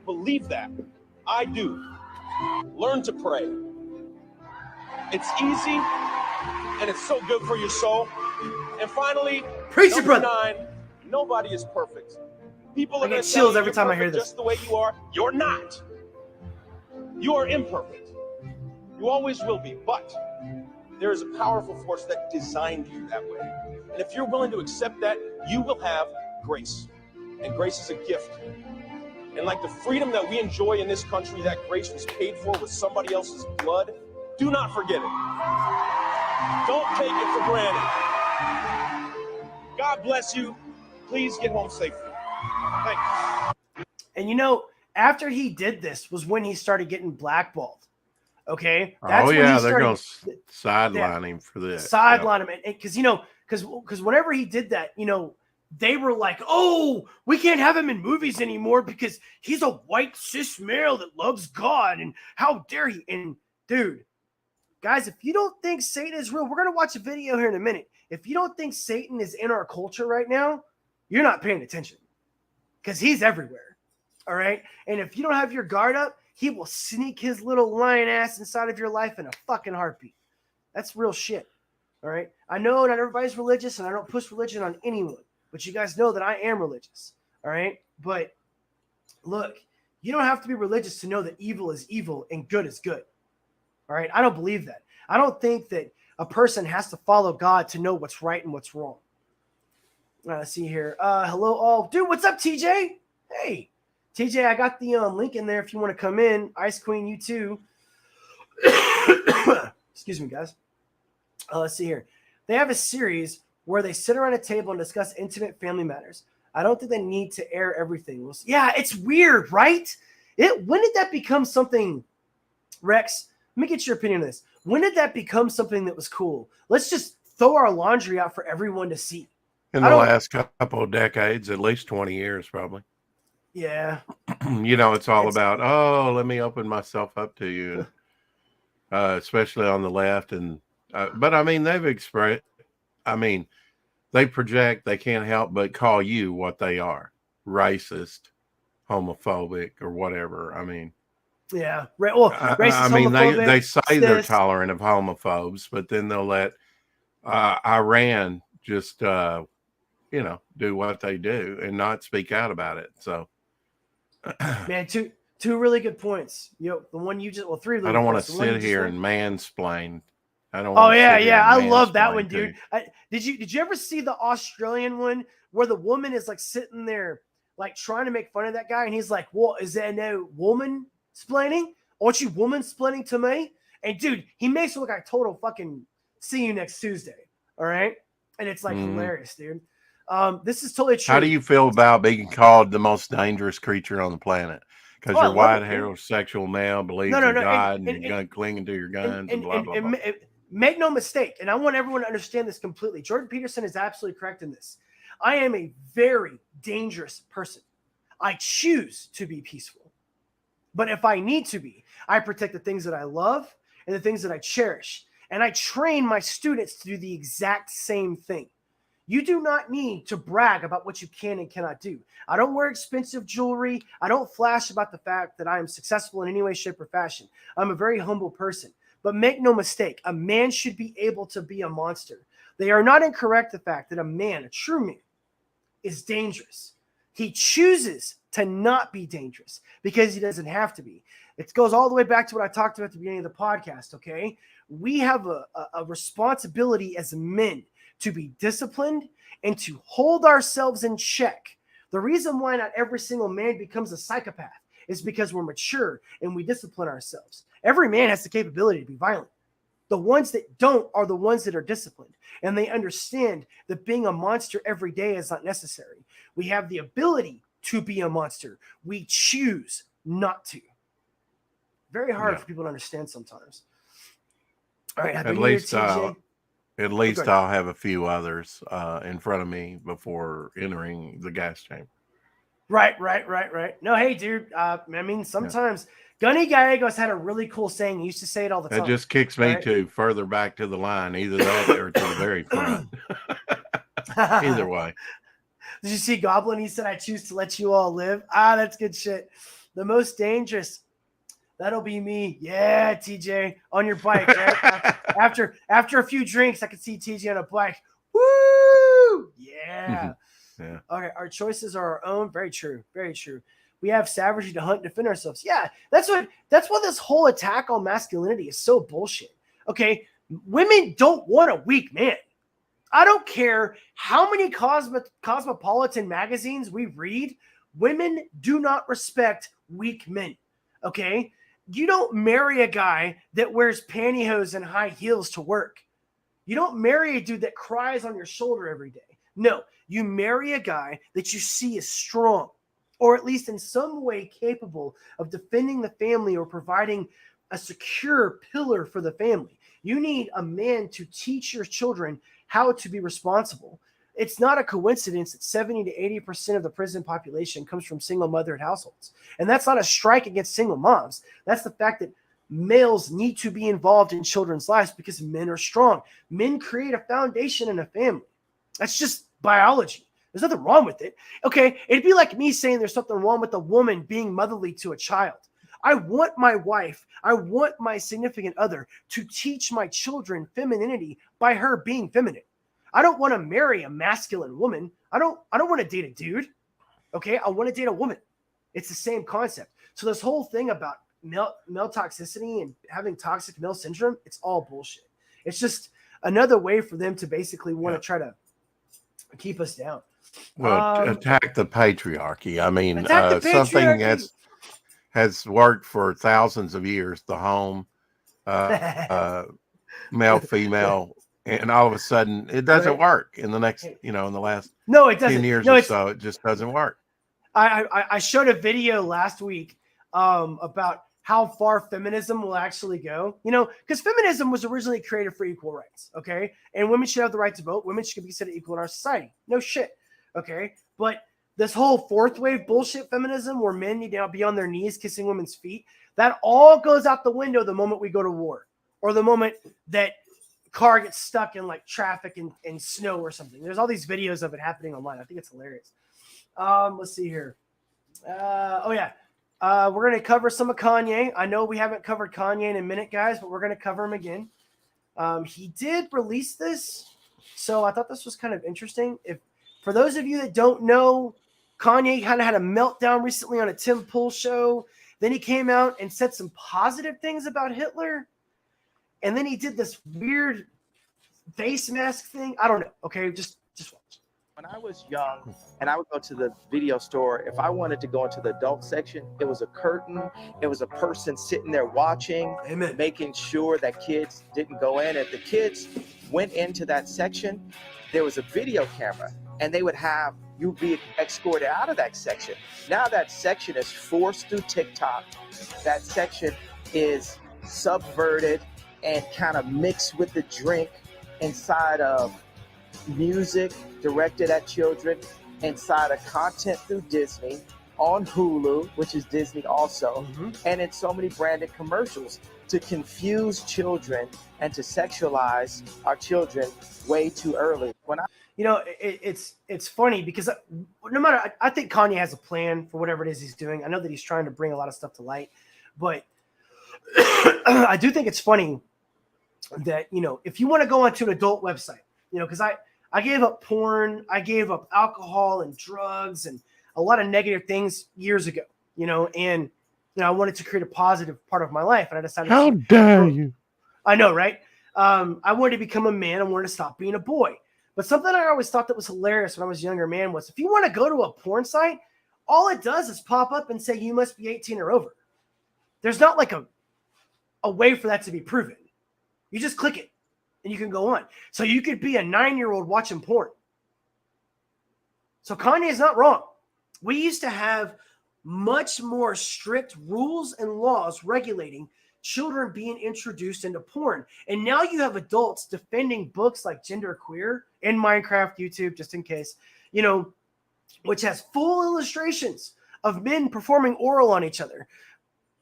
Believe that. I do. Learn to pray. It's easy, and it's so good for your soul. And finally, number 9, nobody is perfect. People are going to chills every time I hear this. Just the way you are. You're not. You are imperfect. You always will be. But there is a powerful force that designed you that way. And if you're willing to accept that, you will have grace. And grace is a gift. And like the freedom that we enjoy in this country, that grace was paid for with somebody else's blood. Do not forget it. Don't take it for granted. God bless you. Please get home safely. Thank you. And after he did this was when he started getting blackballed. Okay. That's they're going to sideline him for this. Sideline him. Because, because whenever he did that, they were like, oh, we can't have him in movies anymore because he's a white cis male that loves God. And how dare he? And dude, guys, if you don't think Satan is real, we're going to watch a video here in a minute. If you don't think Satan is in our culture right now, you're not paying attention because he's everywhere. All right. And if you don't have your guard up, he will sneak his little lion ass inside of your life in a fucking heartbeat. That's real shit. All right. I know not everybody's religious and I don't push religion on anyone, but you guys know that I am religious. All right. But look, you don't have to be religious to know that evil is evil and good is good. All right. I don't believe that. I don't think that a person has to follow God to know what's right and what's wrong. Let's see here. Hello all. Dude, what's up, TJ? Hey. TJ, I got the link in there if you want to come in. Ice Queen, you too. Excuse me, guys. Let's see here. They have a series where they sit around a table and discuss intimate family matters. I don't think they need to air everything. Yeah, it's weird, right? When did that become something, Rex? Let me get your opinion on this. When did that become something that was cool? Let's just throw our laundry out for everyone to see. In the last couple of decades, at least 20 years, probably. Yeah. It's all about, let me open myself up to you, especially on the left. But I mean, they project, they can't help but call you what they are, racist, homophobic, or whatever. I mean, yeah, right. Well, racist, they say they're tolerant of homophobes, but then they'll let Iran just, do what they do and not speak out about it. So, man, two really good points. The one you just three. Really I don't want to sit here and mansplain. I don't. Oh yeah. I love that one, dude. Did you ever see the Australian one where the woman is like sitting there, like trying to make fun of that guy, and he's like, "What is there no woman splaining? Aren't you woman splaining to me?" And dude, he makes it look like total fucking see you next Tuesday. All right, and it's like hilarious, dude. This is totally true. How do you feel about being called the most dangerous creature on the planet? Because you're white, heterosexual male, believes in God, and you're clinging to your guns, and blah, blah, blah. Make no mistake, and I want everyone to understand this completely. Jordan Peterson is absolutely correct in this. I am a very dangerous person. I choose to be peaceful. But if I need to be, I protect the things that I love and the things that I cherish. And I train my students to do the exact same thing. You do not need to brag about what you can and cannot do. I don't wear expensive jewelry. I don't flash about the fact that I am successful in any way, shape, or fashion. I'm a very humble person. But make no mistake, a man should be able to be a monster. They are not incorrect the fact that a man, a true man, is dangerous. He chooses to not be dangerous because he doesn't have to be. It goes all the way back to what I talked about at the beginning of the podcast, okay? We have a responsibility as men to be disciplined and to hold ourselves in check. The reason why not every single man becomes a psychopath is because we're mature and we discipline ourselves. Every man has the capability to be violent. The ones that don't are the ones that are disciplined, and they understand that being a monster every day is not necessary. We have the ability to be a monster. We choose not to. Very hard for people to understand sometimes. All right, at least I'll have a few others in front of me before entering the gas chamber. Right. No, hey, dude. Sometimes Gunny Gallegos had a really cool saying. He used to say it all the time. It just kicks me to further back to the line, either that or to the very front. Either way. Did you see Goblin? He said, "I choose to let you all live." That's good shit. The most dangerous. That'll be me. Yeah, TJ, on your bike, right? after a few drinks, I could see TJ on a bike. Woo! Yeah. Yeah. Okay, our choices are our own. Very true. Very true. We have savagery to hunt and defend ourselves. Yeah, that's why this whole attack on masculinity is so bullshit. Okay, women don't want a weak man. I don't care how many cosmopolitan magazines we read. Women do not respect weak men. Okay, you don't marry a guy that wears pantyhose and high heels to work. You don't marry a dude that cries on your shoulder every day. No, you marry a guy that you see is strong, or at least in some way capable of defending the family or providing a secure pillar for the family. You need a man to teach your children how to be responsible. It's not a coincidence that 70 to 80% of the prison population comes from single mothered households. And that's not a strike against single moms. That's the fact that males need to be involved in children's lives because men are strong. Men create a foundation in a family. That's just biology. There's nothing wrong with it. Okay, it'd be like me saying there's something wrong with a woman being motherly to a child. I want my wife, I want my significant other to teach my children femininity by her being feminine. I don't want to marry a masculine woman. I don't want to date a dude. Okay, I want to date a woman. It's the same concept. So this whole thing about male toxicity and having toxic male syndrome, it's all bullshit. It's just another way for them to basically want to try to keep us down. Well, attack the patriarchy. I mean, something that has worked for thousands of years, the home, male, female And all of a sudden, it doesn't Right. work in the next, in the last No, it 10 doesn't. years No, or it's so. It just doesn't work. I showed a video last week about how far feminism will actually go. Because feminism was originally created for equal rights, okay? And women should have the right to vote. Women should be considered equal in our society. No shit, okay? But this whole fourth wave bullshit feminism where men need to be on their knees kissing women's feet, that all goes out the window the moment we go to war or the moment that car gets stuck in like traffic and snow or something. There's all these videos of it happening online. I think it's hilarious. Let's see here. We're going to cover some of Kanye. I know we haven't covered Kanye in a minute, guys, but we're going to cover him again. He did release this, so I thought this was kind of interesting. For those of you that don't know, Kanye kind of had a meltdown recently on a Tim Pool show. Then he came out and said some positive things about Hitler. And then he did this weird face mask thing. I don't know. Okay, just watch. When I was young and I would go to the video store, if I wanted to go into the adult section, it was a curtain. It was a person sitting there watching, making sure that kids didn't go in. If the kids went into that section, there was a video camera and they would have you be escorted out of that section. Now that section is forced through TikTok. That section is subverted and kind of mixed with the drink inside of music directed at children, inside of content through Disney, on Hulu, which is Disney also, and in so many branded commercials to confuse children and to sexualize our children way too early. It's funny because no matter, I think Kanye has a plan for whatever it is he's doing. I know that he's trying to bring a lot of stuff to light, but I do think it's funny that, if you want to go onto an adult website, because I gave up porn, I gave up alcohol and drugs and a lot of negative things years ago, and I wanted to create a positive part of my life, and I decided. How dare you? I know, right? I wanted to become a man. I wanted to stop being a boy. But something I always thought that was hilarious when I was a younger man was if you want to go to a porn site, all it does is pop up and say you must be 18 or over. There's not like a way for that to be proven. You just click it and you can go on. So you could be a 9-year-old watching porn. So Kanye is not wrong. We used to have much more strict rules and laws regulating children being introduced into porn. And now you have adults defending books like Gender Queer in Minecraft YouTube, just in case, which has full illustrations of men performing oral on each other.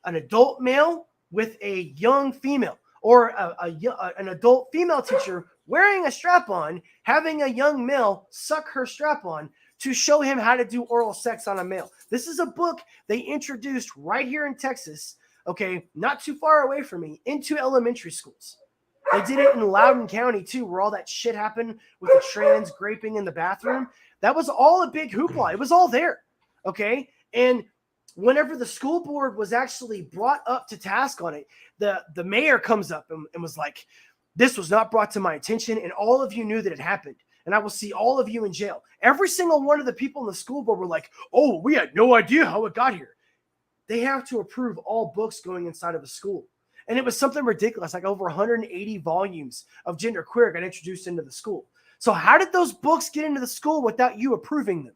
An adult male with a young female, or an adult female teacher wearing a strap-on, having a young male suck her strap-on to show him how to do oral sex on a male. This is a book they introduced right here in Texas, okay, not too far away from me, into elementary schools. They did it in Loudoun County, too, where all that shit happened with the trans graping in the bathroom. That was all a big hoopla. It was all there, okay? And whenever the school board was actually brought up to task on it, the mayor comes up and was like, this was not brought to my attention, and all of you knew that it happened, and I will see all of you in jail. Every single one of the people in the school board were like, oh, we had no idea how it got here. They have to approve all books going inside of a school. And it was something ridiculous, like over 180 volumes of Gender Queer got introduced into the school. So how did those books get into the school without you approving them?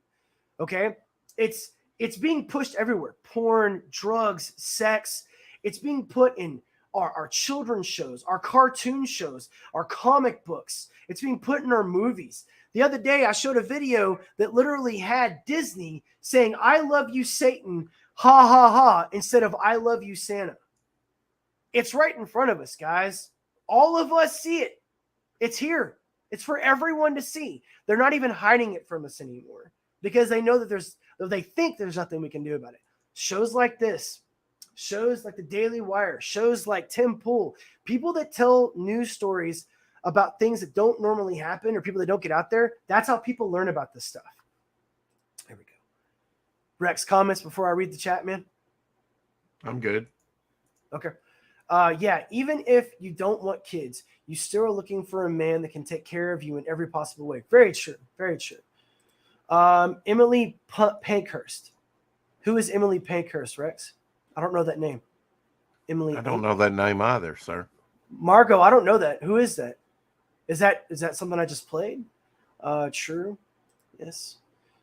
Okay? It's being pushed everywhere. Porn, drugs, sex. It's being put in our children's shows, our cartoon shows, our comic books. It's being put in our movies. The other day, I showed a video that literally had Disney saying, I love you, Satan, ha, ha, ha, instead of I love you, Santa. It's right in front of us, guys. All of us see it. It's here. It's for everyone to see. They're not even hiding it from us anymore because they know that they think there's nothing we can do about it. Shows like this, shows like the Daily Wire, shows like Tim Pool, people that tell news stories about things that don't normally happen or people that don't get out there. That's how people learn about this stuff. There we go. Rex, comments before I read the chat, man? I'm good. Okay. Yeah, even if you don't want kids, you still are looking for a man that can take care of you in every possible way. Very true. Very true. Emily Pankhurst. Who is Emily Pankhurst, Rex? I don't know that name. Emily. I don't know that name either, sir. Margot, I don't know that. Who is that? Is that something I just played? True. Yes.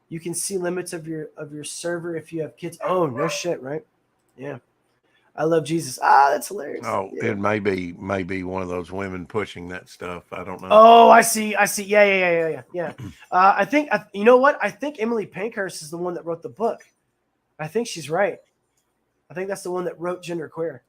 You can see limits of your server if you have kids. Oh, no shit, right? Yeah. I love Jesus. That's hilarious. Oh, Yeah. it may be one of those women pushing that stuff. I don't know. Oh, I see. Yeah. I think you know what? I think Emily Pankhurst is the one that wrote the book. I think she's right. I think that's the one that wrote Genderqueer.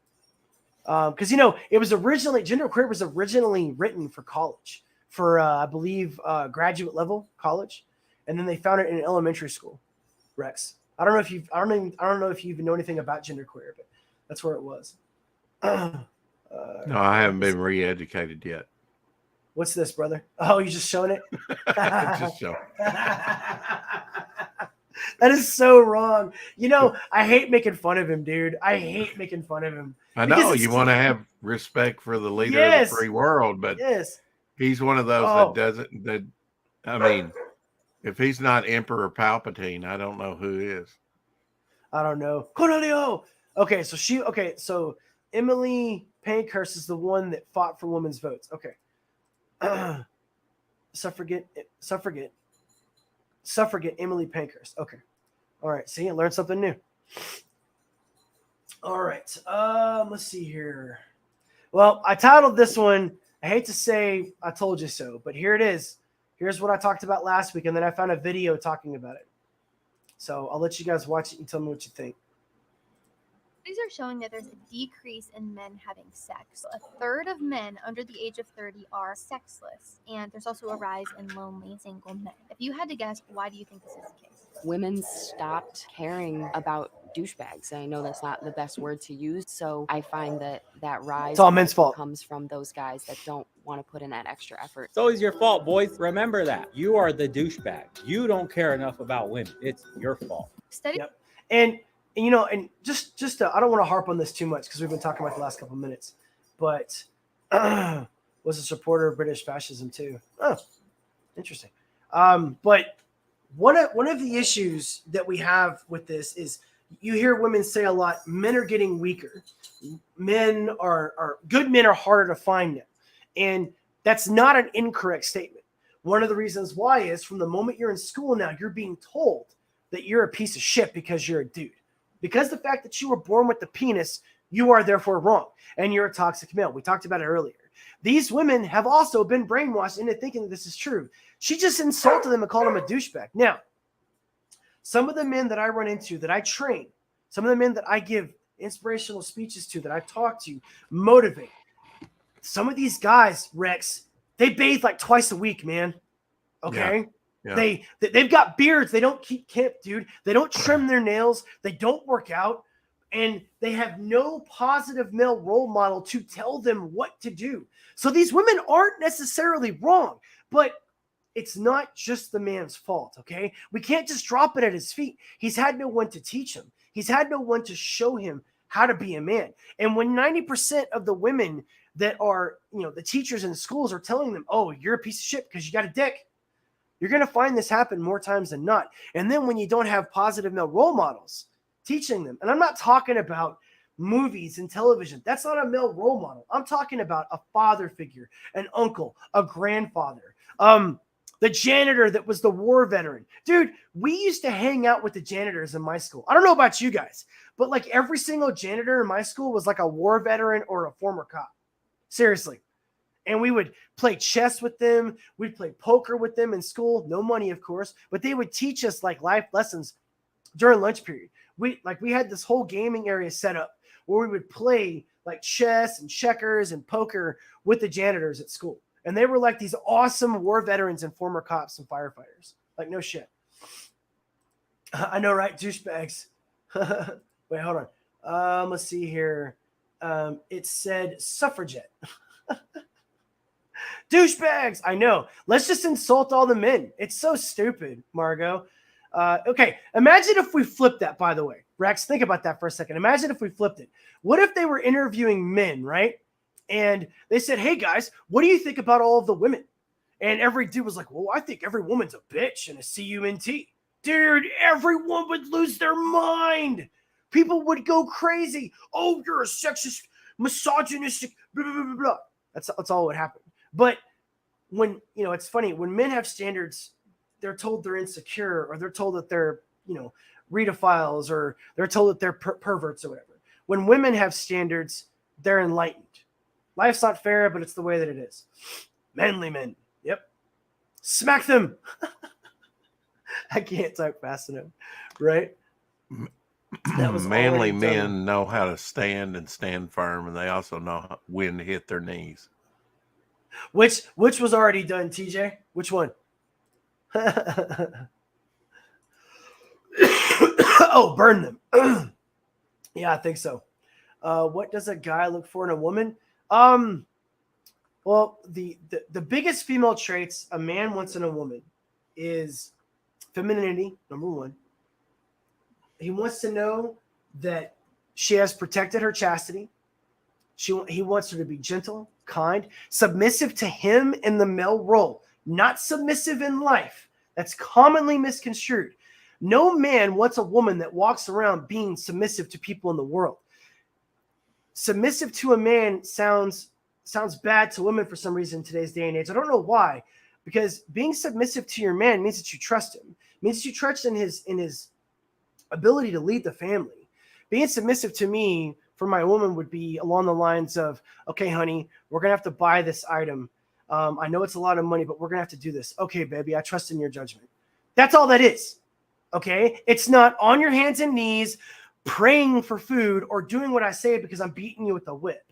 Because it was originally Genderqueer was originally written for college, for I believe graduate level college, and then they found it in elementary school. Rex, I don't know if you even know anything about Genderqueer, but that's where it was. No, I haven't been re-educated yet. What's this, brother? Oh, you just showing it? Just showing. That is so wrong. I hate making fun of him, dude. I hate making fun of him. I know you want to have respect for the leader of the free world, but he's one of those that doesn't. That I mean, if he's not Emperor Palpatine, I don't know who is. I don't know. Cornelio. Okay, so Emily Pankhurst is the one that fought for women's votes. Okay. Suffragette Emily Pankhurst. Okay. All right. See, I learned something new. All right. Let's see here. Well, I titled this one, I hate to say I told you so, but here it is. Here's what I talked about last week, and then I found a video talking about it. So I'll let you guys watch it and tell me what you think. Studies are showing that there's a decrease in men having sex. A third of men under the age of 30 are sexless, and there's also a rise in lonely single men. If you had to guess, why do you think this is the case? Women stopped caring about douchebags. I know that's not the best word to use, so I find that rise all men's fault. Comes from those guys that don't want to put in that extra effort. It's always your fault, boys. Remember that. You are the douchebag. You don't care enough about women. It's your fault. Yep. And just I don't want to harp on this too much because we've been talking about the last couple of minutes, but was a supporter of British fascism too. Oh, interesting. But one of the issues that we have with this is you hear women say a lot, men are getting weaker. Men are good men are harder to find now. And that's not an incorrect statement. One of the reasons why is from the moment you're in school now, you're being told that you're a piece of shit because you're a dude. Because the fact that you were born with the penis, you are therefore wrong. And you're a toxic male. We talked about it earlier. These women have also been brainwashed into thinking that this is true. She just insulted them and called him a douchebag. Now, some of the men that I run into, that I train, some of the men that I give inspirational speeches to, that I talk to, motivate, some of these guys, Rex, they bathe like twice a week, man. Okay? Yeah. Yeah. They've got beards. They don't keep camp, dude. They don't trim their nails. They don't work out. And they have no positive male role model to tell them what to do. So these women aren't necessarily wrong, but it's not just the man's fault, okay? We can't just drop it at his feet. He's had no one to teach him. He's had no one to show him how to be a man. And when 90% of the women that are, the teachers in schools are telling them, oh, you're a piece of shit because you got a dick, you're going to find this happen more times than not. And then when you don't have positive male role models teaching them, and I'm not talking about movies and television. That's not a male role model. I'm talking about a father figure, an uncle, a grandfather, the janitor that was the war veteran. Dude, we used to hang out with the janitors in my school. I don't know about you guys, but like every single janitor in my school was like a war veteran or a former cop. Seriously. And we would play chess with them. We'd play poker with them in school. No money, of course, but they would teach us like life lessons during lunch period. We had this whole gaming area set up where we would play like chess and checkers and poker with the janitors at school. And they were like these awesome war veterans and former cops and firefighters. Like, no shit. I know, right? Douchebags. Wait, hold on. Let's see here. It said suffragette. Douchebags. I know. Let's just insult all the men. It's so stupid, Margot. Okay, imagine if we flipped that, by the way. Rex, think about that for a second. Imagine if we flipped it. What if they were interviewing men, right? And they said, hey, guys, what do you think about all of the women? And every dude was like, well, I think every woman's a bitch and a CUNT. Dude, everyone would lose their mind. People would go crazy. Oh, you're a sexist, misogynistic, blah, blah, blah, blah. That's all what happened. But when, you know, it's funny when men have standards, they're told they're insecure, or they're told that they're, you know, pedophiles, or they're told that they're perverts or whatever. When women have standards, they're enlightened. Life's not fair, but it's the way that it is. Manly men. Yep. Smack them. I can't type fast enough. Right? That was manly men know how to stand and stand firm, and they also know when to hit their knees. Which was already done, TJ? Which one? Oh, burn them. Yeah, I think so. What does a guy look for in a woman? Well, the biggest female traits a man wants in a woman is femininity, number one. He wants to know that she has protected her chastity. He wants her to be gentle, kind, submissive to him in the male role, not submissive in life. That's commonly misconstrued. No man wants a woman that walks around being submissive to people in the world. Submissive to a man sounds bad to women for some reason in today's day and age. I don't know why, because being submissive to your man means that you trust him. It means that you trust in his ability to lead the family. Being submissive to me for my woman would be along the lines of, okay, honey, we're gonna have to buy this item. I know it's a lot of money, but we're gonna have to do this. Okay, baby, I trust in your judgment. That's all that is. Okay, it's not on your hands and knees praying for food or doing what I say because I'm beating you with a whip.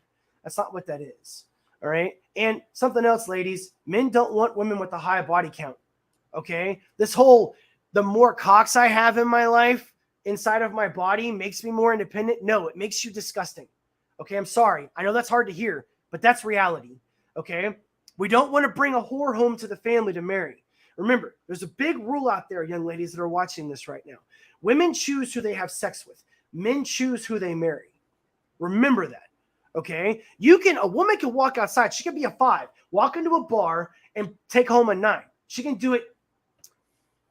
That's not what that is. All right. And something else, ladies, men don't want women with a high body count. Okay. This whole, the more cocks I have in my life inside of my body makes me more independent. No, it makes you disgusting. Okay. I'm sorry. I know that's hard to hear, but that's reality. Okay. We don't want to bring a whore home to the family to marry. Remember, there's a big rule out there, young ladies that are watching this right now. Women choose who they have sex with. Men choose who they marry. Remember that. Okay? A woman can walk outside. She can be a 5, walk into a bar and take home a 9. She can do it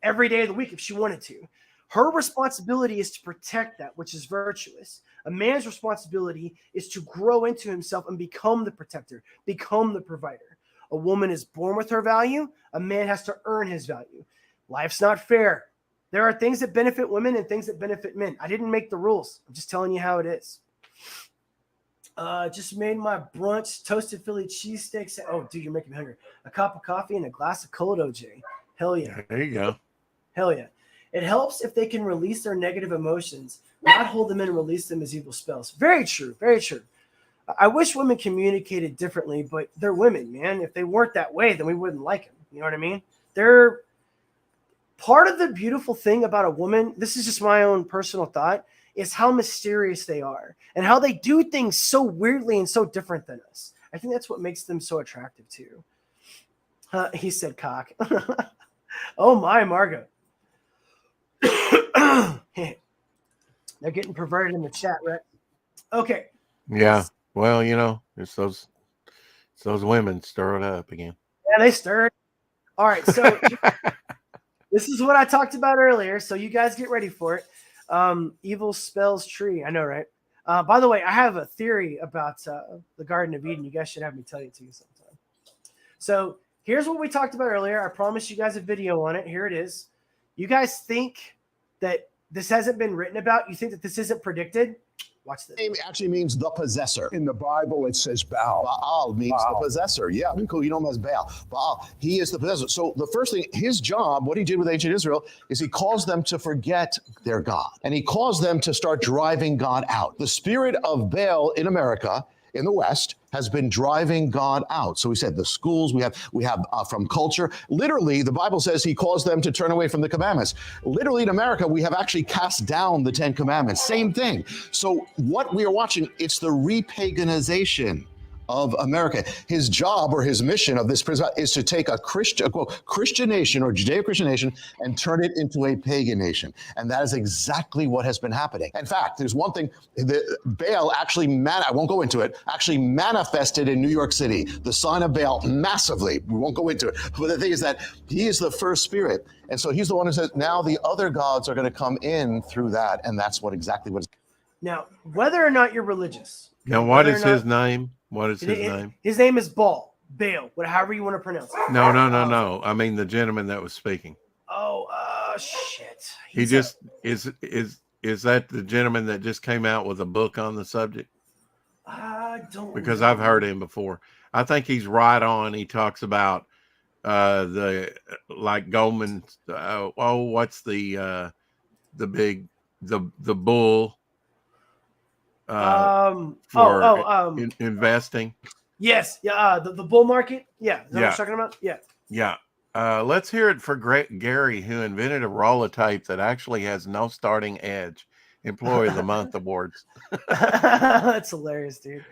every day of the week if she wanted to. Her responsibility is to protect that, which is virtuous. A man's responsibility is to grow into himself and become the protector, become the provider. A woman is born with her value. A man has to earn his value. Life's not fair. There are things that benefit women and things that benefit men. I didn't make the rules. I'm just telling you how it is. Just made my brunch, toasted Philly cheesesteaks. Oh, dude, you're making me hungry. A cup of coffee and a glass of cold OJ. Hell yeah. There you go. Hell yeah. It helps if they can release their negative emotions, not hold them in and release them as evil spells. Very true. Very true. I wish women communicated differently, but they're women, man. If they weren't that way, then we wouldn't like them. You know what I mean? They're part of the beautiful thing about a woman. This is just my own personal thought, is how mysterious they are and how they do things so weirdly and so different than us. I think that's what makes them so attractive too. He said cock. Oh my, Margo. They're getting perverted in the chat, right? Okay. Yeah. Well, you know, it's those women stir it up again. Yeah, they stirred. All right, so this is what I talked about earlier. So you guys get ready for it. Evil spells tree. I know, right? By the way, I have a theory about the Garden of Eden. You guys should have me tell you to sometime. So here's what we talked about earlier. I promised you guys a video on it. Here it is. You guys think that this hasn't been written about? You think that this isn't predicted? Watch this. Name actually means the possessor. In the Bible, it says Baal. Baal means the possessor. Yeah, cool. You know him as Baal. Baal. He is the possessor. So the first thing, his job, what he did with ancient Israel, is he caused them to forget their God. And he caused them to start driving God out. The spirit of Baal in America, in the West, has been driving God out. So we said the schools we have from culture. Literally, the Bible says he caused them to turn away from the commandments. Literally in America, we have actually cast down the 10 commandments. Same thing. So what we are watching, it's the repaganization of America. His job or his mission of this prison is to take a Christian nation or Judeo-Christian nation and turn it into a pagan nation. And that is exactly what has been happening. In fact, there's one thing, Baal actually, I won't go into it, actually manifested in New York City, the sign of Baal massively. We won't go into it. But the thing is that he is the first spirit. And so he's the one who says, now the other gods are going to come in through that. And that's exactly what it's. Now, whether or not you're religious. Now, what is his name? What is his name? His name is Baal. Baal, however you want to pronounce it. No. I mean the gentleman that was speaking. Oh, shit. He just is that the gentleman that just came out with a book on the subject? I don't Because know. I've heard him before. I think he's right on. He talks about the like Goldman. What's the big the bull for investing? Yes, yeah, the bull market. Yeah, is that what Yeah. you're talking about? Yeah. Yeah. Let's hear it for Gary, who invented a roll of tape that actually has no starting edge. Employee of the Month awards. That's hilarious, dude.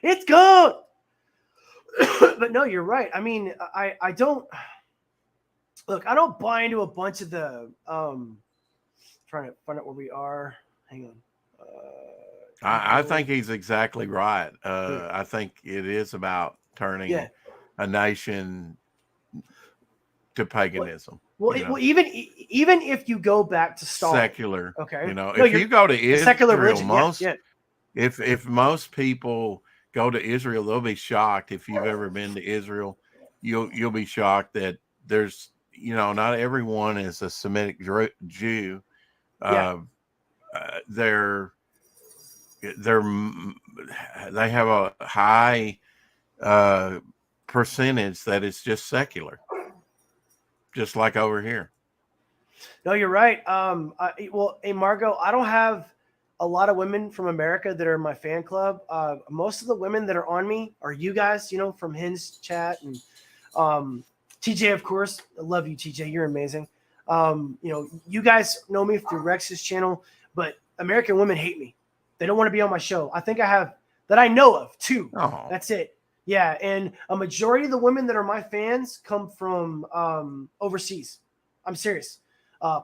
It's gone. But no, you're right. I mean, I don't look. I don't buy into a bunch of the trying to find out where we are. Hang on. I think he's exactly right. I think it is about turning a nation to paganism. Well, even if you go back to Stalin, secular, okay. If you go to Israel, secular religion, if most people go to Israel, they'll be shocked. If you've ever been to Israel, you'll be shocked that there's not everyone is a Semitic Jew. They have a high percentage that is just secular, just like over here. No, you're right. Well, hey, Margot, I don't have a lot of women from America that are in my fan club. Most of the women that are on me are you guys, from Hinge Chat and TJ, of course. I love you, TJ. You're amazing. You guys know me through Rex's channel, but American women hate me. They don't want to be on my show. I think I have that I know of 2. Oh. That's it. Yeah, and a majority of the women that are my fans come from overseas. I'm serious.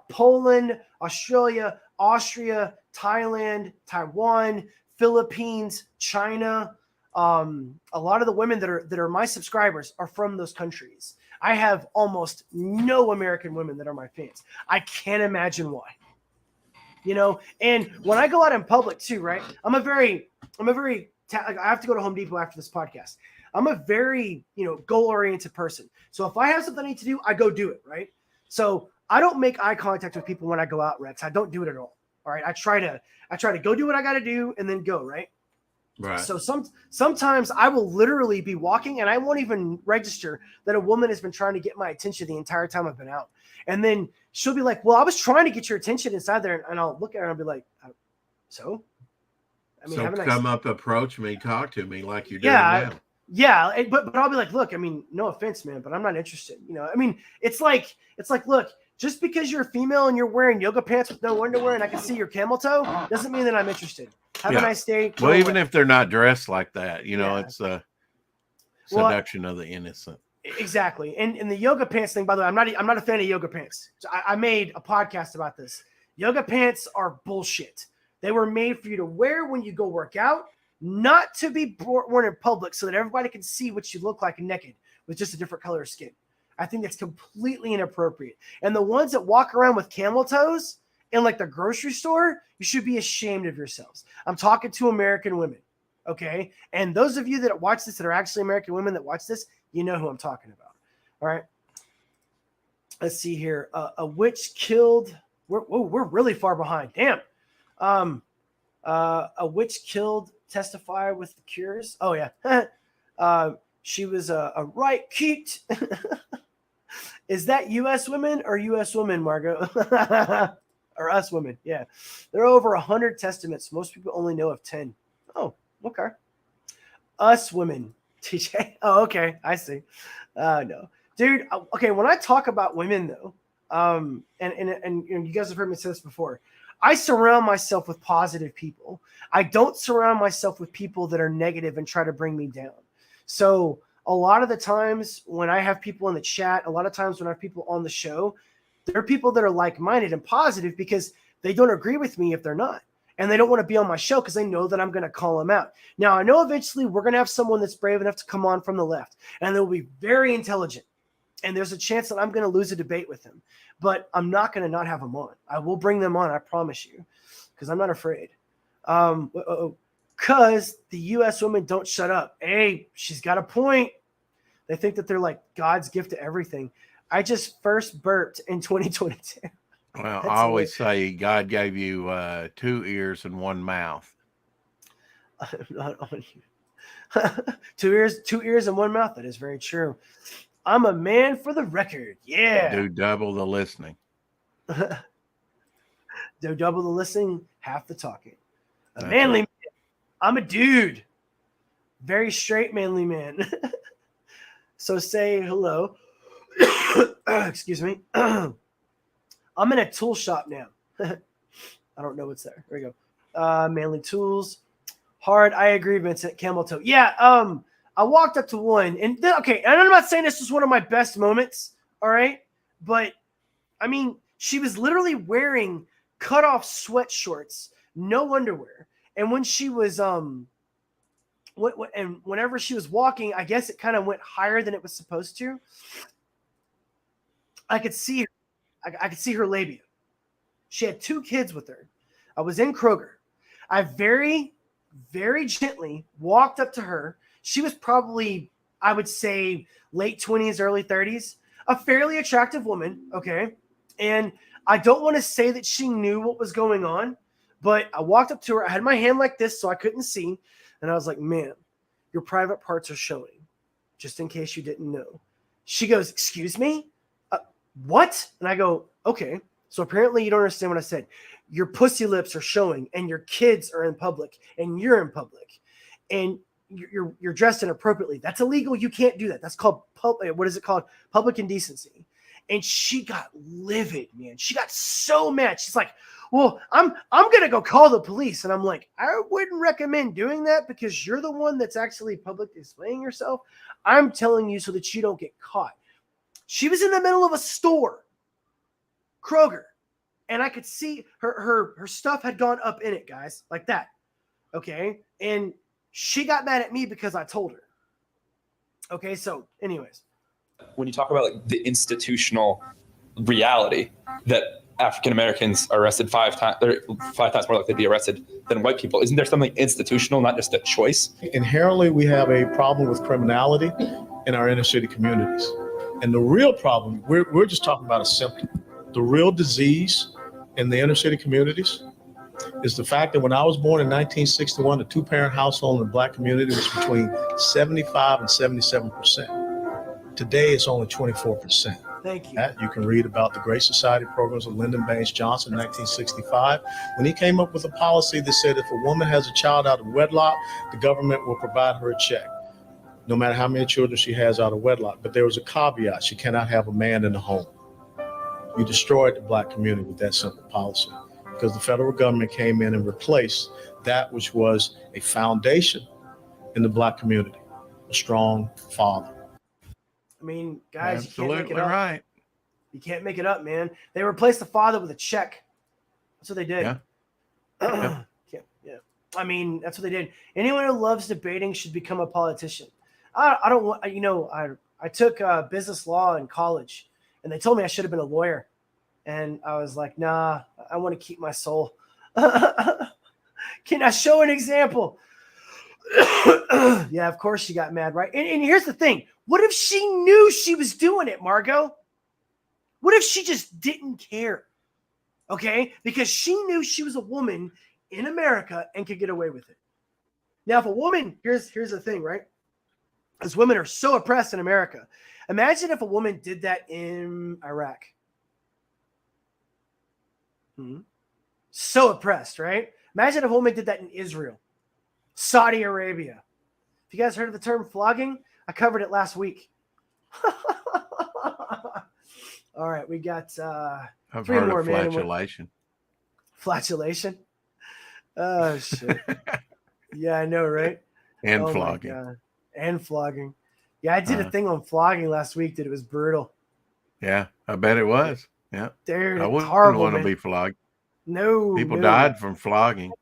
Poland, Australia, Austria, Thailand, Taiwan, Philippines, China. A lot of the women that are my subscribers are from those countries. I have almost no American women that are my fans. I can't imagine why. And when I go out in public too, right? I have to go to Home Depot after this podcast. I'm a very, goal-oriented person. So if I have something I need to do, I go do it, right? So I don't make eye contact with people when I go out, Rex. I don't do it at all. All right. I try to go do what I got to do and then go, right? Right. So sometimes I will literally be walking and I won't even register that a woman has been trying to get my attention the entire time I've been out. And then she'll be like, well, I was trying to get your attention inside there. And I'll look at her and I'll be like, so? I mean, come up, approach me, talk to me like you're doing now. Yeah, but I'll be like, look, I mean, no offense, man, but I'm not interested. I mean, it's like, look, just because you're a female and you're wearing yoga pants with no underwear and I can see your camel toe doesn't mean that I'm interested. Have a nice day. Well, even if they're not dressed like that, it's a seduction of the innocent. Exactly. And the yoga pants thing, by the way, I'm not a fan of yoga pants. So I made a podcast about this. Yoga pants are bullshit. They were made for you to wear when you go work out, not to be worn in public so that everybody can see what you look like naked with just a different color of skin. I think that's completely inappropriate. And the ones that walk around with camel toes in like the grocery store, you should be ashamed of yourselves. I'm talking to American women, okay? And those of you that watch this that are actually American women that watch this, you know who I'm talking about. All right. Let's see here. A witch killed. We're really far behind. Damn. A witch killed testifier with the cures. Oh yeah. She was a right cute. Is that U.S. women or U.S. women, Margot? Or us women? Yeah. There are over 100 testaments. Most people only know of 10. Oh, okay. Us women, TJ. Oh, okay. I see. No. Dude, okay, when I talk about women, though, and you guys have heard me say this before, I surround myself with positive people. I don't surround myself with people that are negative and try to bring me down. So a lot of the times when I have people in the chat, a lot of times when I have people on the show, there are people that are like-minded and positive because they don't agree with me if they're not. And they don't want to be on my show because they know that I'm going to call them out. Now, I know eventually we're going to have someone that's brave enough to come on from the left, and they'll be very intelligent. And there's a chance that I'm going to lose a debate with them. But I'm not going to not have them on. I will bring them on, I promise you, because I'm not afraid. Because the U.S. women don't shut up. Hey, she's got a point. They think that they're like God's gift to everything. I just first burped in 2022. Well, I always say God gave you 2 ears and 1 mouth. I'm not on you. 2 ears and 1 mouth. That is very true. I'm a man for the record. Yeah. Do double the listening. Do double the listening, half the talking. A manly man. I'm a dude. Very straight, manly man. So say hello. Excuse me. I'm in a tool shop now. I don't know what's there. There we go. Manly tools. Hard. I agree, Vincent. Camel toe. Yeah. I walked up to one and okay. And I'm not saying this was one of my best moments. All right. But I mean, she was literally wearing cut off sweat shorts, no underwear. And when she was, and whenever she was walking, I guess it kind of went higher than it was supposed to. I could see her. I could see her labia. She had 2 kids with her. I was in Kroger. I very, very gently walked up to her. She was probably, I would say, late 20s, early 30s, a fairly attractive woman. Okay. And I don't want to say that she knew what was going on, but I walked up to her. I had my hand like this so I couldn't see. And I was like, ma'am, your private parts are showing, just in case you didn't know. She goes, excuse me? What? And I go, okay. So apparently you don't understand what I said. Your pussy lips are showing and your kids are in public and you're in public and you're dressed inappropriately. That's illegal. You can't do that. That's called, what is it called? Public indecency. And she got livid, man. She got so mad. She's like, well, I'm going to go call the police. And I'm like, I wouldn't recommend doing that because you're the one that's actually publicly displaying yourself. I'm telling you so that you don't get caught. She was in the middle of a store, Kroger, and I could see her stuff had gone up in it, guys, like that. Okay. And she got mad at me because I told her. Okay. So anyways. When you talk about like the institutional reality that African Americans are arrested 5 times, they're 5 times more likely to be arrested than white people. Isn't there something institutional, not just a choice? Inherently, we have a problem with criminality in our inner city communities. And the real problem, we're just talking about a symptom. The real disease in the inner city communities is the fact that when I was born in 1961, the 2-parent household in the Black community was between 75 and 77%. Today, it's only 24%. Thank you. You can read about the Great Society programs of Lyndon Baines Johnson in 1965, when he came up with a policy that said if a woman has a child out of wedlock, the government will provide her a check, no matter how many children she has out of wedlock. But there was a caveat. She cannot have a man in the home. You destroyed the Black community with that simple policy because the federal government came in and replaced that which was a foundation in the Black community, a strong father. I mean, guys, absolutely, you can't make it up. Right. You can't make it up, man. They replaced the father with a check. That's what they did. Yeah. Yeah. I mean, that's what they did. Anyone who loves debating should become a politician. I don't want, I took business law in college, and they told me I should have been a lawyer. And I was like, nah, I want to keep my soul. Can I show an example? Yeah, of course she got mad, right? And here's the thing. What if she knew she was doing it, Margot? What if she just didn't care? Okay? Because she knew she was a woman in America and could get away with it. Now, if a woman, here's the thing, right? As women are so oppressed in America. Imagine if a woman did that in Iraq. So oppressed, right? Imagine if a woman did that in Israel, Saudi Arabia. Have you guys heard of the term flogging? I covered it last week. All right, we got I've 3 heard more, of man. flatulation. Flatulation? Oh, shit. Yeah, I know, right? And Oh, my flogging. God. And flogging. Yeah, I did a thing on flogging last week that it was brutal. Yeah, I bet it was. Yeah. Dude, I it's wouldn't horrible, want to man. be flogged. No. People no. died from flogging.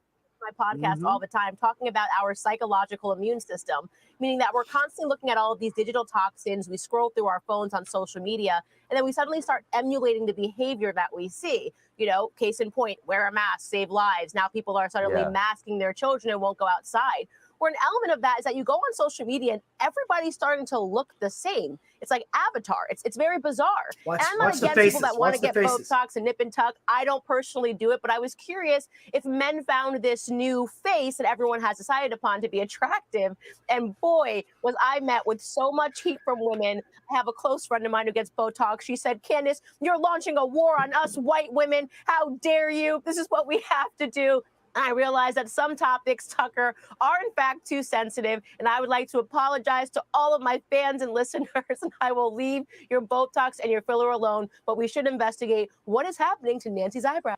My podcast all the time, talking about our psychological immune system, meaning that we're constantly looking at all of these digital toxins. We scroll through our phones on social media, and then we suddenly start emulating the behavior that we see. You know, case in point, wear a mask, save lives. Now people are suddenly masking their children and won't go outside. where an element of that is that you go on social media and everybody's starting to look the same. It's like Avatar. It's very bizarre. And I'm not against people that want to get Botox and nip and tuck. I don't personally do it, but I was curious if men found this new face that everyone has decided upon to be attractive. And boy, was I met with so much heat from women. I have a close friend of mine who gets Botox. She said, Candace, you're launching a war on us white women. How dare you? This is what we have to do. And I realize that some topics, Tucker, are in fact too sensitive. And I would like to apologize to all of my fans and listeners. And I will leave your Botox and your filler alone. But we should investigate what is happening to Nancy's eyebrows.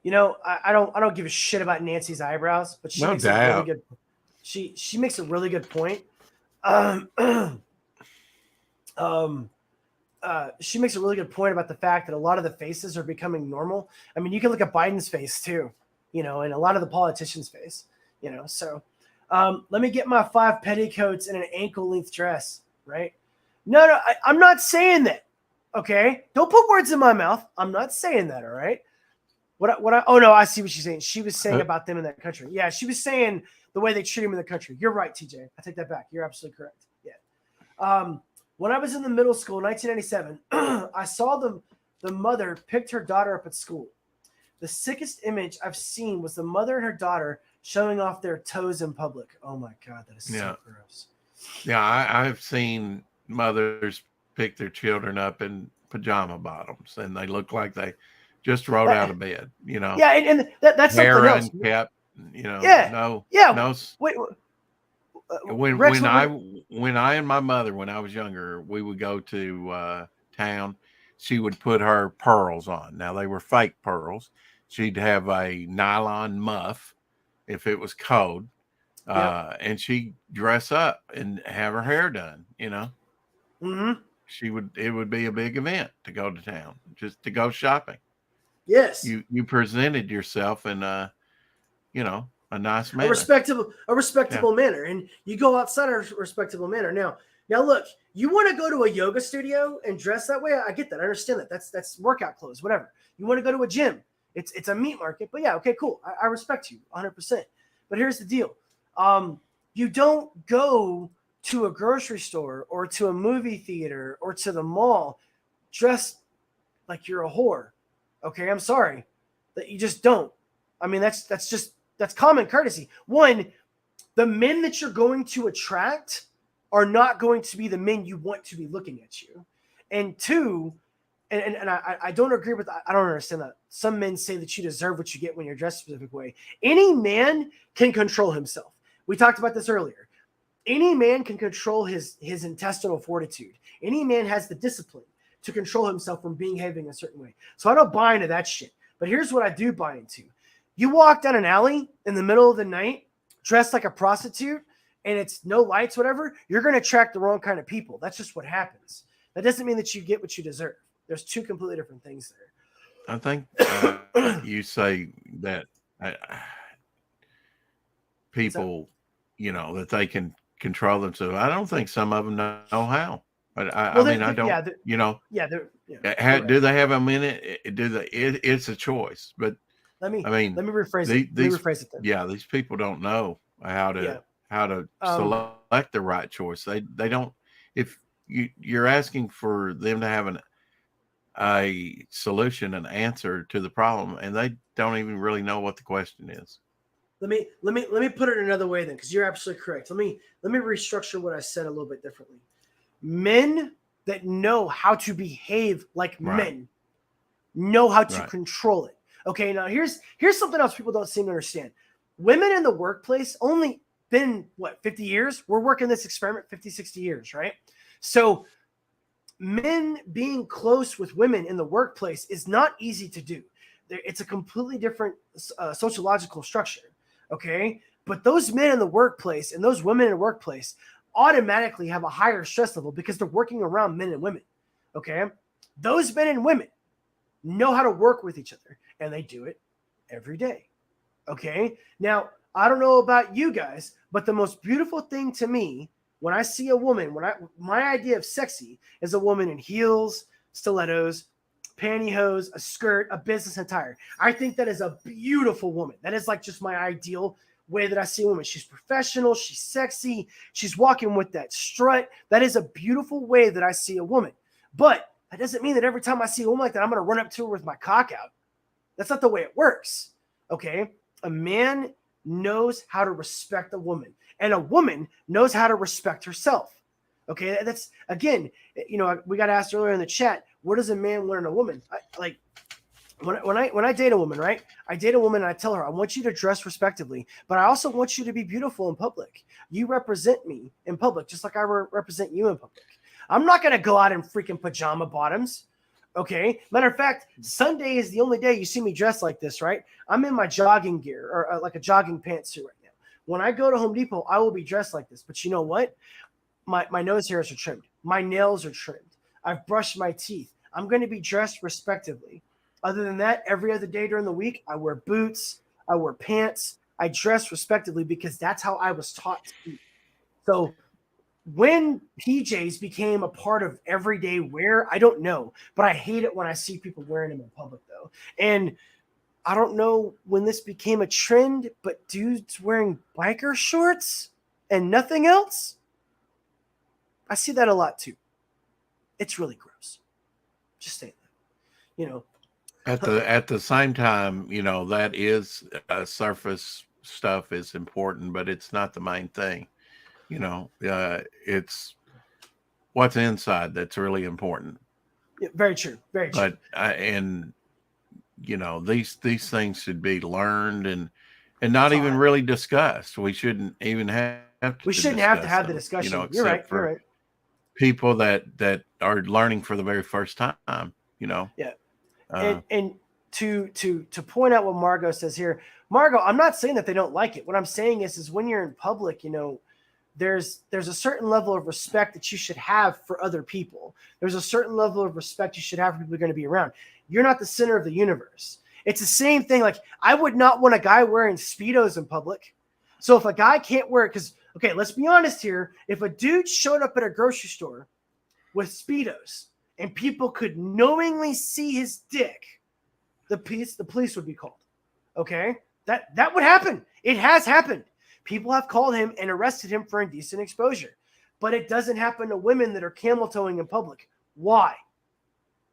You know, I don't give a shit about Nancy's eyebrows, but she makes a really good. She makes a really good point. She makes a really good point about the fact that a lot of the faces are becoming normal. I mean, you can look at Biden's face too. You know, and a lot of the politicians' face, you know. So let me get my 5 petticoats and an ankle-length dress, right? No, I'm not saying that, okay? Don't put words in my mouth. I'm not saying that, all right? Oh, no, I see what she's saying. She was saying about them in that country. Yeah, she was saying the way they treat them in the country. You're right, TJ. I take that back. You're absolutely correct. Yeah. When I was in the middle school in 1997, I saw the mother picked her daughter up at school. The sickest image I've seen was the mother and her daughter showing off their toes in public. Oh my God, that is so gross. Yeah, I've seen mothers pick their children up in pajama bottoms, and they look like they just rolled out of bed. You know. Yeah, and that's hair something else. Unkept, you know. Yeah. No. Wait. When I and my mother, when I was younger, we would go to town. She would put her pearls on. Now they were fake pearls. She'd have a nylon muff if it was cold, and she'd dress up and have her hair done. You know, it would be a big event to go to town, just to go shopping. Yes, you presented yourself in a nice manner, a respectable manner, and you go outside a respectable manner. Now look, you want to go to a yoga studio and dress that way? I get that. I understand that. That's workout clothes, whatever. You want to go to a gym? It's a meat market, but yeah, okay, cool. I respect you 100%. But here's the deal. You don't go to a grocery store or to a movie theater or to the mall dressed like you're a whore. Okay, I'm sorry. That you just don't. I mean, that's common courtesy. One, the men that you're going to attract are not going to be the men you want to be looking at you. And two, and I don't agree with that. I don't understand that. Some men say that you deserve what you get when you're dressed a specific way. Any man can control himself. We talked about this earlier. Any man can control his intestinal fortitude. Any man has the discipline to control himself from behaving a certain way. So I don't buy into that shit. But here's what I do buy into. You walk down an alley in the middle of the night dressed like a prostitute and it's no lights, whatever, you're going to attract the wrong kind of people. That's just what happens. That doesn't mean that you get what you deserve. There's two completely different things there. I think you say that people, that they can control themselves. I don't think some of them know how. But I mean, I don't. Do they have a minute? It's a choice. But let me rephrase it. Let me rephrase it then. Yeah, these people don't know how to select the right choice. They don't. If you're asking for them to have a solution, an answer to the problem, and they don't even really know what the question is. Let me put it another way then, because you're absolutely correct. Let me restructure what I said a little bit differently. Men that know how to behave like men know how to control it. Okay, now here's something else people don't seem to understand. Women in the workplace only been 50 years? We're working this experiment 50, 60 years, right? So men being close with women in the workplace is not easy to do. It's a completely different sociological structure, okay? But those men in the workplace and those women in the workplace automatically have a higher stress level because they're working around men and women, okay? Those men and women know how to work with each other, and they do it every day, okay? Now, I don't know about you guys, but the most beautiful thing to me when I see a woman, my idea of sexy is a woman in heels, stilettos, pantyhose, a skirt, a business attire. I think that is a beautiful woman. That is like just my ideal way that I see a woman. She's professional. She's sexy. She's walking with that strut. That is a beautiful way that I see a woman. But that doesn't mean that every time I see a woman like that, I'm going to run up to her with my cock out. That's not the way it works. Okay? A man knows how to respect a woman, and a woman knows how to respect herself. Okay? That's, again, we got asked earlier in the chat, what does a man learn a woman? When I date a woman, right? I date a woman and I tell her, I want you to dress respectably, but I also want you to be beautiful in public. You represent me in public, just like I represent you in public. I'm not going to go out in freaking pajama bottoms. Okay. Matter of fact, Sunday is the only day you see me dressed like this, right? I'm in my jogging gear or like a jogging pantsuit right now. When I go to Home Depot, I will be dressed like this. But you know what? My nose hairs are trimmed. My nails are trimmed. I've brushed my teeth. I'm going to be dressed respectively. Other than that, every other day during the week, I wear boots. I wear pants. I dress respectively because that's how I was taught to be. So when PJs became a part of everyday wear, I don't know, but I hate it when I see people wearing them in public, though. And I don't know when this became a trend, but dudes wearing biker shorts and nothing else, I see that a lot too. It's really gross. Just saying that. At the same time, that is surface stuff is important, but it's not the main thing. It's what's inside that's really important. Yeah, very true. Very true. But these things should be learned and not even really discussed. We shouldn't even have to. We shouldn't have to have the discussion. You're right. You're right. People that are learning for the very first time. Yeah. And to point out what Margot says here, Margot, I'm not saying that they don't like it. What I'm saying is when you're in public, there's a certain level of respect that you should have for other people. There's a certain level of respect you should have for people you're going to be around. You're not the center of the universe. It's the same thing. Like, I would not want a guy wearing Speedos in public. So if a guy can't wear it, because, okay, let's be honest here. If a dude showed up at a grocery store with Speedos and people could knowingly see his dick, the police would be called. Okay? That would happen. It has happened. People have called him and arrested him for indecent exposure. But it doesn't happen to women that are camel toeing in public. Why?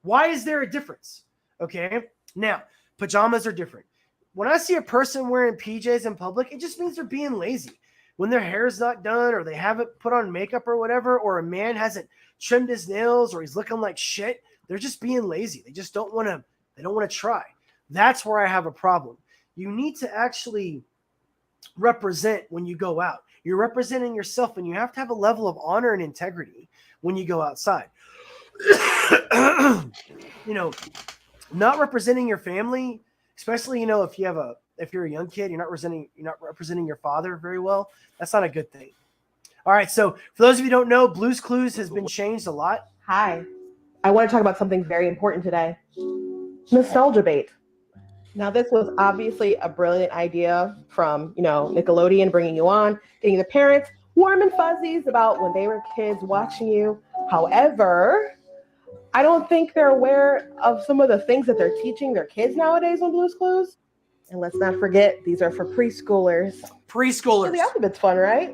Why is there a difference? Okay? Now, pajamas are different. When I see a person wearing PJs in public, it just means they're being lazy. When their hair is not done or they haven't put on makeup or whatever, or a man hasn't trimmed his nails or he's looking like shit, they're just being lazy. They just don't want to try. That's where I have a problem. You need to actually represent when you go out. You're representing yourself, and you have to have a level of honor and integrity when you go outside. Not representing your family, especially if you're a young kid, you're not representing your father very well. That's not a good thing. All right, so for those of you who don't know, Blue's Clues has been changed a lot. Hi, I want to talk about something very important today. Nostalgia bait. Now, this was obviously a brilliant idea from, Nickelodeon bringing you on, getting the parents warm and fuzzies about when they were kids watching you. However, I don't think they're aware of some of the things that they're teaching their kids nowadays on Blue's Clues. And let's not forget, these are for preschoolers. Preschoolers. So the alphabet's fun, right?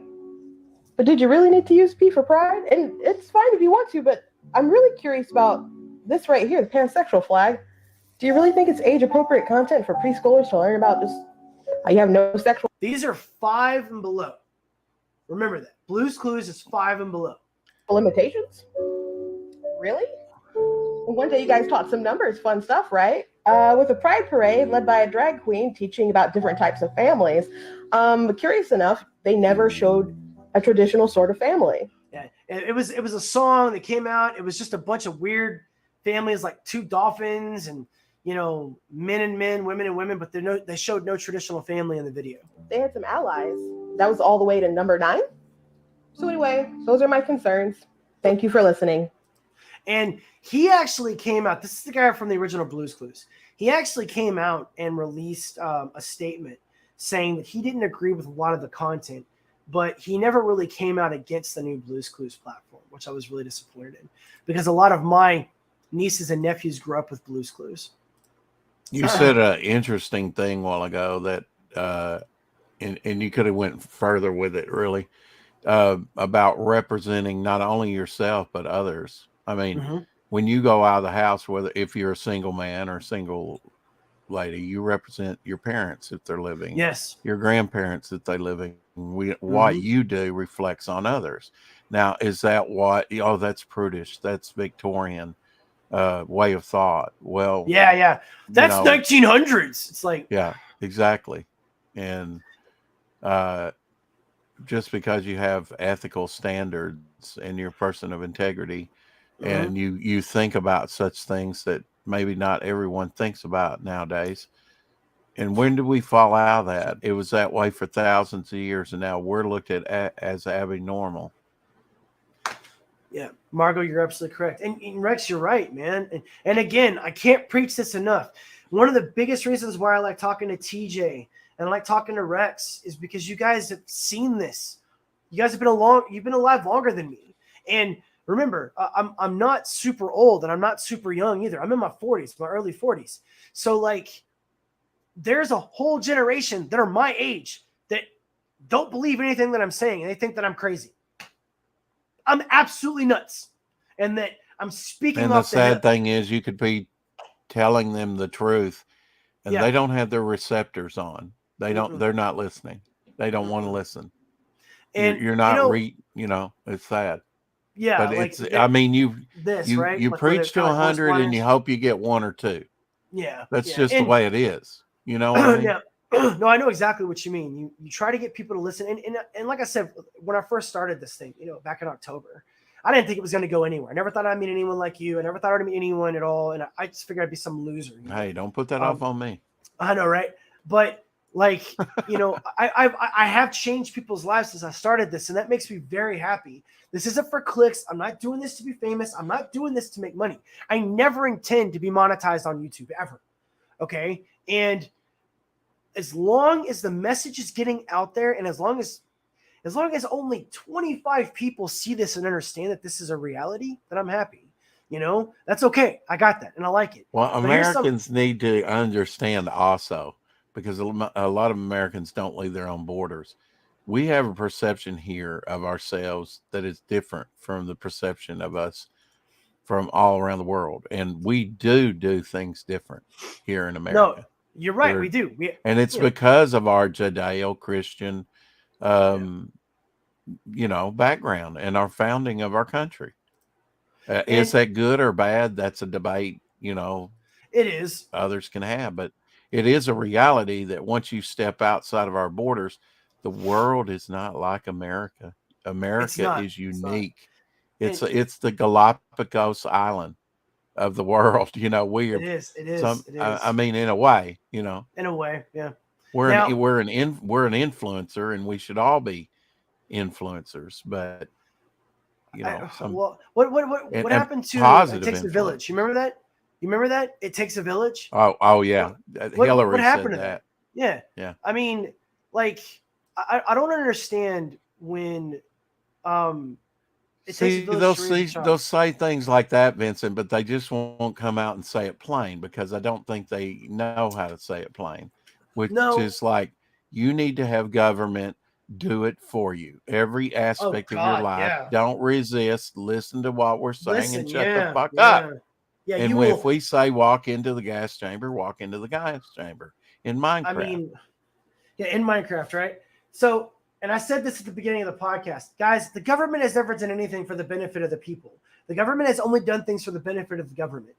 But did you really need to use P for pride? And it's fine if you want to, but I'm really curious about this right here, the pansexual flag. Do you really think it's age-appropriate content for preschoolers to learn about just how you have no sexual... These are 5 and below. Remember that. Blue's Clues is 5 and below. Limitations? Really? Well, one day you guys taught some numbers, fun stuff, right? With a pride parade led by a drag queen teaching about different types of families. But curious enough, they never showed a traditional sort of family. Yeah, it was a song that came out. It was just a bunch of weird families, like 2 dolphins and men and men, women and women, but they showed no traditional family in the video. They had some allies. That was all the way to number 9. So anyway, those are my concerns. Thank you for listening. And he actually came out. This is the guy from the original Blue's Clues. He actually came out and released a statement saying that he didn't agree with a lot of the content, but he never really came out against the new Blue's Clues platform, which I was really disappointed in, because a lot of my nieces and nephews grew up with Blue's Clues. You said an interesting thing a while ago that and you could have went further with it, really, about representing not only yourself but others. I mean, when you go out of the house, whether if you're a single man or single lady, you represent your parents if they're living, yes, your grandparents if they're living. What you do reflects on others. Now, is that what? Oh, that's prudish. That's Victorian way of thought. Well, yeah, that's 1900s. It's like, yeah, exactly. And just because you have ethical standards and you're a person of integrity, and you think about such things that maybe not everyone thinks about nowadays. And when did we fall out of that? It was that way for thousands of years, and now we're looked at as abnormal. Yeah, Margot, you're absolutely correct. And Rex, you're right, man. And again, I can't preach this enough. One of the biggest reasons why I like talking to TJ and I like talking to Rex is because you guys have seen this. You guys have you've been alive longer than me. And remember, I'm not super old and I'm not super young either. I'm in my 40s, my early 40s. So like, there's a whole generation that are my age that don't believe anything that I'm saying. And they think that I'm crazy. I'm absolutely nuts. And that I'm speaking and off the sad thing is you could be telling them the truth and they don't have their receptors on. They don't, they're not listening. They don't want to listen. And you're not it's sad. Yeah. But like it's, I mean, you like preach to 100 and you hope you get one or two. Yeah. That's just the way it is. You know what I mean? Yeah. No, I know exactly what you mean. You try to get people to listen. And like I said, when I first started this thing, back in October, I didn't think it was going to go anywhere. I never thought I'd meet anyone like you. I never thought I'd meet anyone at all. And I just figured I'd be some loser. Hey, don't put that off on me. I know, right? But like, I have changed people's lives since I started this. And that makes me very happy. This isn't for clicks. I'm not doing this to be famous. I'm not doing this to make money. I never intend to be monetized on YouTube ever. Okay. And as long as the message is getting out there and as long as only 25 people see this and understand that this is a reality, then I'm happy. That's okay. I got that. And I like it. Well, Americans need to understand also, because a lot of Americans don't leave their own borders. We have a perception here of ourselves that is different from the perception of us from all around the world. And we do things different here in America. No, you're right. We do. And it's because of our Judeo-Christian, background and our founding of our country. Is that good or bad? That's a debate, It is. Others can have, but it is a reality that once you step outside of our borders, the world is not like America. America is unique. It's the Galapagos Island of the world. We are. It is. It is. I mean, in a way, In a way, yeah. We're an influencer, and we should all be influencers. But what happened to It Takes a Village? You remember that? It Takes a Village. Oh yeah. Hillary what happened said to that? Yeah. Yeah. I mean, like, I don't understand when they'll say things like that, Vincent, but they just won't come out and say it plain because I don't think they know how to say it plain, which is like, you need to have government do it for you. Every aspect of your life. Yeah. Don't resist. Listen to what we're saying and shut the fuck up. Yeah, and if we say walk into the gas chamber, walk into the gas chamber in Minecraft. I mean, in Minecraft, right? So, and I said this at the beginning of the podcast, guys, the government has never done anything for the benefit of the people. The government has only done things for the benefit of the government.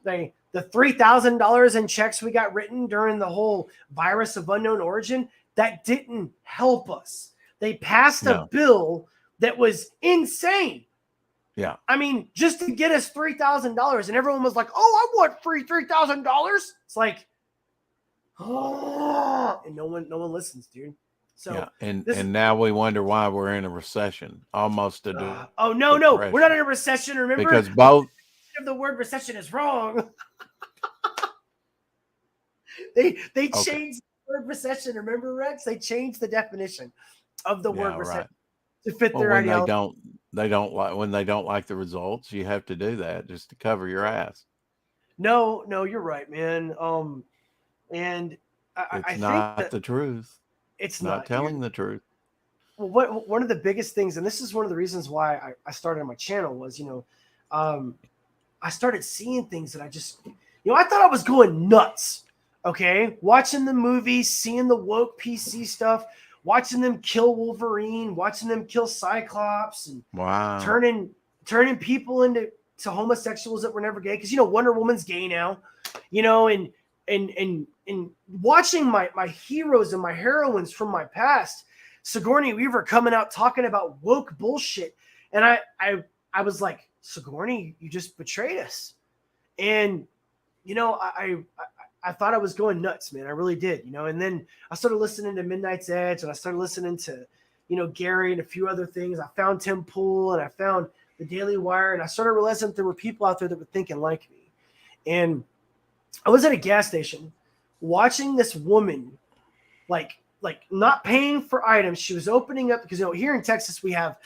The $3,000 in checks we got written during the whole virus of unknown origin, that didn't help us. They passed a bill that was insane. Yeah. I mean, just to get us $3,000, and everyone was like, "Oh, I want free $3,000." It's like, oh, and no one listens, dude. So and now we wonder why we're in a recession, almost no, depression. we're not in a recession. Remember, because both the word recession is wrong. They changed the word recession. Remember, Rex? They changed the definition of the word recession to fit their ideology. They don't like the results. You have to do that just to cover your ass. No, you're right, man. And I it's think not the truth. It's not not telling dude. the truth. Well, one of the biggest things, and this is one of the reasons why I started my channel was, I started seeing things that I just, I thought I was going nuts. Okay. Watching the movies, seeing the woke PC stuff, watching them kill Wolverine, watching them kill Cyclops, and wow, turning people into homosexuals that were never gay. Cause Wonder Woman's gay now, and watching my heroes and my heroines from my past, Sigourney Weaver coming out talking about woke bullshit. And I was like, Sigourney, you just betrayed us. And, I thought I was going nuts, man. I really did, and then I started listening to Midnight's Edge, and I started listening to, Gary and a few other things. I found Tim Pool, and I found the Daily Wire, and I started realizing that there were people out there that were thinking like me. And I was at a gas station watching this woman, like not paying for items. She was opening up because, here in Texas, we have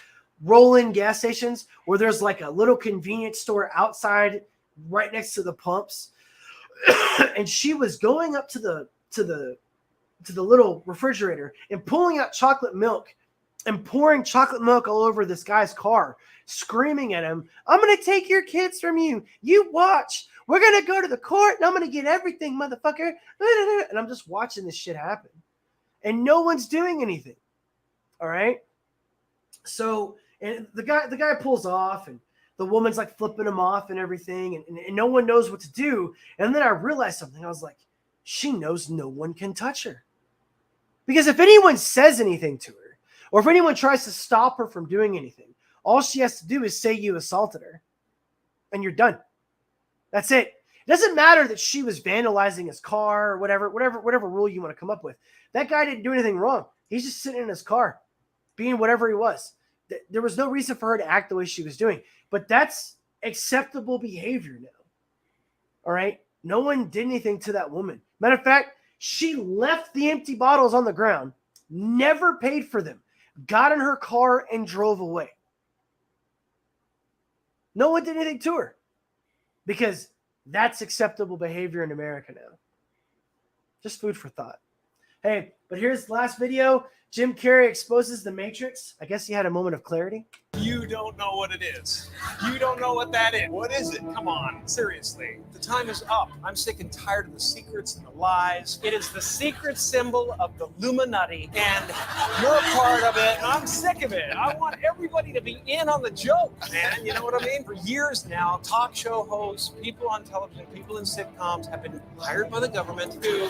roll-in gas stations where there's like a little convenience store outside right next to the pumps. And she was going up to the little refrigerator and pulling out chocolate milk and pouring chocolate milk all over this guy's car, screaming at him, "I'm going to take your kids from you. You watch. We're going to go to the court and I'm going to get everything, motherfucker." And I'm just watching this shit happen. And no one's doing anything. All right. So, and the guy pulls off, and the woman's like flipping him off and everything, and no one knows what to do. And then I realized something. I was like, she knows no one can touch her. Because if anyone says anything to her, or if anyone tries to stop her from doing anything, all she has to do is say you assaulted her, and you're done. That's it. It doesn't matter that she was vandalizing his car or whatever rule you want to come up with. That guy didn't do anything wrong. He's just sitting in his car, being whatever he was. There was no reason for her to act the way she was doing. But that's acceptable behavior now. All right? No one did anything to that woman. Matter of fact, she left the empty bottles on the ground, never paid for them, got in her car, and drove away. No one did anything to her because that's acceptable behavior in America now. Just food for thought. Hey, but here's the last video. Jim Carrey exposes the Matrix. I guess he had a moment of clarity. You don't know what it is. You don't know what that is. What is it? Come on, seriously. The time is up. I'm sick and tired of the secrets and the lies. It is the secret symbol of the Illuminati, and you're a part of it, and I'm sick of it. I want everybody to be in on the joke, man. You know what I mean? For years now, talk show hosts, people on television, people in sitcoms have been hired by the government to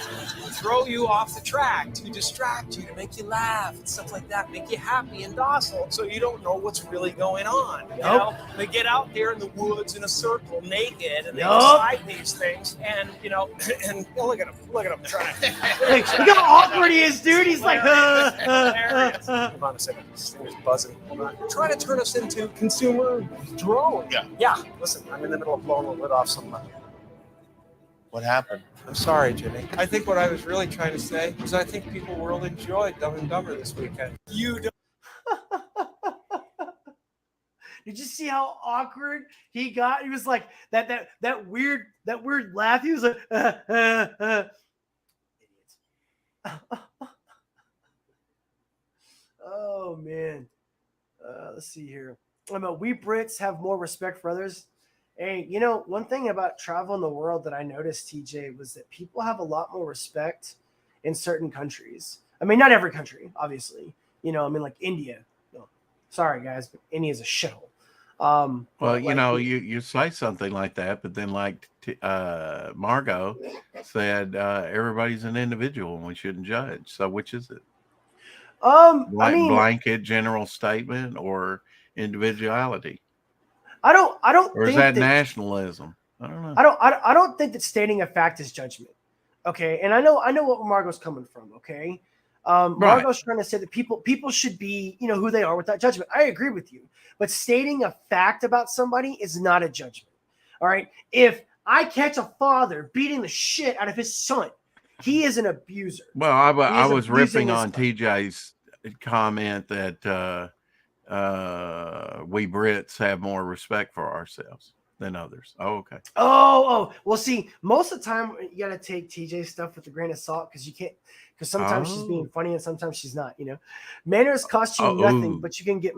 throw you off the track, to distract you, to make you laugh and stuff like that, make you happy and docile, so you don't know what's really going on. You know, they get out there in the woods in a circle naked, and they decide these things, and and look at him trying to. Look how awkward he is, dude. He's like, Hold on a second, this thing is buzzing. Hold on. You're trying to turn us into consumer drones. Yeah. Listen, I'm in the middle of blowing the lid off somebody. What happened? I'm sorry, Jimmy. I think what I was really trying to say is I think people will enjoy Dumb and Dumber this weekend. You don't. Did you see how awkward he got? He was like that weird laugh. He was like, Oh man. Let's see here. We Brits have more respect for others. Hey, one thing about traveling the world that I noticed, TJ, was that people have a lot more respect in certain countries. I mean, not every country, obviously. Like India. No, sorry, guys, but India's a shithole. Well, you say something like that, but then Margot said everybody's an individual and we shouldn't judge. So which is it? Blanket general statement or individuality? I don't. Or is that nationalism? I don't know. I don't think that stating a fact is judgment. Okay, and I know what Margot's coming from. Okay, Margot's trying to say that people should be who they are without judgment. I agree with you, but stating a fact about somebody is not a judgment. All right, if I catch a father beating the shit out of his son, he is an abuser. Well, I was ripping on TJ's comment that we Brits have more respect for ourselves. than others. Oh, okay. Oh, well, see, most of the time you got to take TJ's stuff with a grain of salt because you can't, because sometimes she's being funny and sometimes she's not. Manners cost you nothing, but you can get,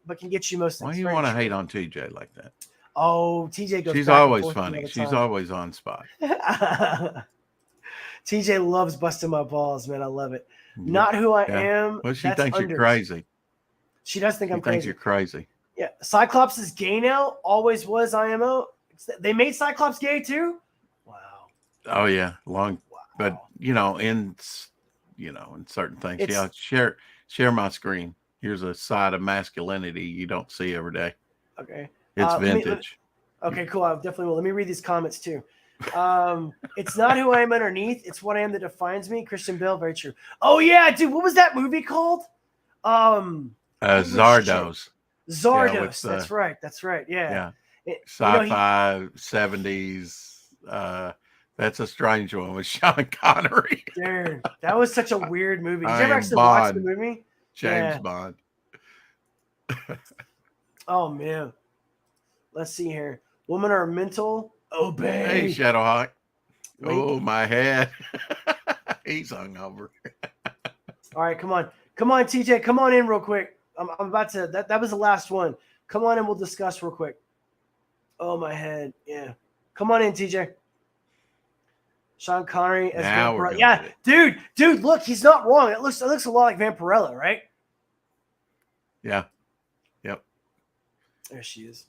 but can get you most things. Why do you want to hate on TJ like that? Oh, TJ goes. She's back always and forth funny. all the She's time. always on spot. TJ loves busting my balls, man. I love it. Not who I am. Well, she that's thinks unders. you're crazy. She does think I'm She thinks crazy. you're crazy. Yeah, Cyclops is gay now. Always was IMO. They made Cyclops gay too. Oh yeah, but in certain things. It's- Share my screen. Here's a side of masculinity you don't see every day. Okay. It's let me- vintage. Okay, cool. I definitely will. Let me read these comments too. It's not who I am underneath. It's what I am that defines me. Christian Bale, very true. Oh yeah, dude. What was that movie called? Zardos. Zardos. Yeah, with, that's right. That's right. Yeah. Sci-fi 70s. That's a strange one with Sean Connery. Dude, that was such a weird movie. Did you ever I am actually watch the Bond. movie? James Yeah. Bond. Oh man. Let's see here. Women are mental. Obey. Hey, Shadowhawk. Wait. Oh, my head. He's hungover. All right, come on, TJ, come on in real quick. I'm about to. That was the last one. Come on in, we'll discuss real quick. Oh, my head. Yeah, come on in, TJ. Sean Connery as Now we're Vampirella. gonna Yeah, get it. dude, look, he's not wrong. It looks a lot like Vampirella, right? Yeah. Yep. There she is.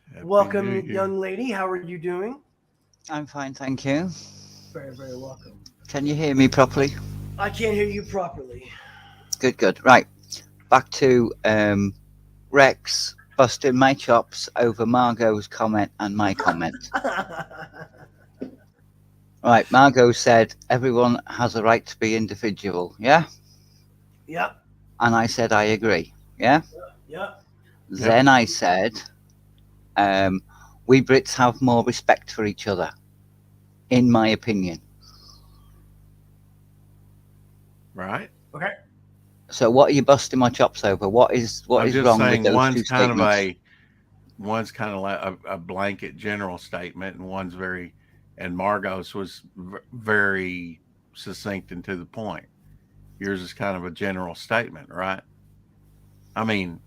Happy New Welcome, Year. young lady. How are you doing? I'm fine, thank you. Very, very welcome. Can you hear me properly? I can't hear you properly. Good, good. Right. Back to Rex busting my chops over Margot's comment and my comment. Right. Margot said everyone has a right to be individual. Yeah? Yep. And I said I agree. Yeah? Yep. Then I said we Brits have more respect for each other, in my opinion. Right. Okay. So what are you busting my chops over? What is I'm just wrong saying with those two one's kind statements? one's kind of like a blanket general statement, and one's and Margot's was very succinct and to the point. Yours is kind of a general statement, right? I mean,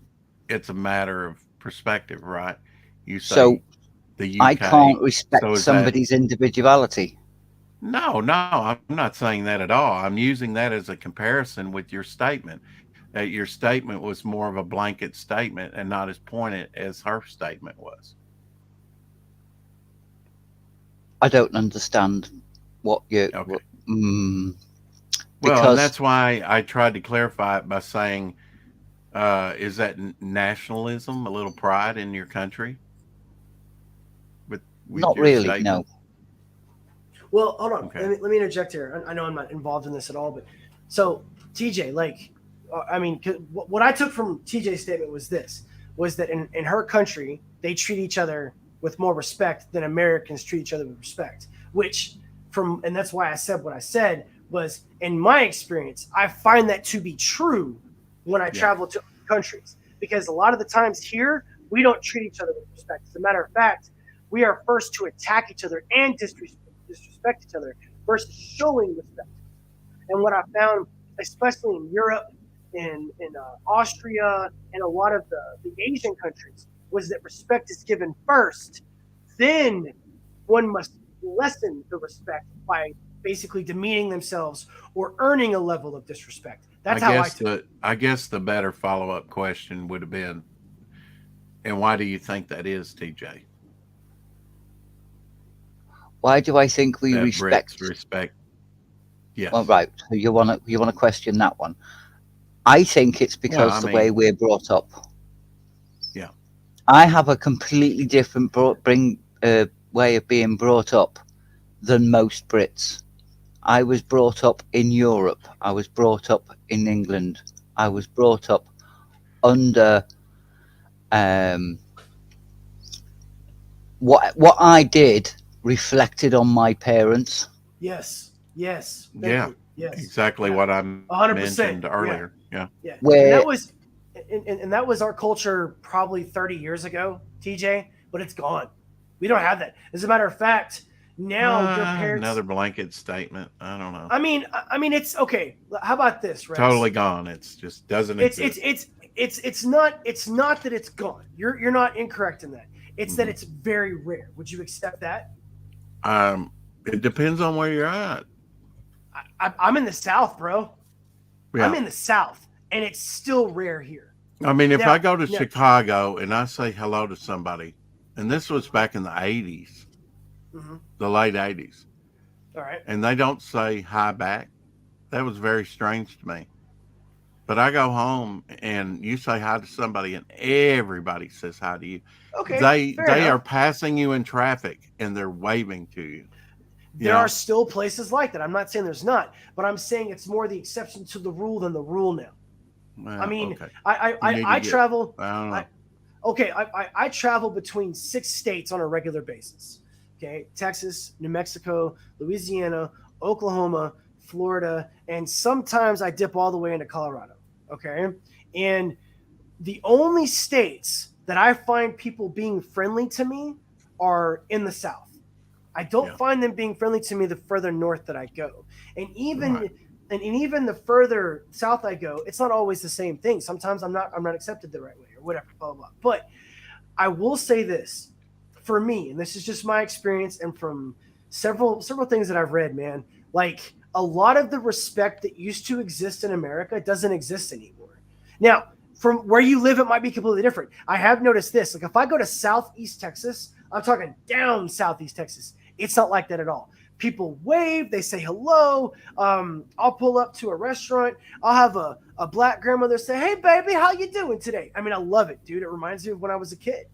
it's a matter of perspective, right? You say So the UK. I can't respect so is somebody's individuality. No, I'm not saying that at all. I'm using that as a comparison with your statement. That your statement was more of a blanket statement and not as pointed as her statement was. I don't understand what you. Okay. Because Well, and that's why I tried to clarify it by saying, is that nationalism, a little pride in your country? With not your really. statement? No. Well, hold on. Okay. Let me interject here. I know I'm not involved in this at all, but so TJ, what I took from TJ's statement was that in her country, they treat each other with more respect than Americans treat each other with respect, and that's why I said what I said was, in my experience, I find that to be true when I travel to other countries, because a lot of the times here, we don't treat each other with respect. As a matter of fact, we are first to attack each other and disrespect each other versus showing respect. And what I found, especially in Europe, in Austria, and a lot of the Asian countries, was that respect is given first. Then one must lessen the respect by basically demeaning themselves or earning a level of disrespect. That's how I took it. I guess the better follow-up question would have been, and why do you think that is, TJ? Why do I think we That respect? Brits respect. Yes. Well, right. So you want to question that one? I think it's because the way we're brought up. Yeah. I have a completely different way of being brought up than most Brits. I was brought up in Europe. I was brought up in England. I was brought up under what I did reflected on my parents. Yes. Yes. Thank Yeah. you. Yes. Exactly what I 100%. mentioned earlier. Yeah. And that was our culture probably 30 years ago, TJ, but it's gone. We don't have that. As a matter of fact, now your parents. Another blanket statement. I don't know. I mean, it's okay. How about this, Rex? Totally gone. It's just doesn't exist. It's not that it's gone. You're not incorrect in that. It's that it's very rare. Would you accept that? It depends on where you're at. I'm in the South, bro. Yeah. I'm in the South, and it's still rare here. I mean, if I go to Chicago and I say hello to somebody, and this was back in the 80s, the late 80s, all right, and they don't say hi back, that was very strange to me. But I go home and you say hi to somebody and everybody says hi to you. Okay, they are passing you in traffic and they're waving to you. There are still places like that. I'm not saying there's not, but I'm saying it's more the exception to the rule than the rule now. Well, I mean, okay. I travel. I don't know. I travel between 6 states on a regular basis. Okay, Texas, New Mexico, Louisiana, Oklahoma, Florida, and sometimes I dip all the way into Colorado. Okay, and the only states that I find people being friendly to me are in the South. I don't find them being friendly to me the further north that I go, and even the further south I go, it's not always the same thing. Sometimes I'm not accepted the right way or whatever, blah, blah, blah. But I will say this for me, and this is just my experience and from several things that I've read, man, like a lot of the respect that used to exist in America doesn't exist anymore. Now, from where you live, it might be completely different. I have noticed this. Like if I go to Southeast Texas, I'm talking down Southeast Texas, it's not like that at all. People wave, they say hello. I'll pull up to a restaurant. I'll have a black grandmother say, "Hey, baby, how you doing today?" I mean, I love it, dude. It reminds me of when I was a kid.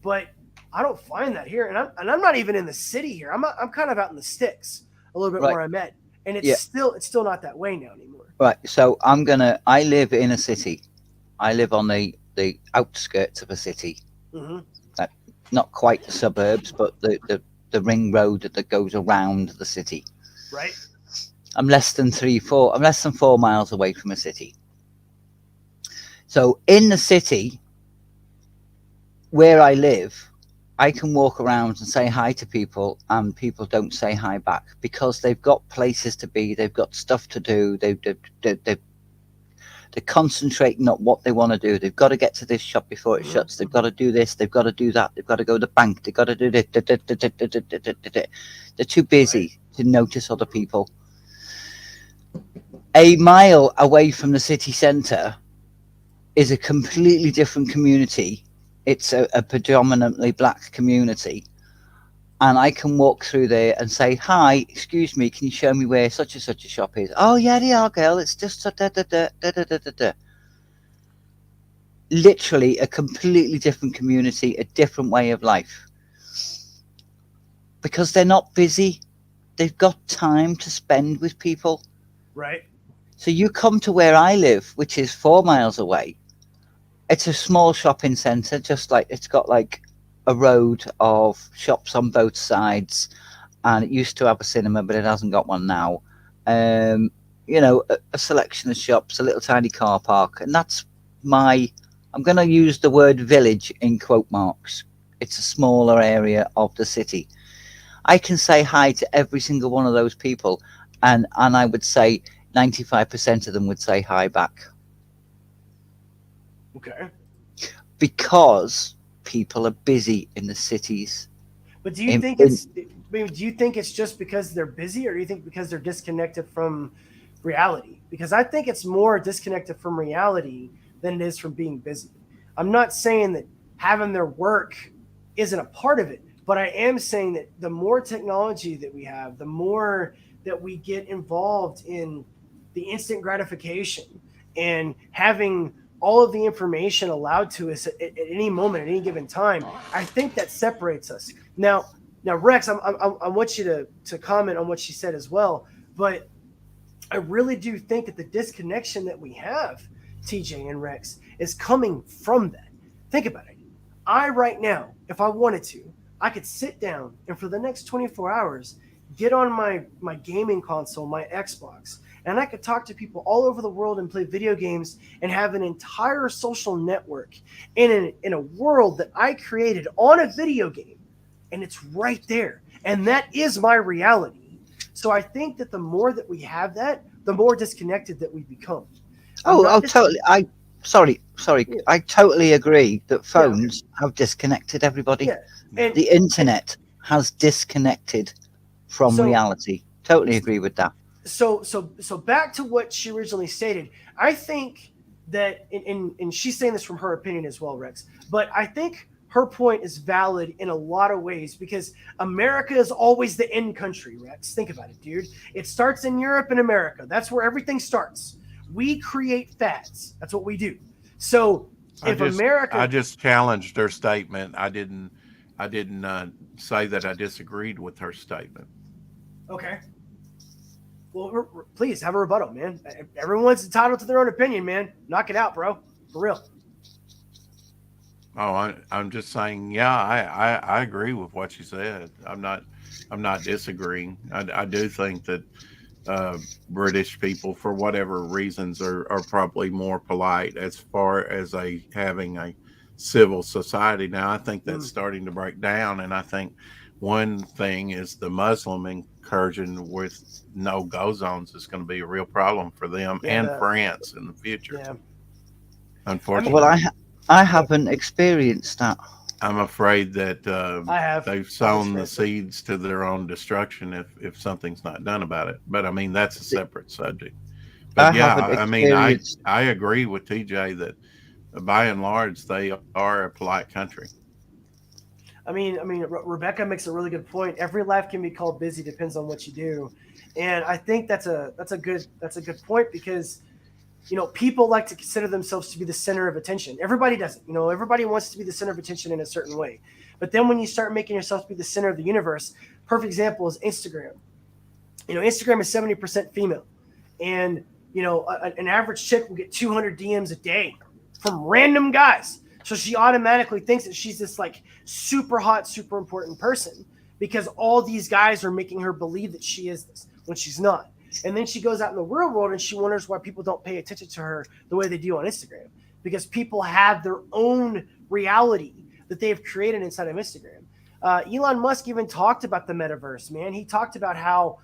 But I don't find that here, and I'm not even in the city here. I'm kind of out in the sticks a little bit where I'm at, and it's still not that way now anymore. Right. So I live in a city. I live on the outskirts of a city. Not quite the suburbs, but the ring road that goes around the city. Right. I'm less than 4 miles away from a city. So in the city where I live, I can walk around and say hi to people and people don't say hi back because they've got places to be. They've got stuff to do. They're concentrating on what they want to do. They've got to get to this shop before it shuts. They've got to do this. They've got to do that. They've got to go to the bank. They've got to do this. They're too busy to notice other people. A mile away from the city centre is a completely different community. It's a predominantly black community. And I can walk through there and say, "Hi, excuse me, can you show me where such and such a shop is?" "Oh, yeah, they are, girl. It's just literally a completely different community, a different way of life. Because they're not busy. They've got time to spend with people. Right. So you come to where I live, which is 4 miles away. It's a small shopping centre, just like it's got like a road of shops on both sides, and it used to have a cinema, but it hasn't got one now. You know, a selection of shops, a little tiny car park, and that's I'm going to use the word village in quote marks. It's a smaller area of the city. I can say hi to every single one of those people, and I would say 95% of them would say hi back. Okay. Because people are busy in the cities. But do you think it's just because they're busy, or do you think because they're disconnected from reality? Because I think it's more disconnected from reality than it is from being busy. I'm not saying that having their work isn't a part of it, but I am saying that the more technology that we have, the more that we get involved in the instant gratification and having all of the information allowed to us at any moment, at any given time, I think that separates us. Now, Rex, I want you to comment on what she said as well, but I really do think that the disconnection that we have, TJ and Rex, is coming from that. Think about it. Right now, if I wanted to, I could sit down and for the next 24 hours, get on my gaming console, my Xbox, and I could talk to people all over the world and play video games and have an entire social network in a world that I created on a video game, and it's right there. And that is my reality. So I think that the more that we have that, the more disconnected that we become. Totally. Sorry. Yeah. I totally agree that phones have disconnected everybody. Yeah. The internet has disconnected from reality. Totally agree with that. So back to what she originally stated. I think that, and she's saying this from her opinion as well, Rex, but I think her point is valid in a lot of ways because America is always the end country, Rex. Think about it, dude. It starts in Europe and America. That's where everything starts. We create fads. That's what we do. So I just challenged her statement. I didn't say that I disagreed with her statement. Okay. Well, please have a rebuttal, man. Everyone's entitled to their own opinion, man. Knock it out, bro. For real. Oh, I'm just saying, yeah, I agree with what she said. I'm not disagreeing. I do think that British people, for whatever reasons, are probably more polite as far as having a civil society. Now, I think that's starting to break down, and I think one thing is the Muslim incursion with no-go zones is going to be a real problem for them and France in the future. Yeah. Unfortunately. Well, I haven't experienced that. I'm afraid that they've sown the seeds to their own destruction if something's not done about it. But I mean, that's a separate subject. But I agree with TJ that by and large, they are a polite country. I mean, Rebecca makes a really good point. Every life can be called busy, depends on what you do. And I think that's a good point because, people like to consider themselves to be the center of attention. Everybody does it. Everybody wants to be the center of attention in a certain way. But then when you start making yourself be the center of the universe, perfect example is Instagram. Instagram is 70% female. And, an average chick will get 200 DMs a day from random guys. So she automatically thinks that she's this like super hot, super important person because all these guys are making her believe that she is this when she's not. And then she goes out in the real world and she wonders why people don't pay attention to her the way they do on Instagram, because people have their own reality that they've created inside of Instagram. Elon Musk even talked about the metaverse, man. He talked about how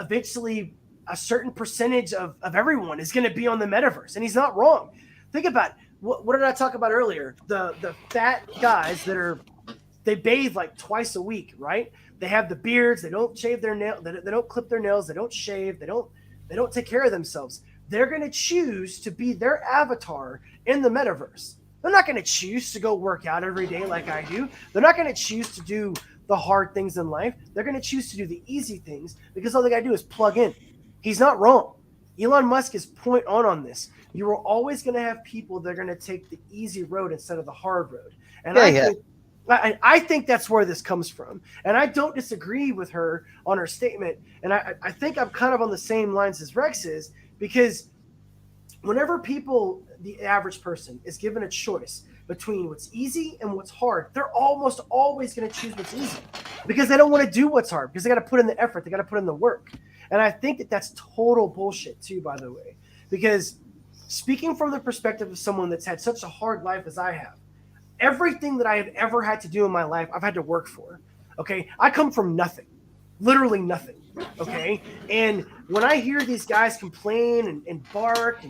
eventually a certain percentage of everyone is going to be on the metaverse. And he's not wrong. Think about it. What did I talk about earlier? The fat guys they bathe like twice a week, right? They have the beards. They don't shave their nails. They don't clip their nails. They don't shave. They don't take care of themselves. They're going to choose to be their avatar in the metaverse. They're not going to choose to go work out every day like I do. They're not going to choose to do the hard things in life. They're going to choose to do the easy things because all they got to do is plug in. He's not wrong. Elon Musk is point on this. You are always going to have people that are going to take the easy road instead of the hard road. And I think that's where this comes from. And I don't disagree with her on her statement. And I think I'm kind of on the same lines as Rex is, because whenever the average person is given a choice between what's easy and what's hard, they're almost always going to choose what's easy because they don't want to do what's hard, because they got to put in the effort. They got to put in the work. And I think that that's total bullshit too, by the way, because speaking from the perspective of someone that's had such a hard life as I have, everything that I have ever had to do in my life, I've had to work for. Okay. I come from nothing, literally nothing. Okay. And when I hear these guys complain and bark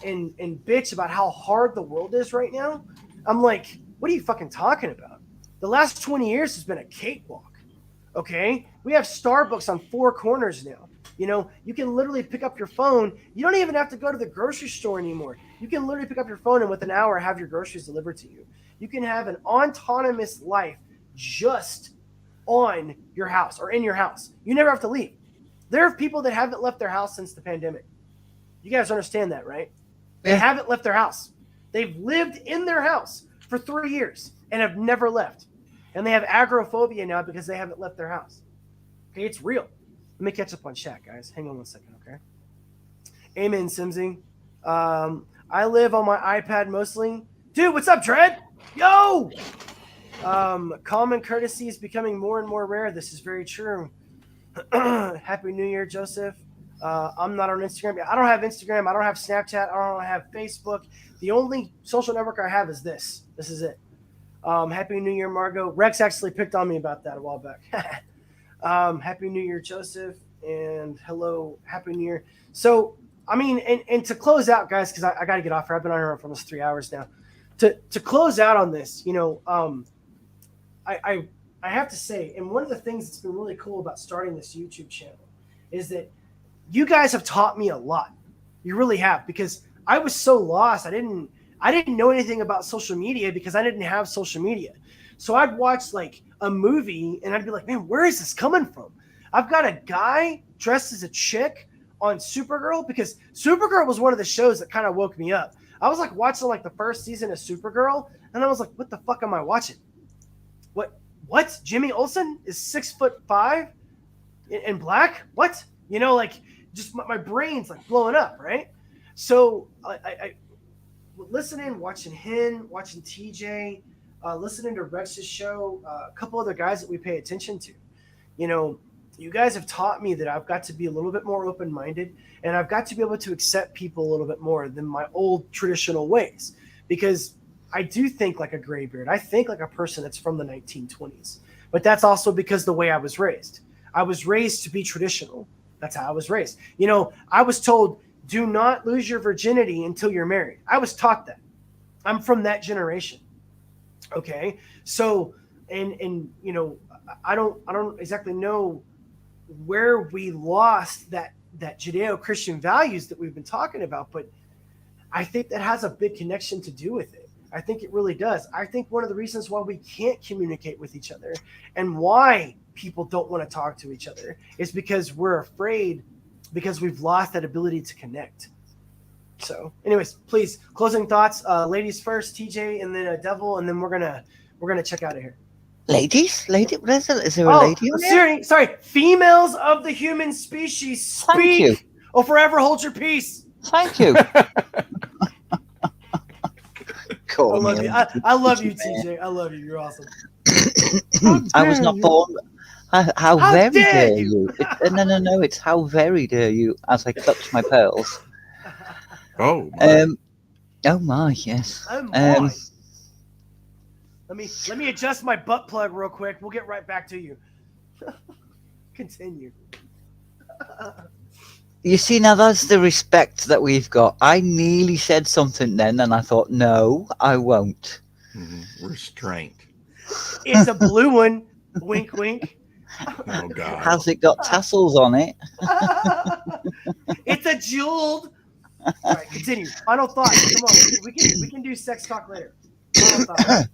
and bitch about how hard the world is right now, I'm like, what are you fucking talking about? The last 20 years has been a cakewalk. Okay. We have Starbucks on 4 corners now. You can literally pick up your phone. You don't even have to go to the grocery store anymore. You can literally pick up your phone and within an hour have your groceries delivered to you. You can have an autonomous life just on your house or in your house. You never have to leave. There are people that haven't left their house since the pandemic. You guys understand that, right? They haven't left their house. They've lived in their house for 3 years and have never left. And they have agoraphobia now because they haven't left their house. Okay, it's real. Let me catch up on chat, guys. Hang on 1 second, okay? Amen, Simsy. I live on my iPad mostly. Dude, what's up, Dread? Yo! Common courtesy is becoming more and more rare. This is very true. Happy New Year, Joseph. I'm not on Instagram. I don't have Instagram. I don't have Snapchat. I don't have Facebook. The only social network I have is this. This is it. Happy New Year, Margot. Rex actually picked on me about that a while back. Happy New Year, Joseph. And hello, Happy New Year. So, I mean, and to close out, guys, because I got to get off here. I've been on here for almost 3 hours now. To close out on this, you know, I have to say, and one of the things that's been really cool about starting this YouTube channel is that you guys have taught me a lot. You really have, because I was so lost. I didn't know anything about social media because I didn't have social media. So I'd watch like a movie and I'd be like, man, where is this coming from? I've got a guy dressed as a chick on Supergirl, because Supergirl was one of the shows that kind of woke me up. I was like watching like the first season of Supergirl and I was like, what the fuck am I watching? What? Jimmy Olsen is 6'5" in black? What? You know, like just my brain's like blowing up, right? So I listening, watching him, watching TJ, listening to Rex's show, a couple other guys that we pay attention to. You know, you guys have taught me that I've got to be a little bit more open-minded, and I've got to be able to accept people a little bit more than my old traditional ways, because I do think like a graybeard. I think like a person that's from the 1920s, but that's also because the way I was raised. I was raised to be traditional. That's how I was raised. You know, I was told, do not lose your virginity until you're married. I was taught that. I'm from that generation. Okay. So, and you know, I don't exactly know where we lost that Judeo-Christian values that we've been talking about, but I think that has a big connection to do with it. I think it really does. I think one of the reasons why we can't communicate with each other and why people don't want to talk to each other is because we're afraid, because we've lost that ability to connect. So anyways, please, closing thoughts, ladies first, TJ, and then Devil, and then we're gonna check out of here. Ladies? Is there a lady on there? Sorry, females of the human species, speak. Thank you. Or forever hold your peace. Thank you. Cool, I love you, TJ. I love you. You're awesome. I was not born. How very dare you? No. It's how very dare you, as I clutch my pearls. Oh my. Oh my, yes. Oh my. Let me adjust my butt plug real quick. We'll get right back to you. Continue. You see, now that's the respect that we've got. I nearly said something then, and I thought, no, I won't. Restraint. It's a blue one. Wink, wink. Oh God. Has it got tassels on it? It's a jeweled. All right, continue. Final thoughts. Come on, we can do sex talk later. Final thoughts.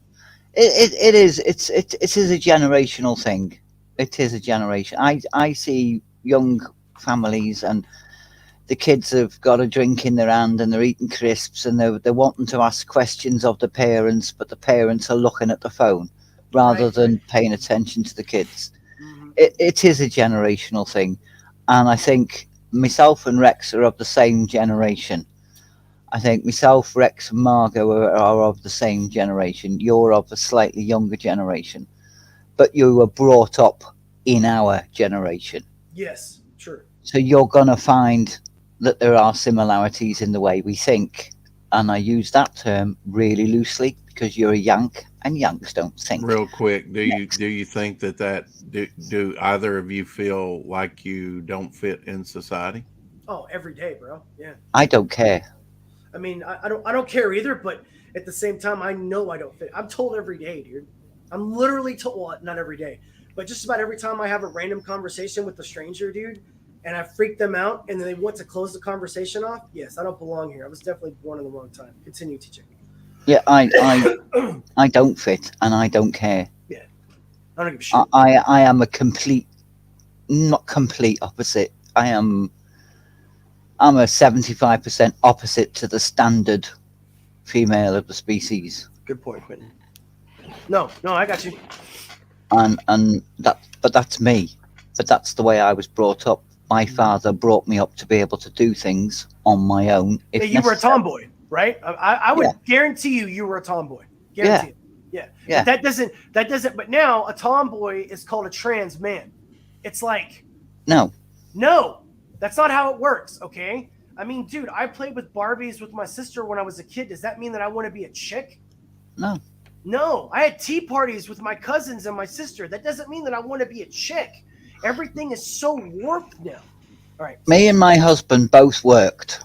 It is. It is a generational thing. It is a generation. I see young families and the kids have got a drink in their hand and they're eating crisps and they're wanting to ask questions of the parents, but the parents are looking at the phone rather than paying attention to the kids. It is a generational thing, and I think myself and Rex are of the same generation. I think myself, Rex, and Margot are of the same generation. You're of a slightly younger generation, but you were brought up in our generation. Yes, true. So you're going to find that there are similarities in the way we think. And I use that term really loosely because you're a Yank and Yanks don't think. Real quick, do you think that do either of you feel like you don't fit in society? Oh, every day, bro. Yeah. I don't care. I mean, I don't care either, but at the same time, I know I don't fit. I'm told every day, dude. I'm literally told, well, not every day, but just about every time I have a random conversation with a stranger, dude, and I freak them out and then they want to close the conversation off. Yes, I don't belong here. I was definitely born in the wrong time. Continue, TJ. Yeah, I don't fit and I don't care. Yeah. I don't give a shit. I am a not complete opposite. I'm a 75% opposite to the standard female of the species. Good point, Quentin. No, I got you. And that's me. But that's the way I was brought up. My father brought me up to be able to do things on my own. If you were a tomboy, right? I would guarantee you were a tomboy. Guarantee it. Yeah. But that doesn't. But now a tomboy is called a trans man. It's like no. That's not how it works, okay? I mean, dude, I played with Barbies with my sister when I was a kid. Does that mean that I want to be a chick? No. No, I had tea parties with my cousins and my sister. That doesn't mean that I want to be a chick. Everything is so warped now. All right. Me and my husband both worked.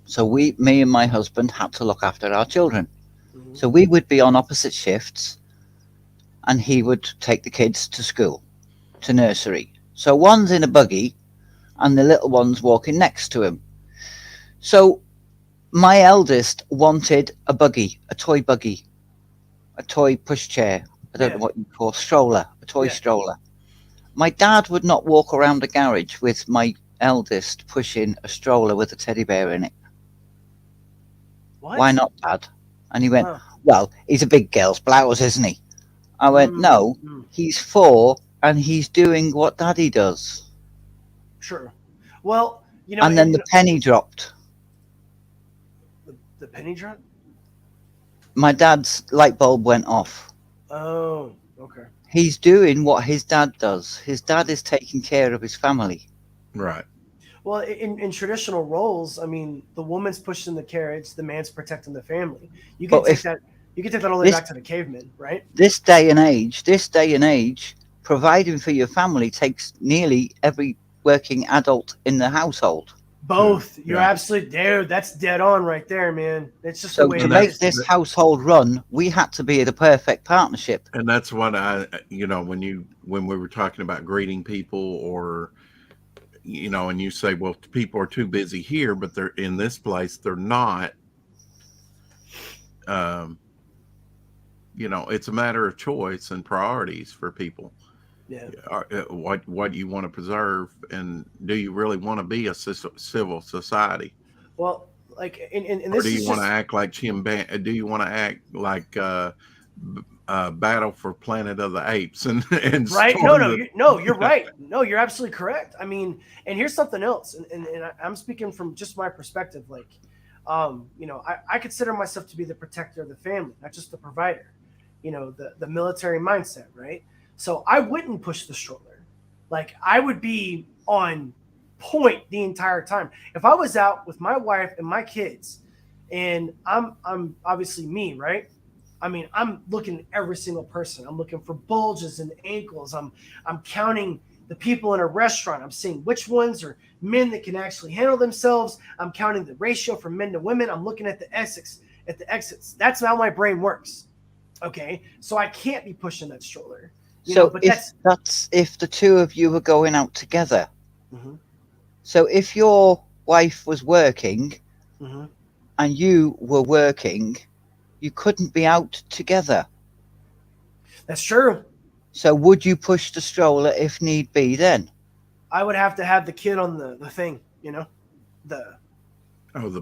So me and my husband had to look after our children. Mm-hmm. So we would be on opposite shifts, and he would take the kids to school, to nursery. So one's in a buggy and the little one's walking next to him. So my eldest wanted a buggy, a toy pushchair. I don't know what you call stroller, a toy stroller. My dad would not walk around the garage with my eldest pushing a stroller with a teddy bear in it. What? Why not, Dad? And he went, well, he's a big girl's blouse, isn't he? I went, no, he's 4 and he's doing what Daddy does. Sure. Well, you know. And then the penny dropped. The penny drop? My dad's light bulb went off. Oh, okay. He's doing what his dad does. His dad is taking care of his family. Right. Well, in traditional roles, I mean, the woman's pushing the carriage, the man's protecting the family. You can take that. You can take that all the way back to the cavemen, right? This day and age, providing for your family takes nearly every working adult in the household. Both. You're absolutely, dude. That's dead on right there, man. It's just So the way to it make is. this household run, we had to be the perfect partnership. And that's what when we were talking about greeting people, or and you say, well, people are too busy here, but they're in this place, they're not. It's a matter of choice and priorities for people. Yeah. What you want to preserve, and do you really want to be a civil society? Well, like, and Or this do you is want to just, act like Do you want to act like Battle for Planet of the Apes and right? storm You're right. No, you're absolutely correct. I mean, and here's something else, and I'm speaking from just my perspective. Like, I consider myself to be the protector of the family, not just the provider. The military mindset, right? So I wouldn't push the stroller. Like, I would be on point the entire time. If I was out with my wife and my kids, and I'm obviously me, right? I mean, I'm looking at every single person. I'm looking for bulges and ankles. I'm counting the people in a restaurant. I'm seeing which ones are men that can actually handle themselves. I'm counting the ratio from men to women. I'm looking at the exits. That's how my brain works. Okay, so I can't be pushing that stroller. But if the two of you were going out together. Mm-hmm. So if your wife was working Mm-hmm. and you were working, you couldn't be out together. That's true. So would you push the stroller if need be then? I would have to have the kid on the thing, the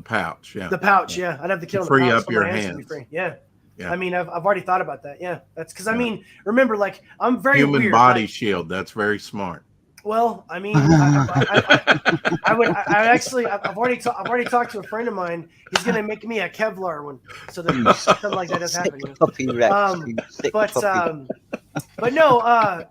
pouch, yeah. The pouch, yeah. I'd have the kid on the pouch. Free up so your my hands would hands. be free. Yeah. Yeah. I mean, I've already thought about that. Yeah. That's because, I mean, remember, like, I'm very human weird. body like, shield. That's very smart. Well, I mean, I've already talked to a friend of mine. He's going to make me a Kevlar one so that something like that doesn't happen. But no, I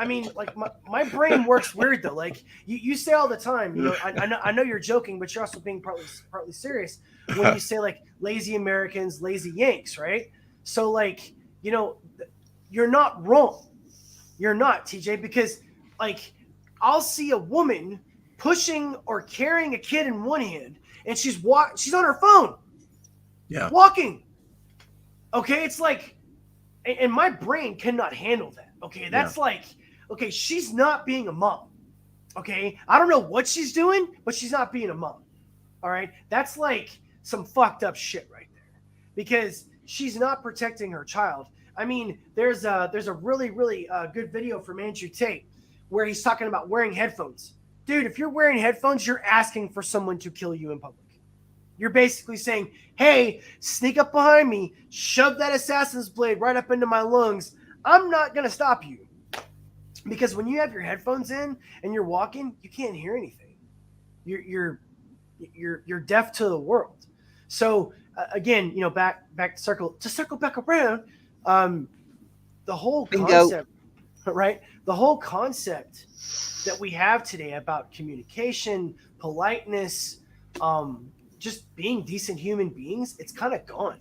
mean, like my brain works weird though. Like you say all the time, I know you're joking, but you're also being partly serious when you say like lazy Americans, lazy Yanks, right? So like, you're not wrong. You're not, TJ, because like I'll see a woman pushing or carrying a kid in one hand and she's on her phone. Yeah. Walking. Okay, it's like, and my brain cannot handle that. Okay, that's like, okay, she's not being a mom. Okay, I don't know what she's doing, but she's not being a mom. All right, that's like some fucked up shit right there, because she's not protecting her child. I mean, there's a really good video from Andrew Tate where he's talking about wearing headphones. Dude, if you're wearing headphones, you're asking for someone to kill you in public. You're basically saying, hey, sneak up behind me, shove that assassin's blade right up into my lungs. I'm not going to stop you. Because when you have your headphones in and you're walking, you can't hear anything. You're deaf to the world. So again, back to circle back around, the whole concept, right? The whole concept that we have today about communication, politeness, just being decent human beings, it's kind of gone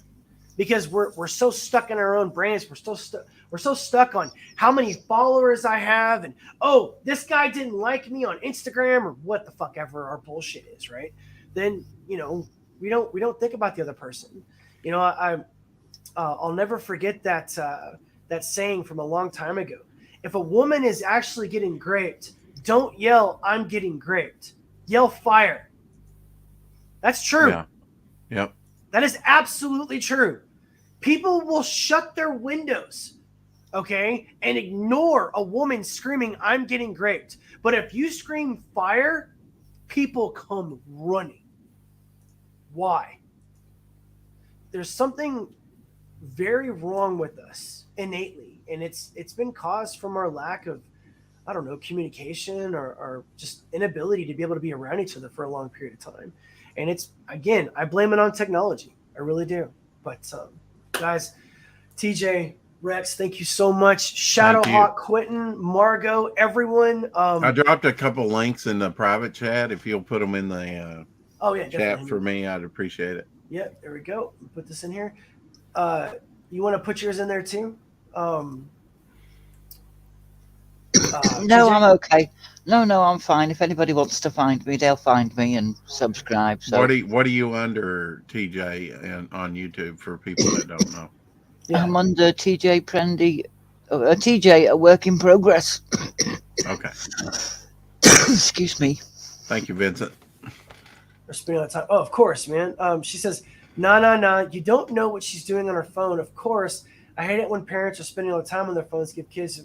because we're so stuck in our own brains. We're so stuck on how many followers I have, and oh, this guy didn't like me on Instagram or what the fuck ever our bullshit is, right? Then we don't think about the other person. I'll never forget that saying from a long time ago. If a woman is actually getting raped, don't yell, "I'm getting raped." Yell, "Fire." That's true. Yeah. Yep. That is absolutely true. People will shut their windows, okay, and ignore a woman screaming, "I'm getting raped." But if you scream fire, people come running. Why? There's something very wrong with us innately, and it's been caused from our lack of, I don't know, communication or just inability to be able to be around each other for a long period of time. And it's, again, I blame it on technology. I really do. But guys, TJ, Rex, thank you so much. Shadowhawk, Quentin, Margot, everyone. I dropped a couple links in the private chat. If you'll put them in the chat definitely. for me, I'd appreciate it. Yeah, there we go. Put this in here. You want to put yours in there too? No, TJ? I'm okay. No, I'm fine. If anybody wants to find me, they'll find me and subscribe. So What are you under, TJ, and on YouTube for people that don't know? I'm under TJ Prendy, TJ, a work in progress. Okay. Excuse me. Thank you, Vincent. We're spending a lot of time. Oh, of course, man. She says, nah. You don't know what she's doing on her phone. Of course. I hate it when parents are spending all the time on their phones to give kids,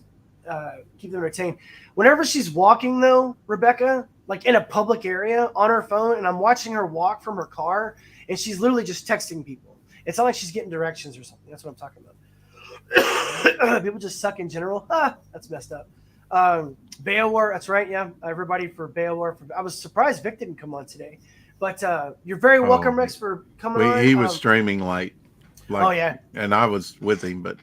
keep them entertained. Whenever she's walking, though, Rebecca, like in a public area on her phone, and I'm watching her walk from her car, and she's literally just texting people. It's not like she's getting directions or something. That's what I'm talking about. People just suck in general. That's messed up. Beowar, that's right. Yeah, everybody for Beowar. I was surprised Vic didn't come on today. But you're very welcome, Rex, for coming on. He was streaming late. Oh, yeah. And I was with him, but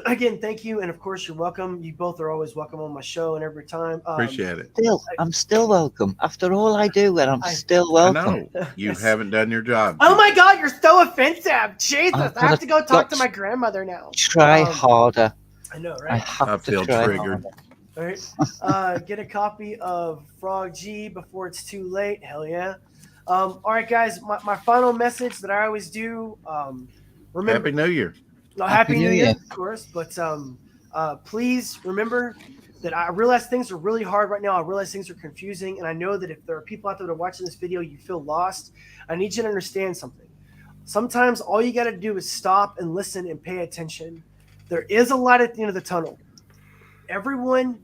again, thank you. And of course, you're welcome. You both are always welcome on my show and every time. Appreciate it. I'm still welcome. After all I do, and I'm still welcome. I know. You haven't done your job. Oh my God, you're so offensive. Jesus, I have to go talk to my grandmother now. Try harder. I know, right? I feel triggered. All right. Get a copy of Frog G before it's too late. Hell yeah. All right, guys. My final message that I always do. Remember, Happy New Year. Happy New Year, of course. But please remember that I realize things are really hard right now. I realize things are confusing. And I know that if there are people out there that are watching this video, you feel lost. I need you to understand something. Sometimes all you got to do is stop and listen and pay attention. There is a light at the end of the tunnel. Everyone,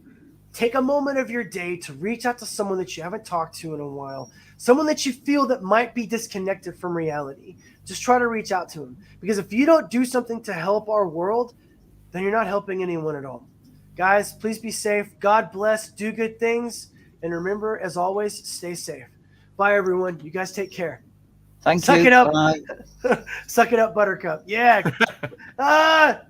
take a moment of your day to reach out to someone that you haven't talked to in a while, someone that you feel that might be disconnected from reality. Just try to reach out to them. Because if you don't do something to help our world, then you're not helping anyone at all. Guys, please be safe. God bless. Do good things. And remember, as always, stay safe. Bye, everyone. You guys take care. Thank you. Suck it up. Bye. Suck it up, Buttercup. Yeah. Later.